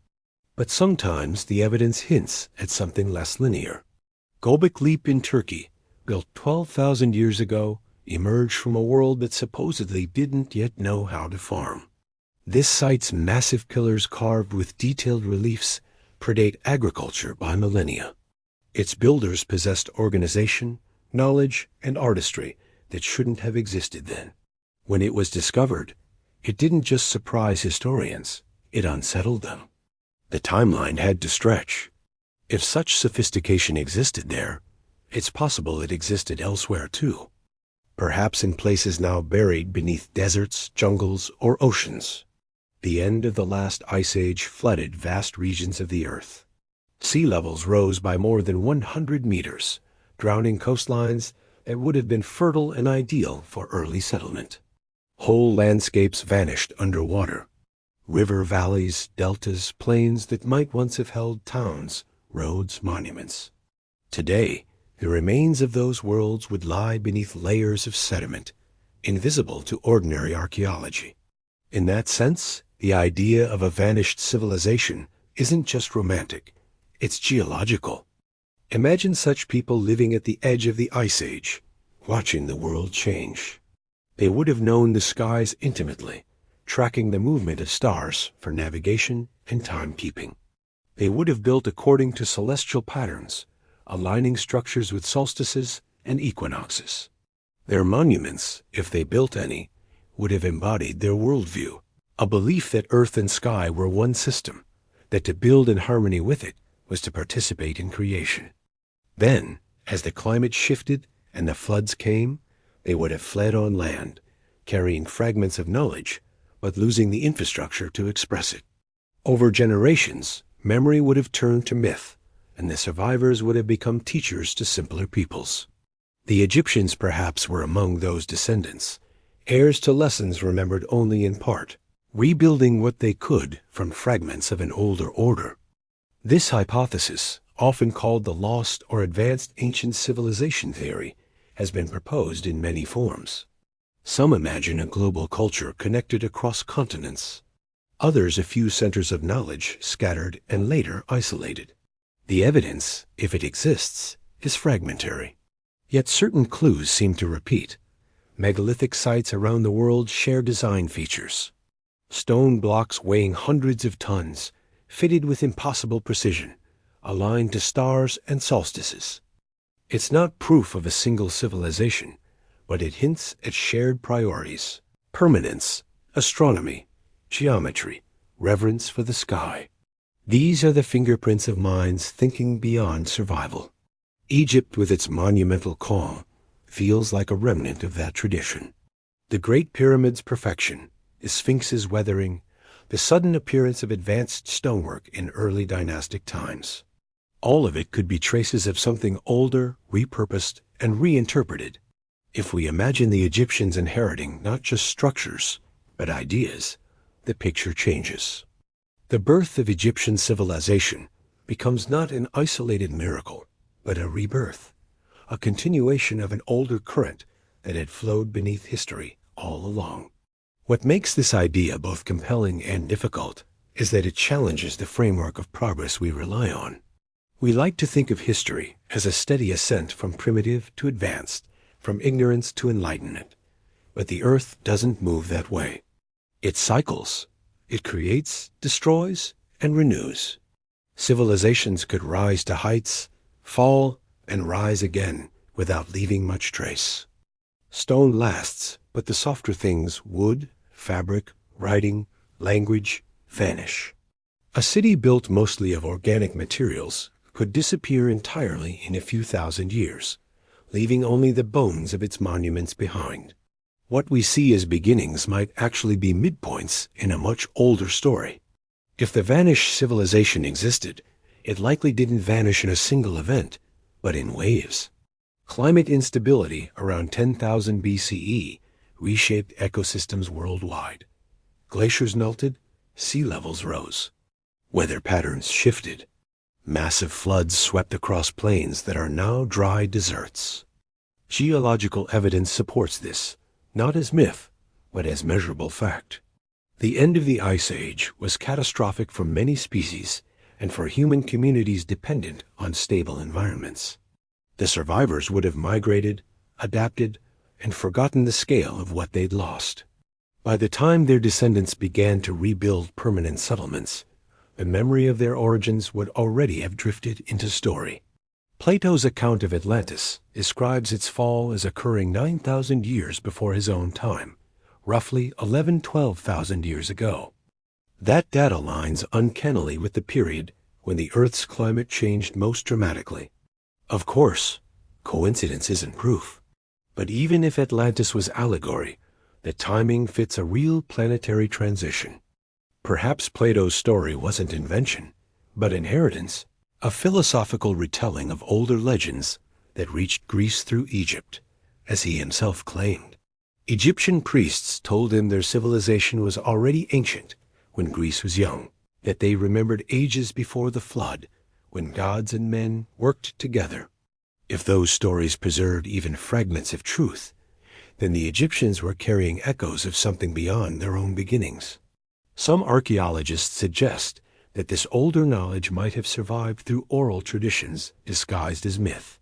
But sometimes the evidence hints at something less linear. Göbekli Leap in Turkey, built 12,000 years ago, emerged from a world that supposedly didn't yet know how to farm. This site's massive pillars carved with detailed reliefs predate agriculture by millennia. Its builders possessed organization, knowledge, and artistry that shouldn't have existed then. When it was discovered, it didn't just surprise historians, it unsettled them. The timeline had to stretch. If such sophistication existed there, it's possible it existed elsewhere too. Perhaps in places now buried beneath deserts, jungles, or oceans. The end of the last ice age flooded vast regions of the earth. Sea levels rose by more than 100 meters, drowning coastlines that would have been fertile and ideal for early settlement. Whole landscapes vanished underwater. River valleys, deltas, plains that might once have held towns, roads, monuments. Today, the remains of those worlds would lie beneath layers of sediment, invisible to ordinary archaeology. In that sense, the idea of a vanished civilization isn't just romantic, it's geological. Imagine such people living at the edge of the Ice Age, watching the world change. They would have known the skies intimately, tracking the movement of stars for navigation and timekeeping. They would have built according to celestial patterns, aligning structures with solstices and equinoxes. Their monuments, if they built any, would have embodied their worldview, a belief that earth and sky were one system, that to build in harmony with it was to participate in creation. Then, as the climate shifted and the floods came, they would have fled on land, carrying fragments of knowledge, but losing the infrastructure to express it. Over generations, memory would have turned to myth, and the survivors would have become teachers to simpler peoples. The Egyptians perhaps were among those descendants, heirs to lessons remembered only in part, rebuilding what they could from fragments of an older order. This hypothesis, often called the lost or advanced ancient civilization theory, has been proposed in many forms. Some imagine a global culture connected across continents. Others a few centers of knowledge scattered and later isolated. The evidence, if it exists, is fragmentary. Yet certain clues seem to repeat. Megalithic sites around the world share design features. Stone blocks weighing hundreds of tons, fitted with impossible precision, aligned to stars and solstices. It's not proof of a single civilization, but it hints at shared priorities: permanence, astronomy, geometry, reverence for the sky. These are the fingerprints of minds thinking beyond survival. Egypt, with its monumental calm, feels like a remnant of that tradition. The Great Pyramid's perfection, the Sphinx's weathering, the sudden appearance of advanced stonework in early dynastic times. All of it could be traces of something older, repurposed, and reinterpreted. If we imagine the Egyptians inheriting not just structures, but ideas, the picture changes. The birth of Egyptian civilization becomes not an isolated miracle, but a rebirth, a continuation of an older current that had flowed beneath history all along. What makes this idea both compelling and difficult is that it challenges the framework of progress we rely on. We like to think of history as a steady ascent from primitive to advanced, from ignorance to enlightenment. But the earth doesn't move that way. It cycles. It creates, destroys, and renews. Civilizations could rise to heights, fall, and rise again without leaving much trace. Stone lasts, but the softer things, wood, fabric, writing, language, vanish. A city built mostly of organic materials could disappear entirely in a few thousand years, leaving only the bones of its monuments behind. What we see as beginnings might actually be midpoints in a much older story. If the vanished civilization existed, it likely didn't vanish in a single event, but in waves. Climate instability around 10,000 BCE reshaped ecosystems worldwide. Glaciers melted, sea levels rose. Weather patterns shifted. Massive floods swept across plains that are now dry deserts. Geological evidence supports this, not as myth, but as measurable fact. The end of the Ice Age was catastrophic for many species and for human communities dependent on stable environments. The survivors would have migrated, adapted, and forgotten the scale of what they'd lost. By the time their descendants began to rebuild permanent settlements, the memory of their origins would already have drifted into story. Plato's account of Atlantis describes its fall as occurring 9,000 years before his own time, roughly 11,000–12,000 years ago. That data lines uncannily with the period when the Earth's climate changed most dramatically. Of course, coincidence isn't proof. But even if Atlantis was allegory, the timing fits a real planetary transition. Perhaps Plato's story wasn't invention, but inheritance, a philosophical retelling of older legends that reached Greece through Egypt, as he himself claimed. Egyptian priests told him their civilization was already ancient when Greece was young, that they remembered ages before the flood, when gods and men worked together. If those stories preserved even fragments of truth, then the Egyptians were carrying echoes of something beyond their own beginnings. Some archaeologists suggest that this older knowledge might have survived through oral traditions disguised as myth.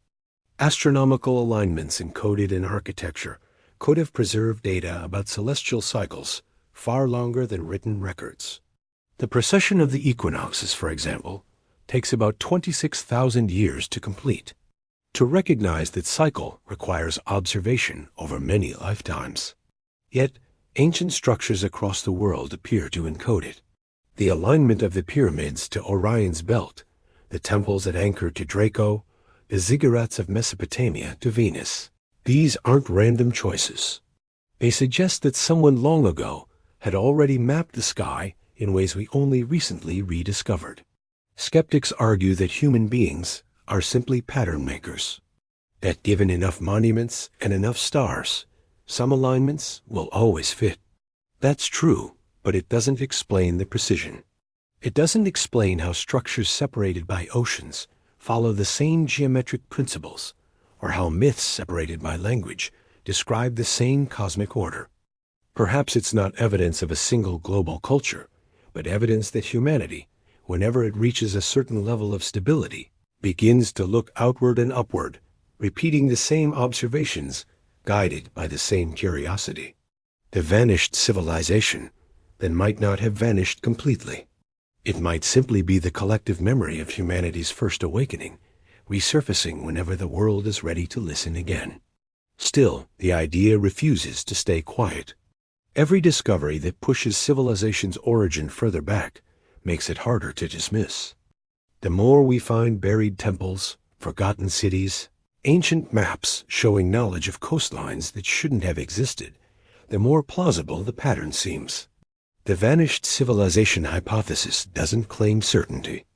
Astronomical alignments encoded in architecture could have preserved data about celestial cycles far longer than written records. The precession of the equinoxes, for example, takes about 26,000 years to complete. To recognize that cycle requires observation over many lifetimes. Yet, ancient structures across the world appear to encode it. The alignment of the pyramids to Orion's belt, the temples that anchor to Draco, the ziggurats of Mesopotamia to Venus. These aren't random choices. They suggest that someone long ago had already mapped the sky in ways we only recently rediscovered. Skeptics argue that human beings are simply pattern makers, that given enough monuments and enough stars, some alignments will always fit. That's true, but it doesn't explain the precision. It doesn't explain how structures separated by oceans follow the same geometric principles, or how myths separated by language describe the same cosmic order. Perhaps it's not evidence of a single global culture, but evidence that humanity, whenever it reaches a certain level of stability, begins to look outward and upward, repeating the same observations, guided by the same curiosity. The vanished civilization then might not have vanished completely. It might simply be the collective memory of humanity's first awakening, resurfacing whenever the world is ready to listen again. Still, the idea refuses to stay quiet. Every discovery that pushes civilization's origin further back makes it harder to dismiss. The more we find buried temples, forgotten cities, ancient maps showing knowledge of coastlines that shouldn't have existed, the more plausible the pattern seems. The vanished civilization hypothesis doesn't claim certainty.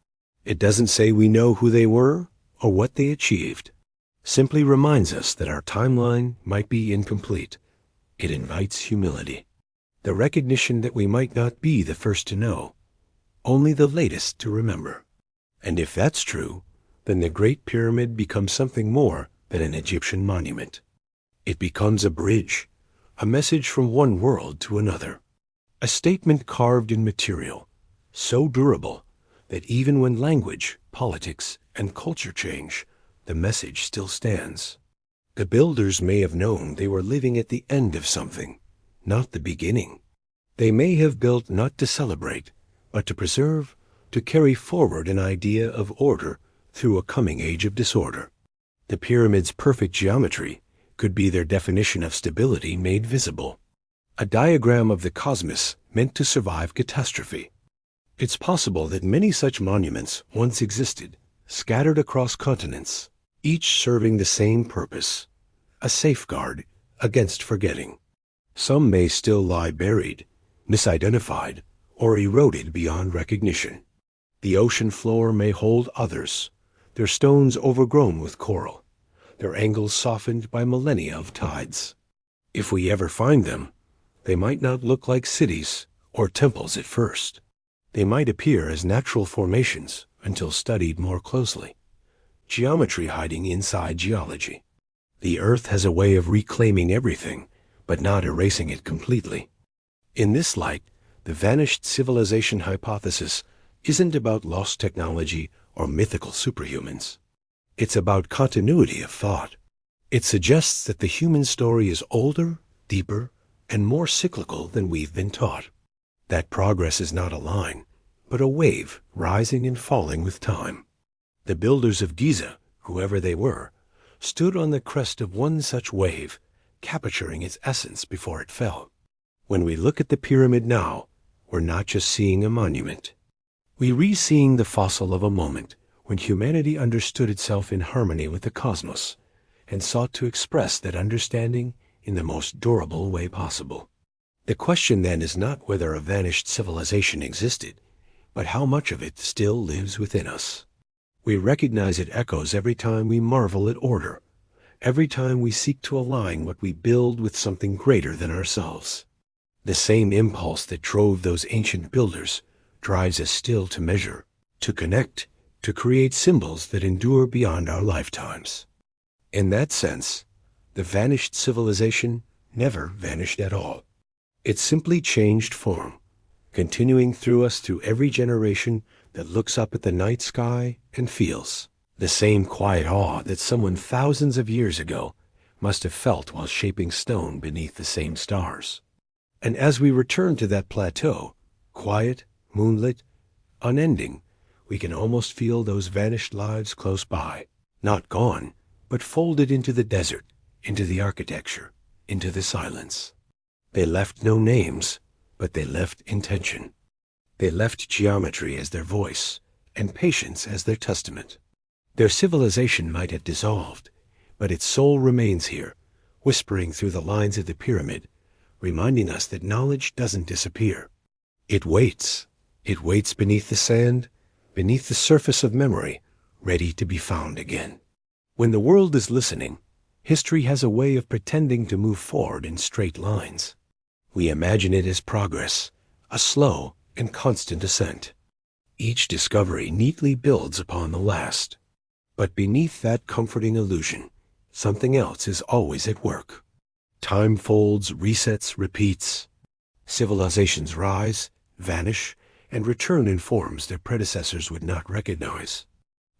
It doesn't say we know who they were or what they achieved. Simply reminds us that our timeline might be incomplete. It invites humility, the recognition that we might not be the first to know, only the latest to remember. And if that's true, then the Great Pyramid becomes something more than an Egyptian monument. It becomes a bridge, a message from one world to another, a statement carved in material, so durable that even when language, politics, and culture change, the message still stands. The builders may have known they were living at the end of something, not the beginning. They may have built not to celebrate, but to preserve, to carry forward an idea of order through a coming age of disorder. The pyramid's perfect geometry could be their definition of stability made visible, a diagram of the cosmos meant to survive catastrophe. It's possible that many such monuments once existed, scattered across continents, each serving the same purpose, a safeguard against forgetting. Some may still lie buried, misidentified, or eroded beyond recognition. The ocean floor may hold others, their stones overgrown with coral, their angles softened by millennia of tides. If we ever find them, they might not look like cities or temples at first. They might appear as natural formations until studied more closely. Geometry hiding inside geology. The Earth has a way of reclaiming everything, but not erasing it completely. In this light, the vanished civilization hypothesis isn't about lost technology or mythical superhumans. It's about continuity of thought. It suggests that the human story is older, deeper, and more cyclical than we've been taught. That progress is not a line, but a wave rising and falling with time. The builders of Giza, whoever they were, stood on the crest of one such wave, capturing its essence before it fell. When we look at the pyramid now, we're not just seeing a monument. We're re-seeing the fossil of a moment when humanity understood itself in harmony with the cosmos and sought to express that understanding in the most durable way possible. The question then is not whether a vanished civilization existed, but how much of it still lives within us. We recognize it echoes every time we marvel at order, every time we seek to align what we build with something greater than ourselves. The same impulse that drove those ancient builders drives us still to measure, to connect, to create symbols that endure beyond our lifetimes. In that sense, the vanished civilization never vanished at all. It simply changed form, continuing through us through every generation that looks up at the night sky and feels the same quiet awe that someone thousands of years ago must have felt while shaping stone beneath the same stars. And as we return to that plateau, quiet, moonlit, unending, we can almost feel those vanished lives close by, not gone, but folded into the desert, into the architecture, into the silence. They left no names, but they left intention. They left geometry as their voice, and patience as their testament. Their civilization might have dissolved, but its soul remains here, whispering through the lines of the pyramid, reminding us that knowledge doesn't disappear. It waits. It waits beneath the sand, beneath the surface of memory, ready to be found again. When the world is listening, history has a way of pretending to move forward in straight lines. We imagine it as progress, a slow and constant ascent. Each discovery neatly builds upon the last. But beneath that comforting illusion, something else is always at work. Time folds, resets, repeats. Civilizations rise, vanish, and return in forms their predecessors would not recognize.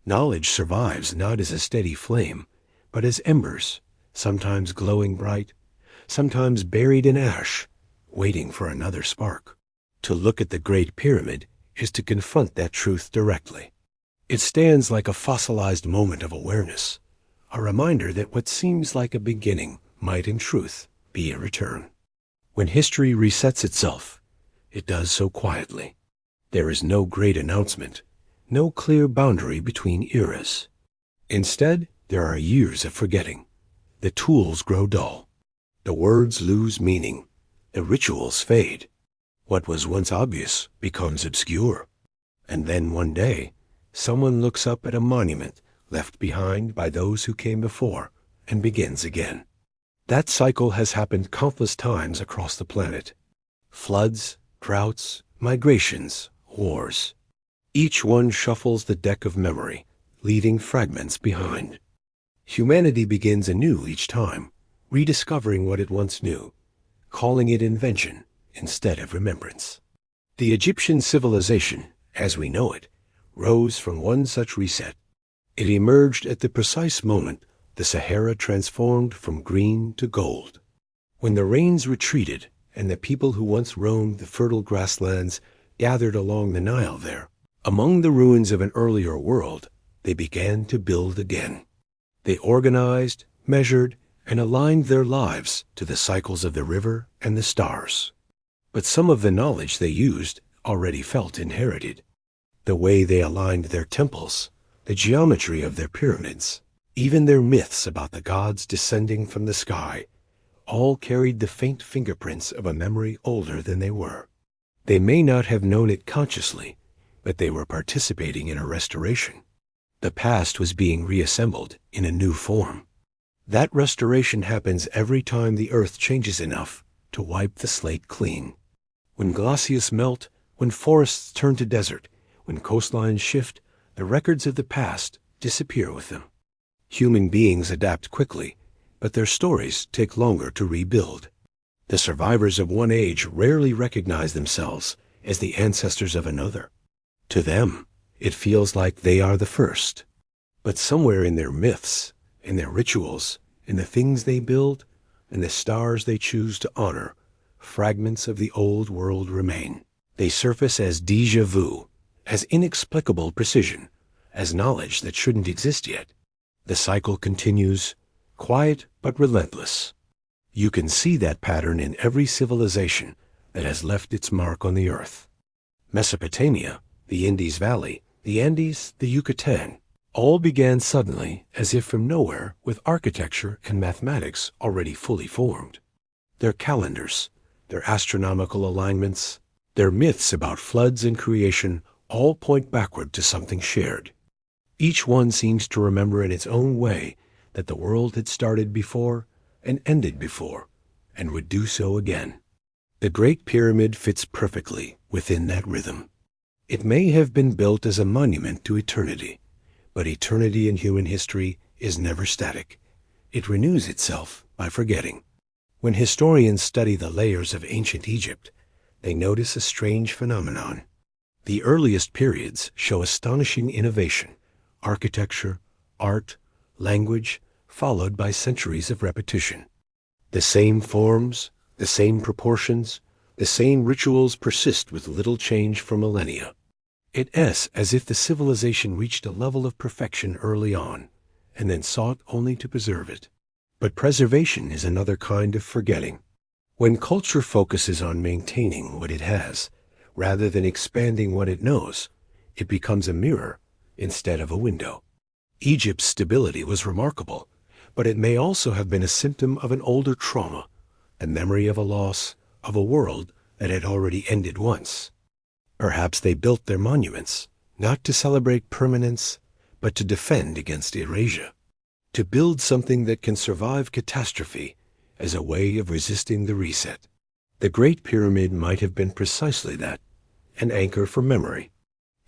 Knowledge survives not as a steady flame, but as embers, sometimes glowing bright, sometimes buried in ash, waiting for another spark. To look at the Great Pyramid is to confront that truth directly. It stands like a fossilized moment of awareness, a reminder that what seems like a beginning might in truth be a return. When history resets itself, it does so quietly. There is no great announcement, no clear boundary between eras. Instead, there are years of forgetting. The tools grow dull. The words lose meaning. The rituals fade. What was once obvious becomes obscure. And then one day, someone looks up at a monument left behind by those who came before and begins again. That cycle has happened countless times across the planet. Floods, droughts, migrations, wars. Each one shuffles the deck of memory, leaving fragments behind. Humanity begins anew each time, rediscovering what it once knew, calling it invention instead of remembrance. The Egyptian civilization, as we know it, rose from one such reset. It emerged at the precise moment the Sahara transformed from green to gold. When the rains retreated and the people who once roamed the fertile grasslands gathered along the Nile there, among the ruins of an earlier world, they began to build again. They organized, measured, and aligned their lives to the cycles of the river and the stars. But some of the knowledge they used already felt inherited. The way they aligned their temples, the geometry of their pyramids, even their myths about the gods descending from the sky, all carried the faint fingerprints of a memory older than they were. They may not have known it consciously, but they were participating in a restoration. The past was being reassembled in a new form. That restoration happens every time the earth changes enough to wipe the slate clean. When glaciers melt, when forests turn to desert, when coastlines shift, the records of the past disappear with them. Human beings adapt quickly, but their stories take longer to rebuild. The survivors of one age rarely recognize themselves as the ancestors of another. To them, it feels like they are the first. But somewhere in their myths, in their rituals, in the things they build, in the stars they choose to honor, fragments of the old world remain. They surface as déjà vu, as inexplicable precision, as knowledge that shouldn't exist yet. The cycle continues, quiet but relentless. You can see that pattern in every civilization that has left its mark on the earth. Mesopotamia, the Indus Valley, the Andes, the Yucatan, all began suddenly, as if from nowhere, with architecture and mathematics already fully formed. Their calendars, their astronomical alignments, their myths about floods and creation all point backward to something shared. Each one seems to remember in its own way that the world had started before and ended before, and would do so again. The Great Pyramid fits perfectly within that rhythm. It may have been built as a monument to eternity, but eternity in human history is never static. It renews itself by forgetting. When historians study the layers of ancient Egypt, they notice a strange phenomenon. The earliest periods show astonishing innovation, architecture, art, language, followed by centuries of repetition. The same forms, the same proportions, the same rituals persist with little change for millennia. It is as if the civilization reached a level of perfection early on, and then sought only to preserve it. But preservation is another kind of forgetting. When culture focuses on maintaining what it has, rather than expanding what it knows, it becomes a mirror instead of a window. Egypt's stability was remarkable, but it may also have been a symptom of an older trauma, a memory of a loss, of a world that had already ended once. Perhaps they built their monuments, not to celebrate permanence, but to defend against erasure, to build something that can survive catastrophe as a way of resisting the reset. The Great Pyramid might have been precisely that, an anchor for memory.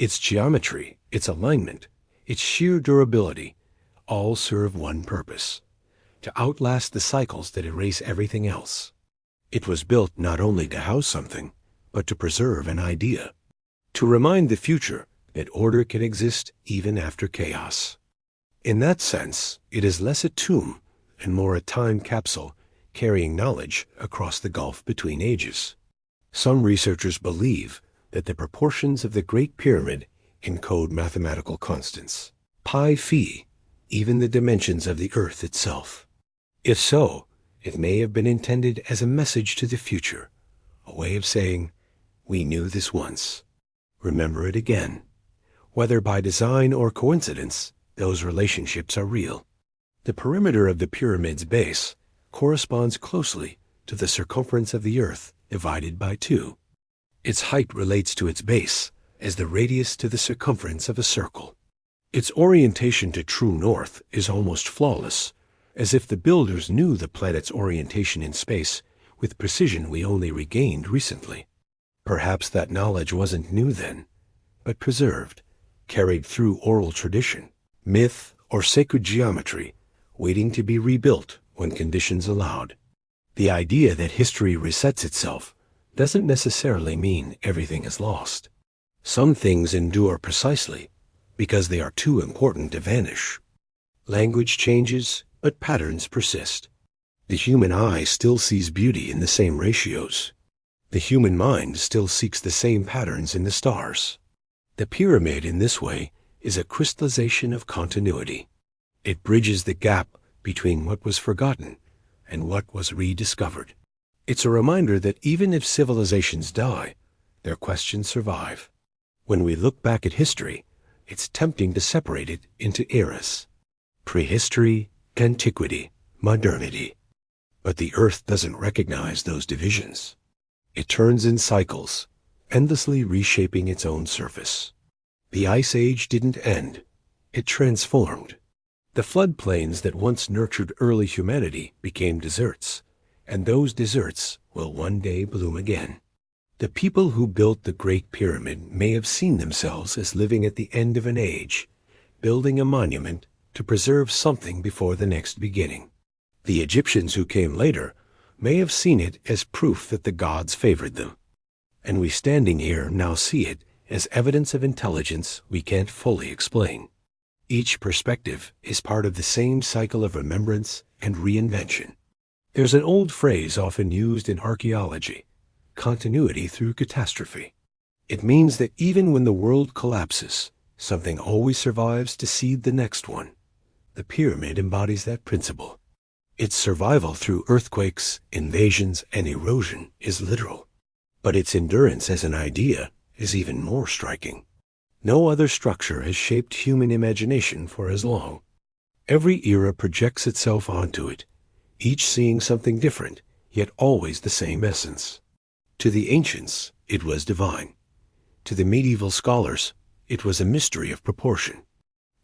Its geometry, its alignment, its sheer durability, all serve one purpose: to outlast the cycles that erase everything else. It was built not only to house something, but to preserve an idea, to remind the future that order can exist even after chaos. In that sense, it is less a tomb and more a time capsule carrying knowledge across the gulf between ages. Some researchers believe that the proportions of the Great Pyramid encode mathematical constants, pi phi, even the dimensions of the earth itself. If so, it may have been intended as a message to the future, a way of saying, we knew this once. Remember it again. Whether by design or coincidence, those relationships are real. The perimeter of the pyramid's base corresponds closely to the circumference of the earth divided by 2. Its height relates to its base as the radius to the circumference of a circle. Its orientation to true north is almost flawless, as if the builders knew the planet's orientation in space with precision we only regained recently. Perhaps that knowledge wasn't new then, but preserved, carried through oral tradition, myth, or sacred geometry, waiting to be rebuilt when conditions allowed. The idea that history resets itself doesn't necessarily mean everything is lost. Some things endure precisely because they are too important to vanish. Language changes, but patterns persist. The human eye still sees beauty in the same ratios. The human mind still seeks the same patterns in the stars. The pyramid, in this way, is a crystallization of continuity. It bridges the gap between what was forgotten and what was rediscovered. It's a reminder that even if civilizations die, their questions survive. When we look back at history, it's tempting to separate it into eras: prehistory, antiquity, modernity. But the earth doesn't recognize those divisions. It turns in cycles, endlessly reshaping its own surface. The Ice Age didn't end. It transformed. The floodplains that once nurtured early humanity became deserts, and those deserts will one day bloom again. The people who built the Great Pyramid may have seen themselves as living at the end of an age, building a monument to preserve something before the next beginning. The Egyptians who came later may have seen it as proof that the gods favored them. And we standing here now see it as evidence of intelligence we can't fully explain. Each perspective is part of the same cycle of remembrance and reinvention. There's an old phrase often used in archaeology: continuity through catastrophe. It means that even when the world collapses, something always survives to seed the next one. The pyramid embodies that principle. Its survival through earthquakes, invasions, and erosion is literal. But its endurance as an idea is even more striking. No other structure has shaped human imagination for as long. Every era projects itself onto it, each seeing something different, yet always the same essence. To the ancients, it was divine. To the medieval scholars, it was a mystery of proportion.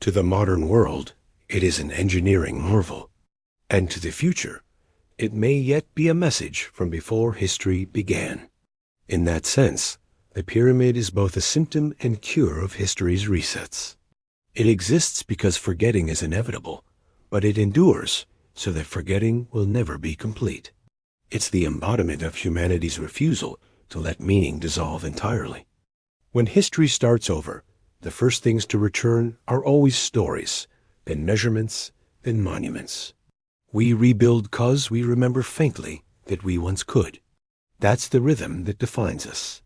To the modern world, it is an engineering marvel. And to the future, it may yet be a message from before history began. In that sense, the pyramid is both a symptom and cure of history's resets. It exists because forgetting is inevitable, but it endures so that forgetting will never be complete. It's the embodiment of humanity's refusal to let meaning dissolve entirely. When history starts over, the first things to return are always stories, then measurements, then monuments. We rebuild 'cause we remember faintly that we once could. That's the rhythm that defines us.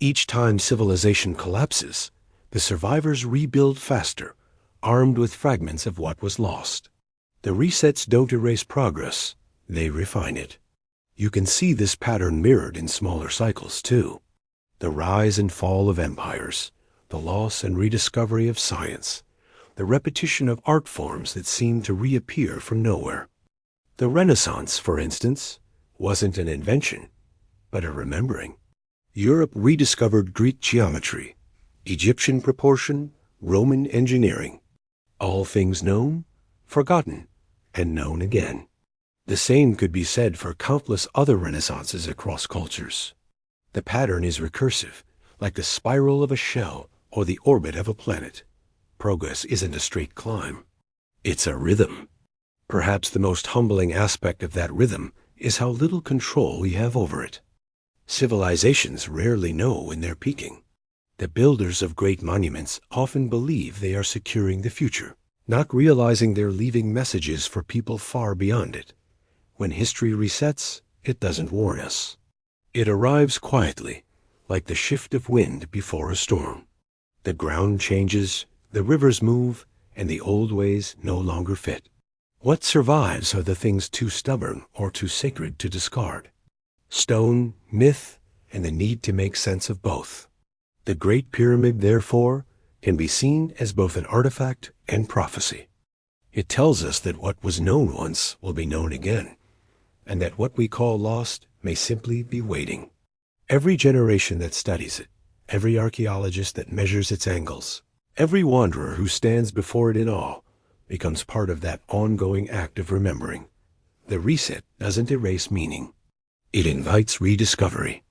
Each time civilization collapses, the survivors rebuild faster, armed with fragments of what was lost. The resets don't erase progress, they refine it. You can see this pattern mirrored in smaller cycles, too. The rise and fall of empires, the loss and rediscovery of science, the repetition of art forms that seem to reappear from nowhere. The Renaissance, for instance, wasn't an invention, but a remembering. Europe rediscovered Greek geometry, Egyptian proportion, Roman engineering. All things known, forgotten, and known again. The same could be said for countless other renaissances across cultures. The pattern is recursive, like the spiral of a shell or the orbit of a planet. Progress isn't a straight climb. It's a rhythm. Perhaps the most humbling aspect of that rhythm is how little control we have over it. Civilizations rarely know when they're peaking. The builders of great monuments often believe they are securing the future, not realizing they're leaving messages for people far beyond it. When history resets, it doesn't warn us. It arrives quietly, like the shift of wind before a storm. The ground changes, the rivers move, and the old ways no longer fit. What survives are the things too stubborn or too sacred to discard. Stone, myth, and the need to make sense of both. The Great Pyramid, therefore, can be seen as both an artifact and prophecy. It tells us that what was known once will be known again, and that what we call lost may simply be waiting. Every generation that studies it, every archaeologist that measures its angles, every wanderer who stands before it in awe, becomes part of that ongoing act of remembering. The reset doesn't erase meaning. It invites rediscovery.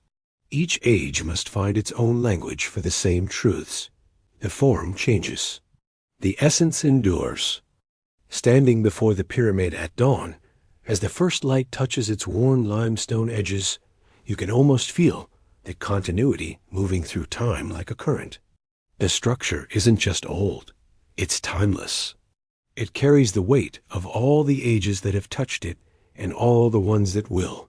Each age must find its own language for the same truths. The form changes. The essence endures. Standing before the pyramid at dawn, as the first light touches its worn limestone edges, you can almost feel the continuity moving through time like a current. The structure isn't just old, it's timeless. It carries the weight of all the ages that have touched it and all the ones that will.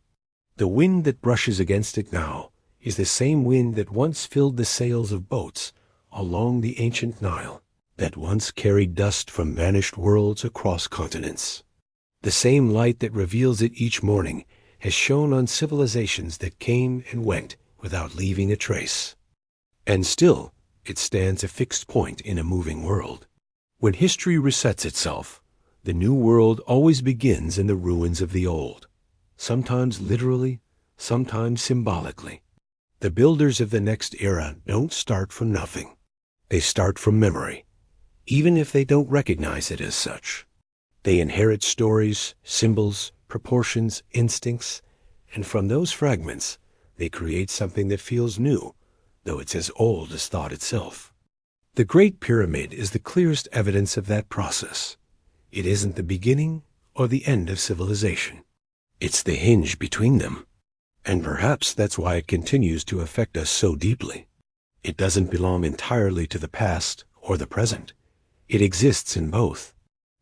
The wind that brushes against it now is the same wind that once filled the sails of boats along the ancient Nile, that once carried dust from vanished worlds across continents. The same light that reveals it each morning has shone on civilizations that came and went without leaving a trace. And still, it stands a fixed point in a moving world. When history resets itself, the new world always begins in the ruins of the old, sometimes literally, sometimes symbolically. The builders of the next era don't start from nothing. They start from memory. even if they don't recognize it as such. They inherit stories, symbols, proportions, instincts, and from those fragments, they create something that feels new, though it's as old as thought itself. The Great Pyramid is the clearest evidence of that process. It isn't the beginning or the end of civilization. It's the hinge between them. And perhaps that's why it continues to affect us so deeply. It doesn't belong entirely to the past or the present. It exists in both.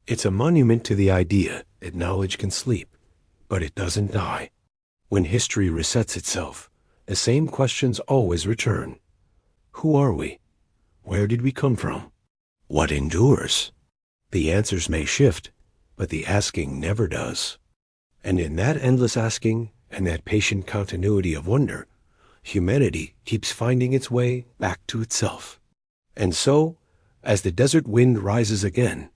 It's a monument to the idea that knowledge can sleep, but it doesn't die. When history resets itself, the same questions always return. Who are we? Where did we come from? What endures? The answers may shift, but the asking never does. And in that endless asking and that patient continuity of wonder, humanity keeps finding its way back to itself. And so, as the desert wind rises again,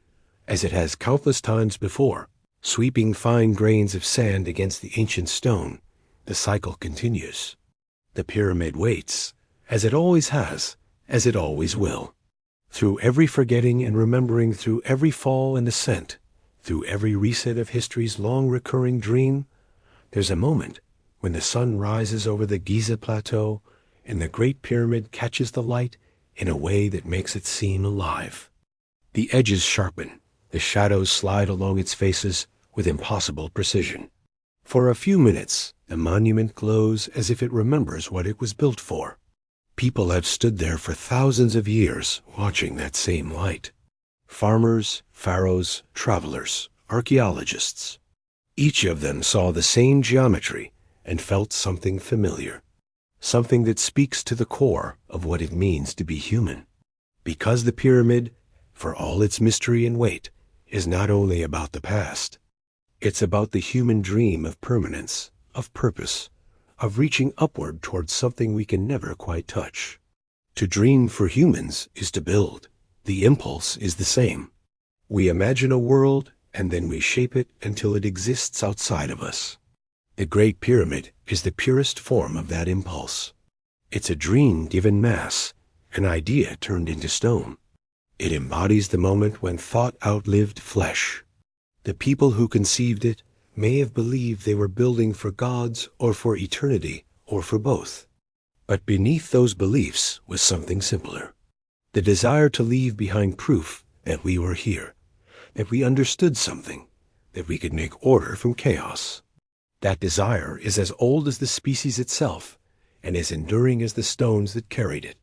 as it has countless times before, sweeping fine grains of sand against the ancient stone, the cycle continues. The pyramid waits, as it always has, as it always will. Through every forgetting and remembering, through every fall and ascent, through every reset of history's long recurring dream, there's a moment when the sun rises over the Giza plateau and the Great Pyramid catches the light in a way that makes it seem alive. The edges sharpen, the shadows slide along its faces with impossible precision. For a few minutes, the monument glows as if it remembers what it was built for. People have stood there for thousands of years watching that same light. Farmers, pharaohs, travelers, archaeologists. Each of them saw the same geometry and felt something familiar, something that speaks to the core of what it means to be human. Because the pyramid, for all its mystery and weight, is not only about the past. It's about the human dream of permanence, of purpose, of reaching upward towards something we can never quite touch. To dream for humans is to build. The impulse is the same. We imagine a world, and then we shape it until it exists outside of us. The Great Pyramid is the purest form of that impulse. It's a dream given mass, an idea turned into stone. It embodies the moment when thought outlived flesh. The people who conceived it may have believed they were building for gods or for eternity or for both. But beneath those beliefs was something simpler. The desire to leave behind proof that we were here, that we understood something, that we could make order from chaos. That desire is as old as the species itself and as enduring as the stones that carried it.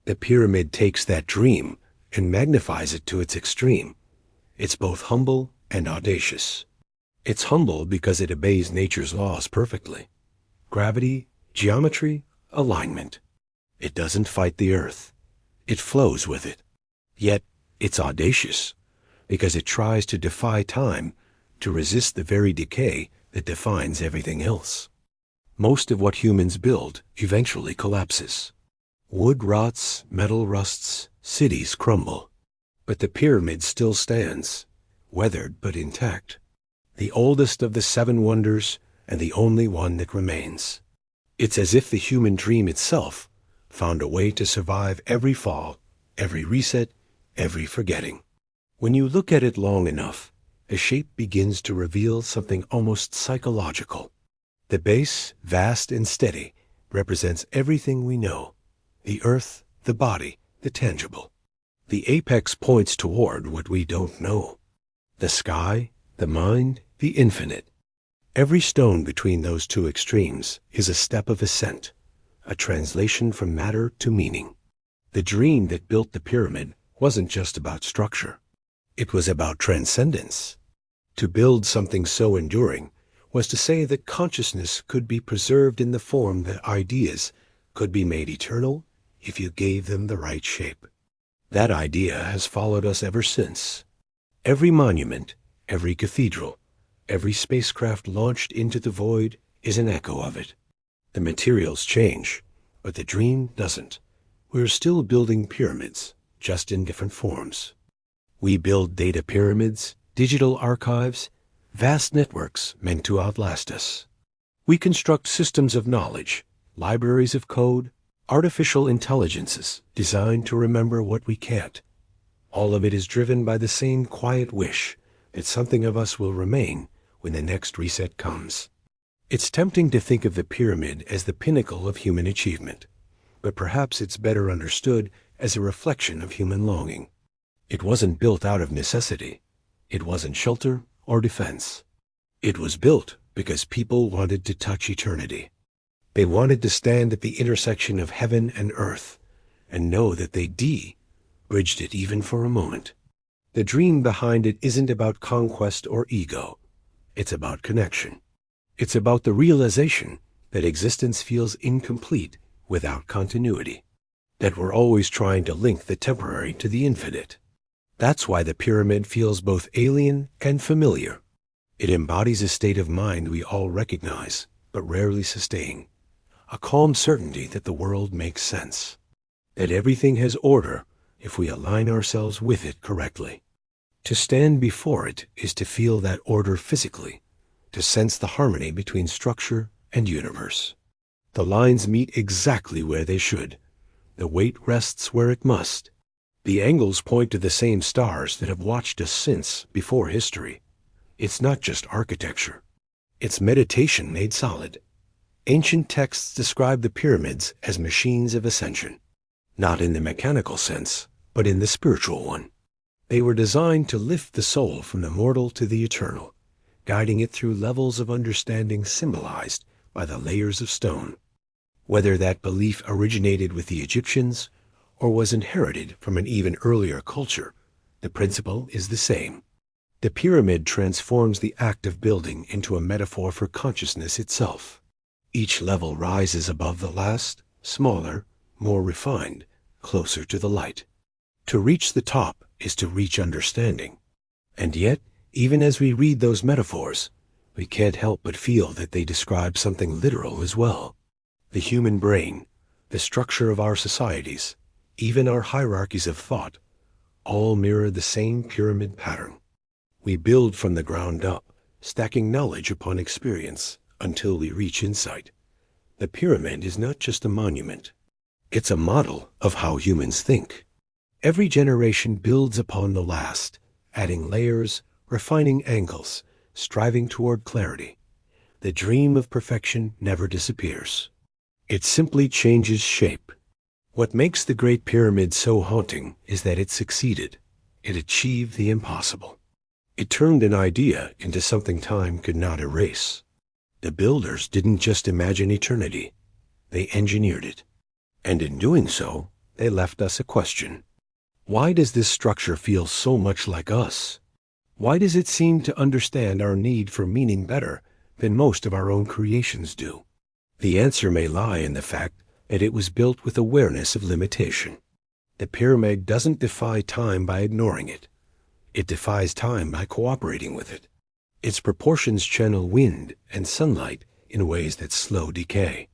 The pyramid takes that dream and magnifies it to its extreme. It's both humble and audacious. It's humble because it obeys nature's laws perfectly. Gravity, geometry, alignment. It doesn't fight the earth. It flows with it. Yet it's audacious because it tries to defy time, to resist the very decay that defines everything else. Most of what humans build eventually collapses. Wood rots, metal rusts, cities crumble. But the pyramid still stands, weathered but intact. The oldest of the 7 wonders and the only one that remains. It's as if the human dream itself found a way to survive every fall, every reset, every forgetting. When you look at it long enough, the shape begins to reveal something almost psychological. The base, vast and steady, represents everything we know: the earth, the body, the tangible. The apex points toward what we don't know: the sky, the mind, the infinite. Every stone between those two extremes is a step of ascent, a translation from matter to meaning. The dream that built the pyramid wasn't just about structure. It was about transcendence. To build something so enduring was to say that consciousness could be preserved in the form that ideas could be made eternal if you gave them the right shape. That idea has followed us ever since. Every monument, every cathedral, every spacecraft launched into the void is an echo of it. The materials change, but the dream doesn't. We're still building pyramids, just in different forms. We build data pyramids, digital archives, vast networks meant to outlast us. We construct systems of knowledge, libraries of code, artificial intelligences designed to remember what we can't. All of it is driven by the same quiet wish that something of us will remain when the next reset comes. It's tempting to think of the pyramid as the pinnacle of human achievement, but perhaps it's better understood as a reflection of human longing. It wasn't built out of necessity. It wasn't shelter or defense. It was built because people wanted to touch eternity. They wanted to stand at the intersection of heaven and earth and know that they bridged it even for a moment. The dream behind it isn't about conquest or ego. It's about connection. It's about the realization that existence feels incomplete without continuity, that we're always trying to link the temporary to the infinite. That's why the pyramid feels both alien and familiar. It embodies a state of mind we all recognize, but rarely sustain. A calm certainty that the world makes sense, that everything has order if we align ourselves with it correctly. To stand before it is to feel that order physically, to sense the harmony between structure and universe. The lines meet exactly where they should. The weight rests where it must. The angles point to the same stars that have watched us since before history. It's not just architecture. It's meditation made solid. Ancient texts describe the pyramids as machines of ascension, not in the mechanical sense, but in the spiritual one. They were designed to lift the soul from the mortal to the eternal, guiding it through levels of understanding symbolized by the layers of stone. Whether that belief originated with the Egyptians or was inherited from an even earlier culture, the principle is the same. The pyramid transforms the act of building into a metaphor for consciousness itself. Each level rises above the last, smaller, more refined, closer to the light. To reach the top is to reach understanding. And yet, even as we read those metaphors, we can't help but feel that they describe something literal as well. The human brain, the structure of our societies, even our hierarchies of thought, all mirror the same pyramid pattern. We build from the ground up, stacking knowledge upon experience until we reach insight. The pyramid is not just a monument. It's a model of how humans think. Every generation builds upon the last, adding layers, refining angles, striving toward clarity. The dream of perfection never disappears. It simply changes shape. What makes the Great Pyramid so haunting is that it succeeded. It achieved the impossible. It turned an idea into something time could not erase. The builders didn't just imagine eternity. They engineered it. And in doing so, they left us a question. Why does this structure feel so much like us? Why does it seem to understand our need for meaning better than most of our own creations do? The answer may lie in the fact that it was built with awareness of limitation. The pyramid doesn't defy time by ignoring it. It defies time by cooperating with it. Its proportions channel wind and sunlight in ways that slow decay.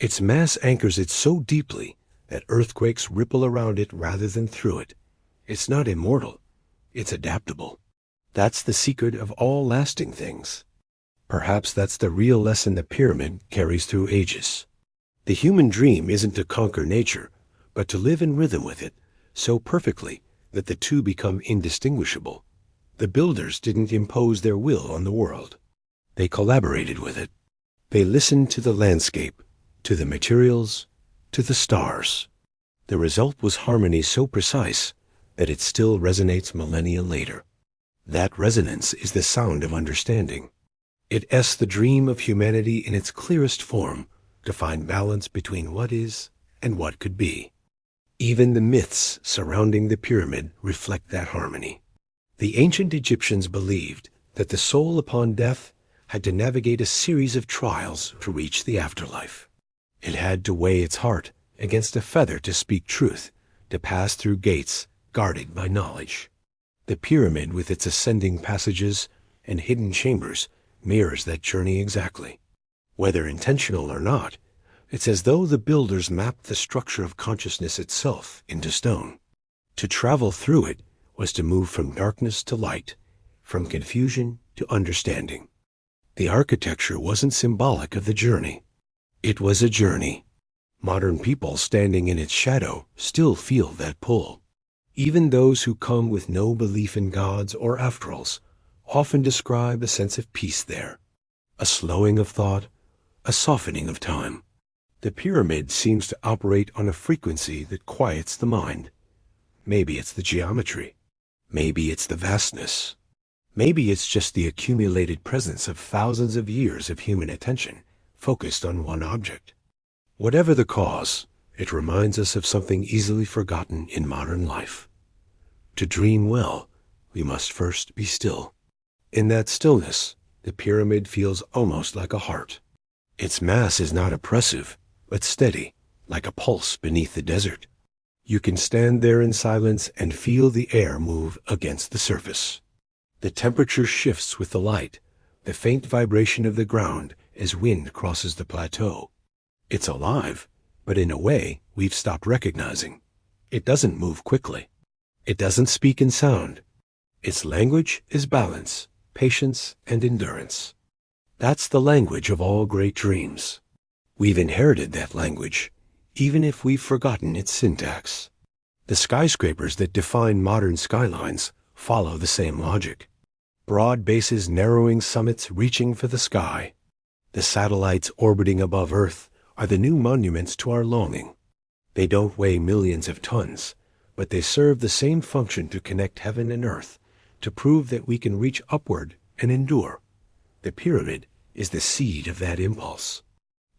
Its mass anchors it so deeply that earthquakes ripple around it rather than through it. It's not immortal. It's adaptable. That's the secret of all lasting things. Perhaps that's the real lesson the pyramid carries through ages. The human dream isn't to conquer nature, but to live in rhythm with it so perfectly that the two become indistinguishable. The builders didn't impose their will on the world. They collaborated with it. They listened to the landscape, to the materials, to the stars. The result was harmony so precise that it still resonates millennia later. That resonance is the sound of understanding. It asks the dream of humanity in its clearest form to find balance between what is and what could be. Even the myths surrounding the pyramid reflect that harmony. The ancient Egyptians believed that the soul upon death had to navigate a series of trials to reach the afterlife. It had to weigh its heart against a feather to speak truth, to pass through gates guarded by knowledge. The pyramid, with its ascending passages and hidden chambers, mirrors that journey exactly. Whether intentional or not, it's as though the builders mapped the structure of consciousness itself into stone. To travel through it was to move from darkness to light, from confusion to understanding. The architecture wasn't symbolic of the journey. It was a journey. Modern people standing in its shadow still feel that pull. Even those who come with no belief in gods or afterals often describe a sense of peace there, a slowing of thought, a softening of time. The pyramid seems to operate on a frequency that quiets the mind. Maybe it's the geometry. Maybe it's the vastness. Maybe it's just the accumulated presence of thousands of years of human attention focused on one object. Whatever the cause, it reminds us of something easily forgotten in modern life. To dream well, we must first be still. In that stillness, the pyramid feels almost like a heart. Its mass is not oppressive, but steady, like a pulse beneath the desert. You can stand there in silence and feel the air move against the surface. The temperature shifts with the light, the faint vibration of the ground as wind crosses the plateau. It's alive, but in a way we've stopped recognizing. It doesn't move quickly. It doesn't speak in sound. Its language is balance, patience, and endurance. That's the language of all great dreams. We've inherited that language, even if we've forgotten its syntax. The skyscrapers that define modern skylines follow the same logic. Broad bases narrowing summits reaching for the sky. The satellites orbiting above Earth are the new monuments to our longing. They don't weigh millions of tons, but they serve the same function to connect heaven and earth, to prove that we can reach upward and endure. The pyramid is the seed of that impulse.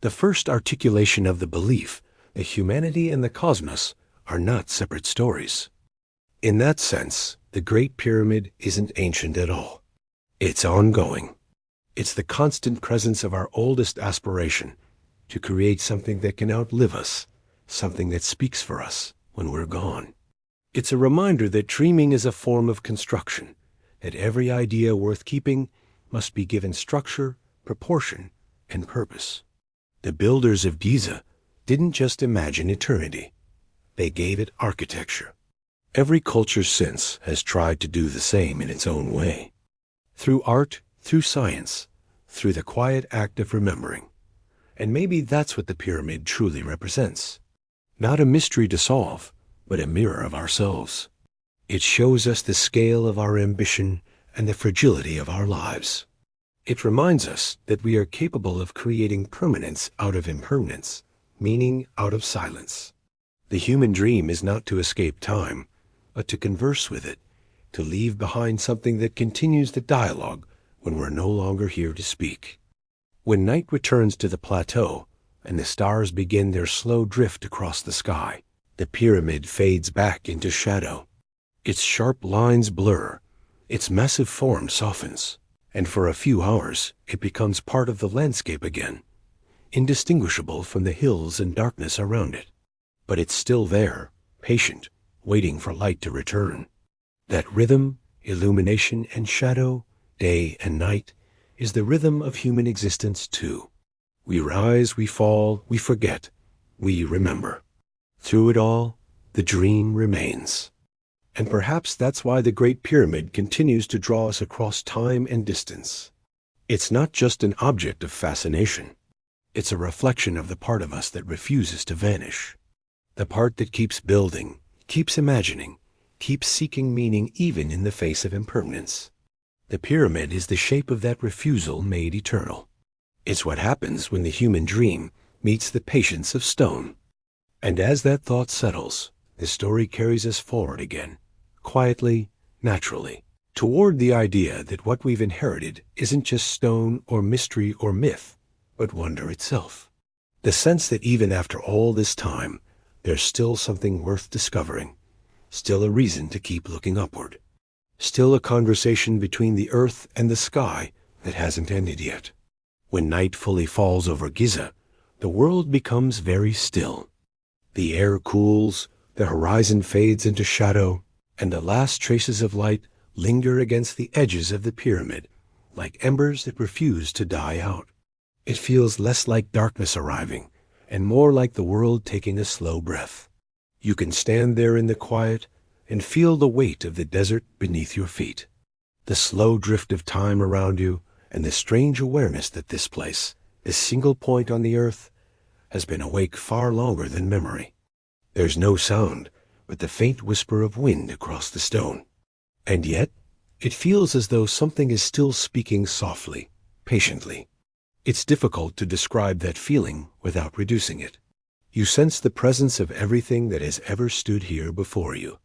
The first articulation of the belief that humanity and the cosmos are not separate stories. In that sense, the Great Pyramid isn't ancient at all. It's ongoing. It's the constant presence of our oldest aspiration, to create something that can outlive us, something that speaks for us when we're gone. It's a reminder that dreaming is a form of construction, that every idea worth keeping must be given structure, proportion, and purpose. The builders of Giza didn't just imagine eternity. They gave it architecture. Every culture since has tried to do the same in its own way. Through art, through science, through the quiet act of remembering. And maybe that's what the pyramid truly represents. Not a mystery to solve, but a mirror of ourselves. It shows us the scale of our ambition and the fragility of our lives. It reminds us that we are capable of creating permanence out of impermanence, meaning out of silence. The human dream is not to escape time, but to converse with it, to leave behind something that continues the dialogue when we're no longer here to speak. When night returns to the plateau and the stars begin their slow drift across the sky, the pyramid fades back into shadow. Its sharp lines blur, its massive form softens, and for a few hours it becomes part of the landscape again, indistinguishable from the hills and darkness around it. But it's still there, patient, waiting for light to return. That rhythm, illumination and shadow, day and night, is the rhythm of human existence too. We rise, we fall, we forget, we remember. Through it all, the dream remains. And perhaps that's why the Great Pyramid continues to draw us across time and distance. It's not just an object of fascination. It's a reflection of the part of us that refuses to vanish. The part that keeps building, keeps imagining, keeps seeking meaning even in the face of impermanence. The pyramid is the shape of that refusal made eternal. It's what happens when the human dream meets the patience of stone. And as that thought settles, the story carries us forward again, quietly, naturally, toward the idea that what we've inherited isn't just stone or mystery or myth, but wonder itself. The sense that even after all this time, there's still something worth discovering, still a reason to keep looking upward, still a conversation between the earth and the sky that hasn't ended yet. When night fully falls over Giza, the world becomes very still. The air cools, the horizon fades into shadow, and the last traces of light linger against the edges of the pyramid, like embers that refuse to die out. It feels less like darkness arriving, and more like the world taking a slow breath. You can stand there in the quiet and feel the weight of the desert beneath your feet, the slow drift of time around you, and the strange awareness that this place, this single point on the earth, has been awake far longer than memory. There's no sound, but the faint whisper of wind across the stone. And yet, it feels as though something is still speaking softly, patiently. It's difficult to describe that feeling without reducing it. You sense the presence of everything that has ever stood here before you.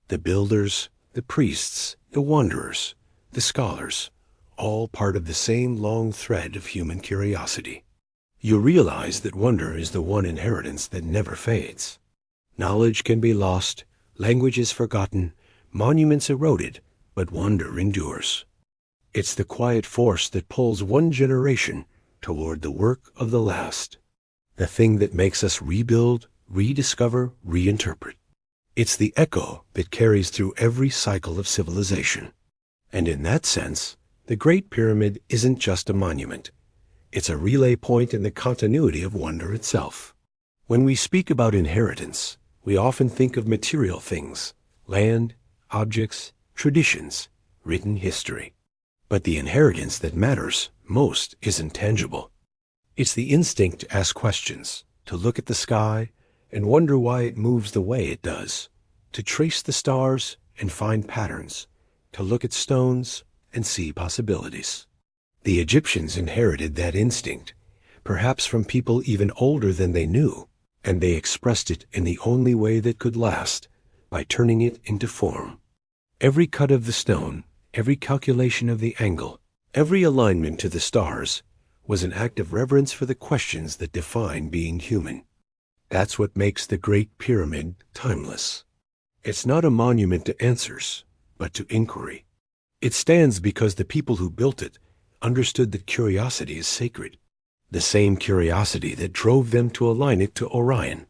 The builders, the priests, the wanderers, the scholars, all part of the same long thread of human curiosity. You realize that wonder is the one inheritance that never fades. Knowledge can be lost, languages forgotten, monuments eroded, but wonder endures. It's the quiet force that pulls one generation toward the work of the last. The thing that makes us rebuild, rediscover, reinterpret. It's the echo that carries through every cycle of civilization. And in that sense, the Great Pyramid isn't just a monument. It's a relay point in the continuity of wonder itself. When we speak about inheritance, we often think of material things, land, objects, traditions, written history. But the inheritance that matters most isn't tangible. It's the instinct to ask questions, to look at the sky and wonder why it moves the way it does, to trace the stars and find patterns, to look at stones and see possibilities. The Egyptians inherited that instinct, perhaps from people even older than they knew, and they expressed it in the only way that could last, by turning it into form. Every cut of the stone, every calculation of the angle, every alignment to the stars was an act of reverence for the questions that define being human. That's what makes the Great Pyramid timeless. It's not a monument to answers, but to inquiry. It stands because the people who built it understood that curiosity is sacred. The same curiosity that drove them to align it to Orion,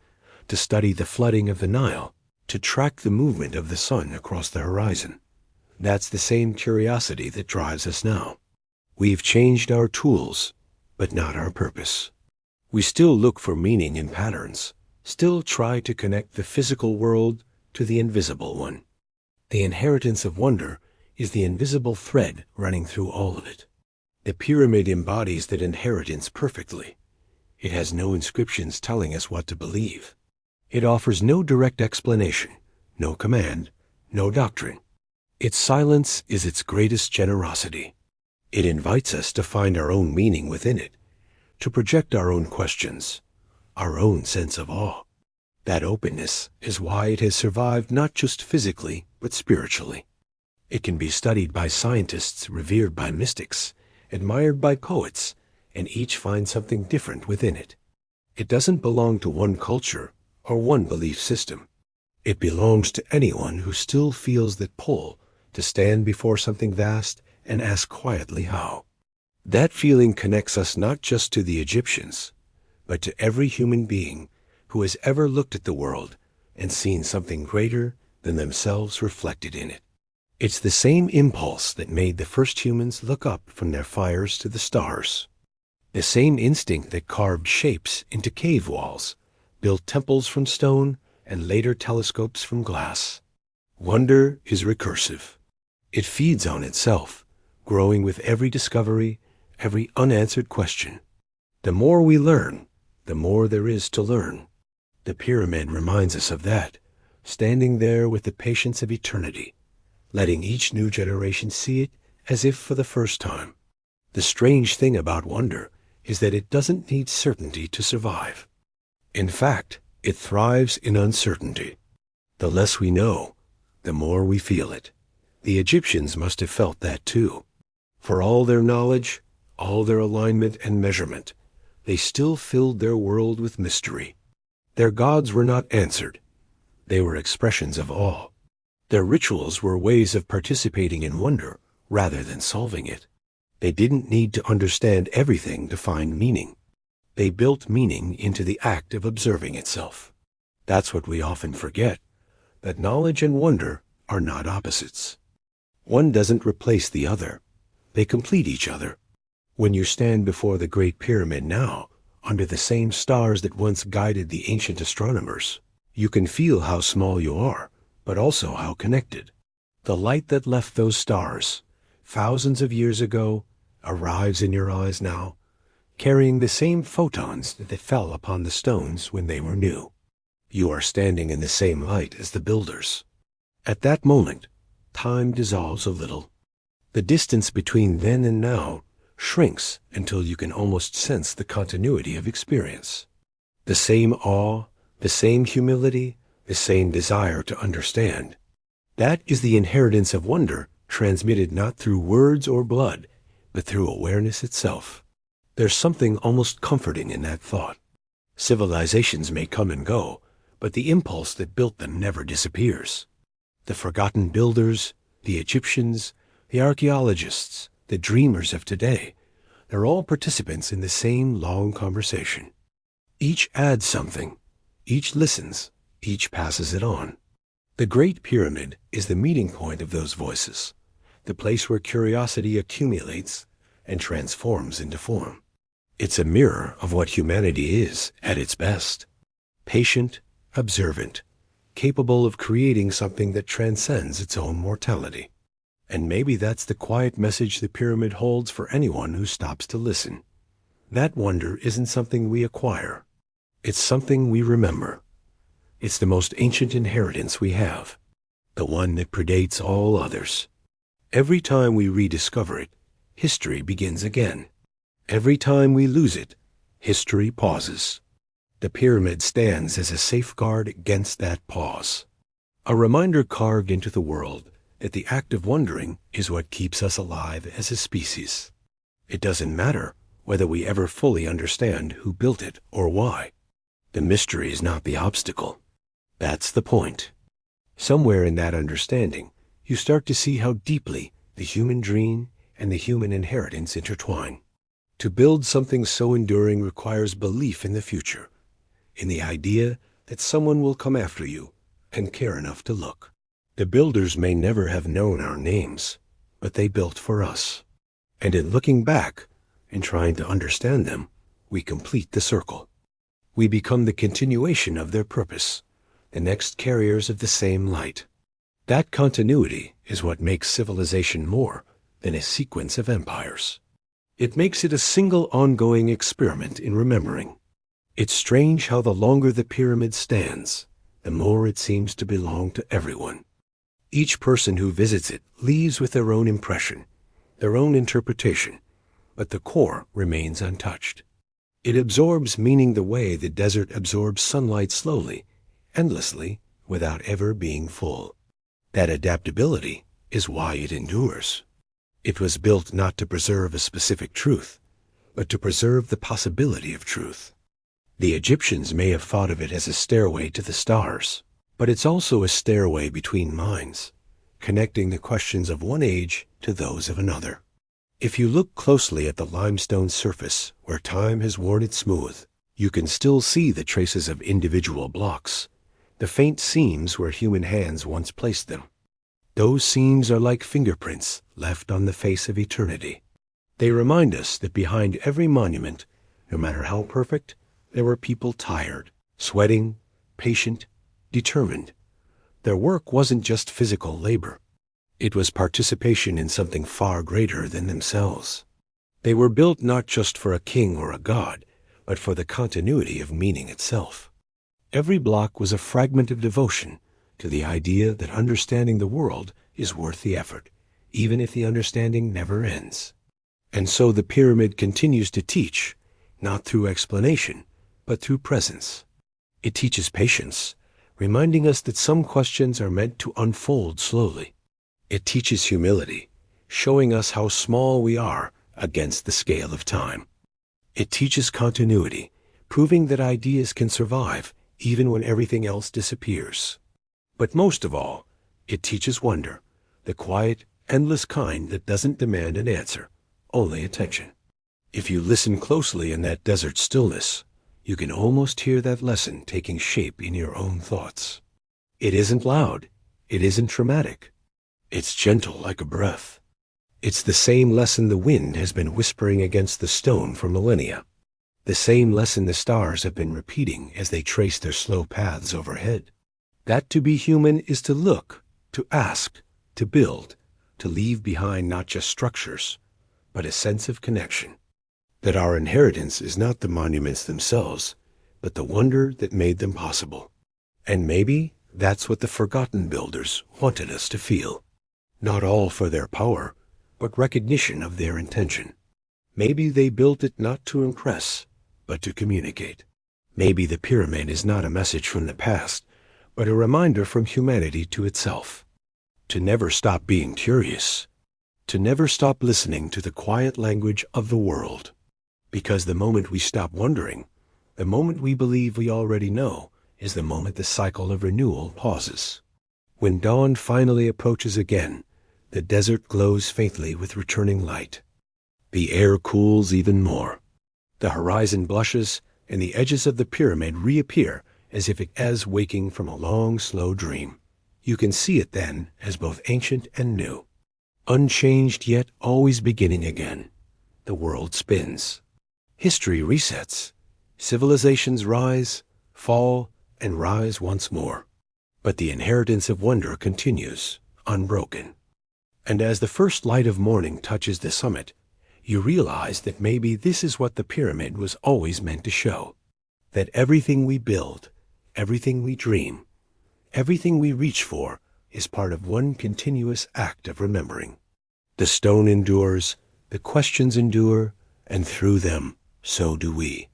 to study the flooding of the Nile, to track the movement of the sun across the horizon. That's the same curiosity that drives us now. We've changed our tools, but not our purpose. We still look for meaning in patterns, still try to connect the physical world to the invisible one. The inheritance of wonder is the invisible thread running through all of it. The pyramid embodies that inheritance perfectly. It has no inscriptions telling us what to believe. It offers no direct explanation, no command, no doctrine. Its silence is its greatest generosity. It invites us to find our own meaning within it, to project our own questions, our own sense of awe. That openness is why it has survived not just physically, but spiritually. It can be studied by scientists, revered by mystics, admired by poets, and each find something different within it. It doesn't belong to one culture or one belief system. It belongs to anyone who still feels that pull to stand before something vast and ask quietly how. That feeling connects us not just to the Egyptians, but to every human being who has ever looked at the world and seen something greater than themselves reflected in it. It's the same impulse that made the first humans look up from their fires to the stars. The same instinct that carved shapes into cave walls, built temples from stone, and later telescopes from glass. Wonder is recursive. It feeds on itself, growing with every discovery, every unanswered question. The more we learn, the more there is to learn. The pyramid reminds us of that, standing there with the patience of eternity, letting each new generation see it as if for the first time. The strange thing about wonder is that it doesn't need certainty to survive. In fact, it thrives in uncertainty. The less we know, the more we feel it. The Egyptians must have felt that too. For all their knowledge, all their alignment and measurement, they still filled their world with mystery. Their gods were not answered. They were expressions of awe. Their rituals were ways of participating in wonder rather than solving it. They didn't need to understand everything to find meaning. They built meaning into the act of observing itself. That's what we often forget, that knowledge and wonder are not opposites. One doesn't replace the other. They complete each other. When you stand before the Great Pyramid now, under the same stars that once guided the ancient astronomers, you can feel how small you are, but also how connected. The light that left those stars thousands of years ago arrives in your eyes now, carrying the same photons that fell upon the stones when they were new. You are standing in the same light as the builders. At that moment, time dissolves a little. The distance between then and now shrinks until you can almost sense the continuity of experience. The same awe, the same humility, the same desire to understand. That is the inheritance of wonder transmitted not through words or blood, but through awareness itself. There's something almost comforting in that thought. Civilizations may come and go, but the impulse that built them never disappears. The forgotten builders, the Egyptians, the archaeologists, the dreamers of today, they're all participants in the same long conversation. Each adds something, each listens, each passes it on. The Great Pyramid is the meeting point of those voices, the place where curiosity accumulates and transforms into form. It's a mirror of what humanity is at its best. Patient, observant, capable of creating something that transcends its own mortality. And maybe that's the quiet message the pyramid holds for anyone who stops to listen. That wonder isn't something we acquire. It's something we remember. It's the most ancient inheritance we have, the one that predates all others. Every time we rediscover it, history begins again. Every time we lose it, history pauses. The pyramid stands as a safeguard against that pause. A reminder carved into the world that the act of wondering is what keeps us alive as a species. It doesn't matter whether we ever fully understand who built it or why. The mystery is not the obstacle. That's the point. Somewhere in that understanding, you start to see how deeply the human dream and the human inheritance intertwine. To build something so enduring requires belief in the future, in the idea that someone will come after you and care enough to look. The builders may never have known our names, but they built for us. And in looking back and trying to understand them, we complete the circle. We become the continuation of their purpose, the next carriers of the same light. That continuity is what makes civilization more than a sequence of empires. It makes it a single ongoing experiment in remembering. It's strange how the longer the pyramid stands, the more it seems to belong to everyone. Each person who visits it leaves with their own impression, their own interpretation, but the core remains untouched. It absorbs meaning the way the desert absorbs sunlight slowly, endlessly, without ever being full. That adaptability is why it endures. It was built not to preserve a specific truth, but to preserve the possibility of truth. The Egyptians may have thought of it as a stairway to the stars, but it's also a stairway between minds, connecting the questions of one age to those of another. If you look closely at the limestone surface where time has worn it smooth, you can still see the traces of individual blocks, the faint seams where human hands once placed them. Those seams are like fingerprints left on the face of eternity. They remind us that behind every monument, no matter how perfect, there were people tired, sweating, patient, determined. Their work wasn't just physical labor. It was participation in something far greater than themselves. They were built not just for a king or a god, but for the continuity of meaning itself. Every block was a fragment of devotion to the idea that understanding the world is worth the effort, even if the understanding never ends. And so the pyramid continues to teach, not through explanation, but through presence. It teaches patience, reminding us that some questions are meant to unfold slowly. It teaches humility, showing us how small we are against the scale of time. It teaches continuity, proving that ideas can survive even when everything else disappears. But most of all, it teaches wonder, the quiet, endless kind that doesn't demand an answer, only attention. If you listen closely in that desert stillness, you can almost hear that lesson taking shape in your own thoughts. It isn't loud. It isn't dramatic. It's gentle like a breath. It's the same lesson the wind has been whispering against the stone for millennia. The same lesson the stars have been repeating as they trace their slow paths overhead. That to be human is to look, to ask, to build, to leave behind not just structures, but a sense of connection. That our inheritance is not the monuments themselves, but the wonder that made them possible. And maybe that's what the forgotten builders wanted us to feel. Not all for their power, but recognition of their intention. Maybe they built it not to impress, but to communicate. Maybe the pyramid is not a message from the past, but a reminder from humanity to itself. To never stop being curious. To never stop listening to the quiet language of the world. Because the moment we stop wondering, the moment we believe we already know, is the moment the cycle of renewal pauses. When dawn finally approaches again, the desert glows faintly with returning light. The air cools even more. The horizon blushes, and the edges of the pyramid reappear as if it is waking from a long, slow dream. You can see it then as both ancient and new. Unchanged yet always beginning again. The world spins. History resets. Civilizations rise, fall, and rise once more. But the inheritance of wonder continues, unbroken. And as the first light of morning touches the summit, you realize that maybe this is what the pyramid was always meant to show. That everything we build, everything we dream, everything we reach for is part of one continuous act of remembering. The stone endures, the questions endure, and through them, so do we.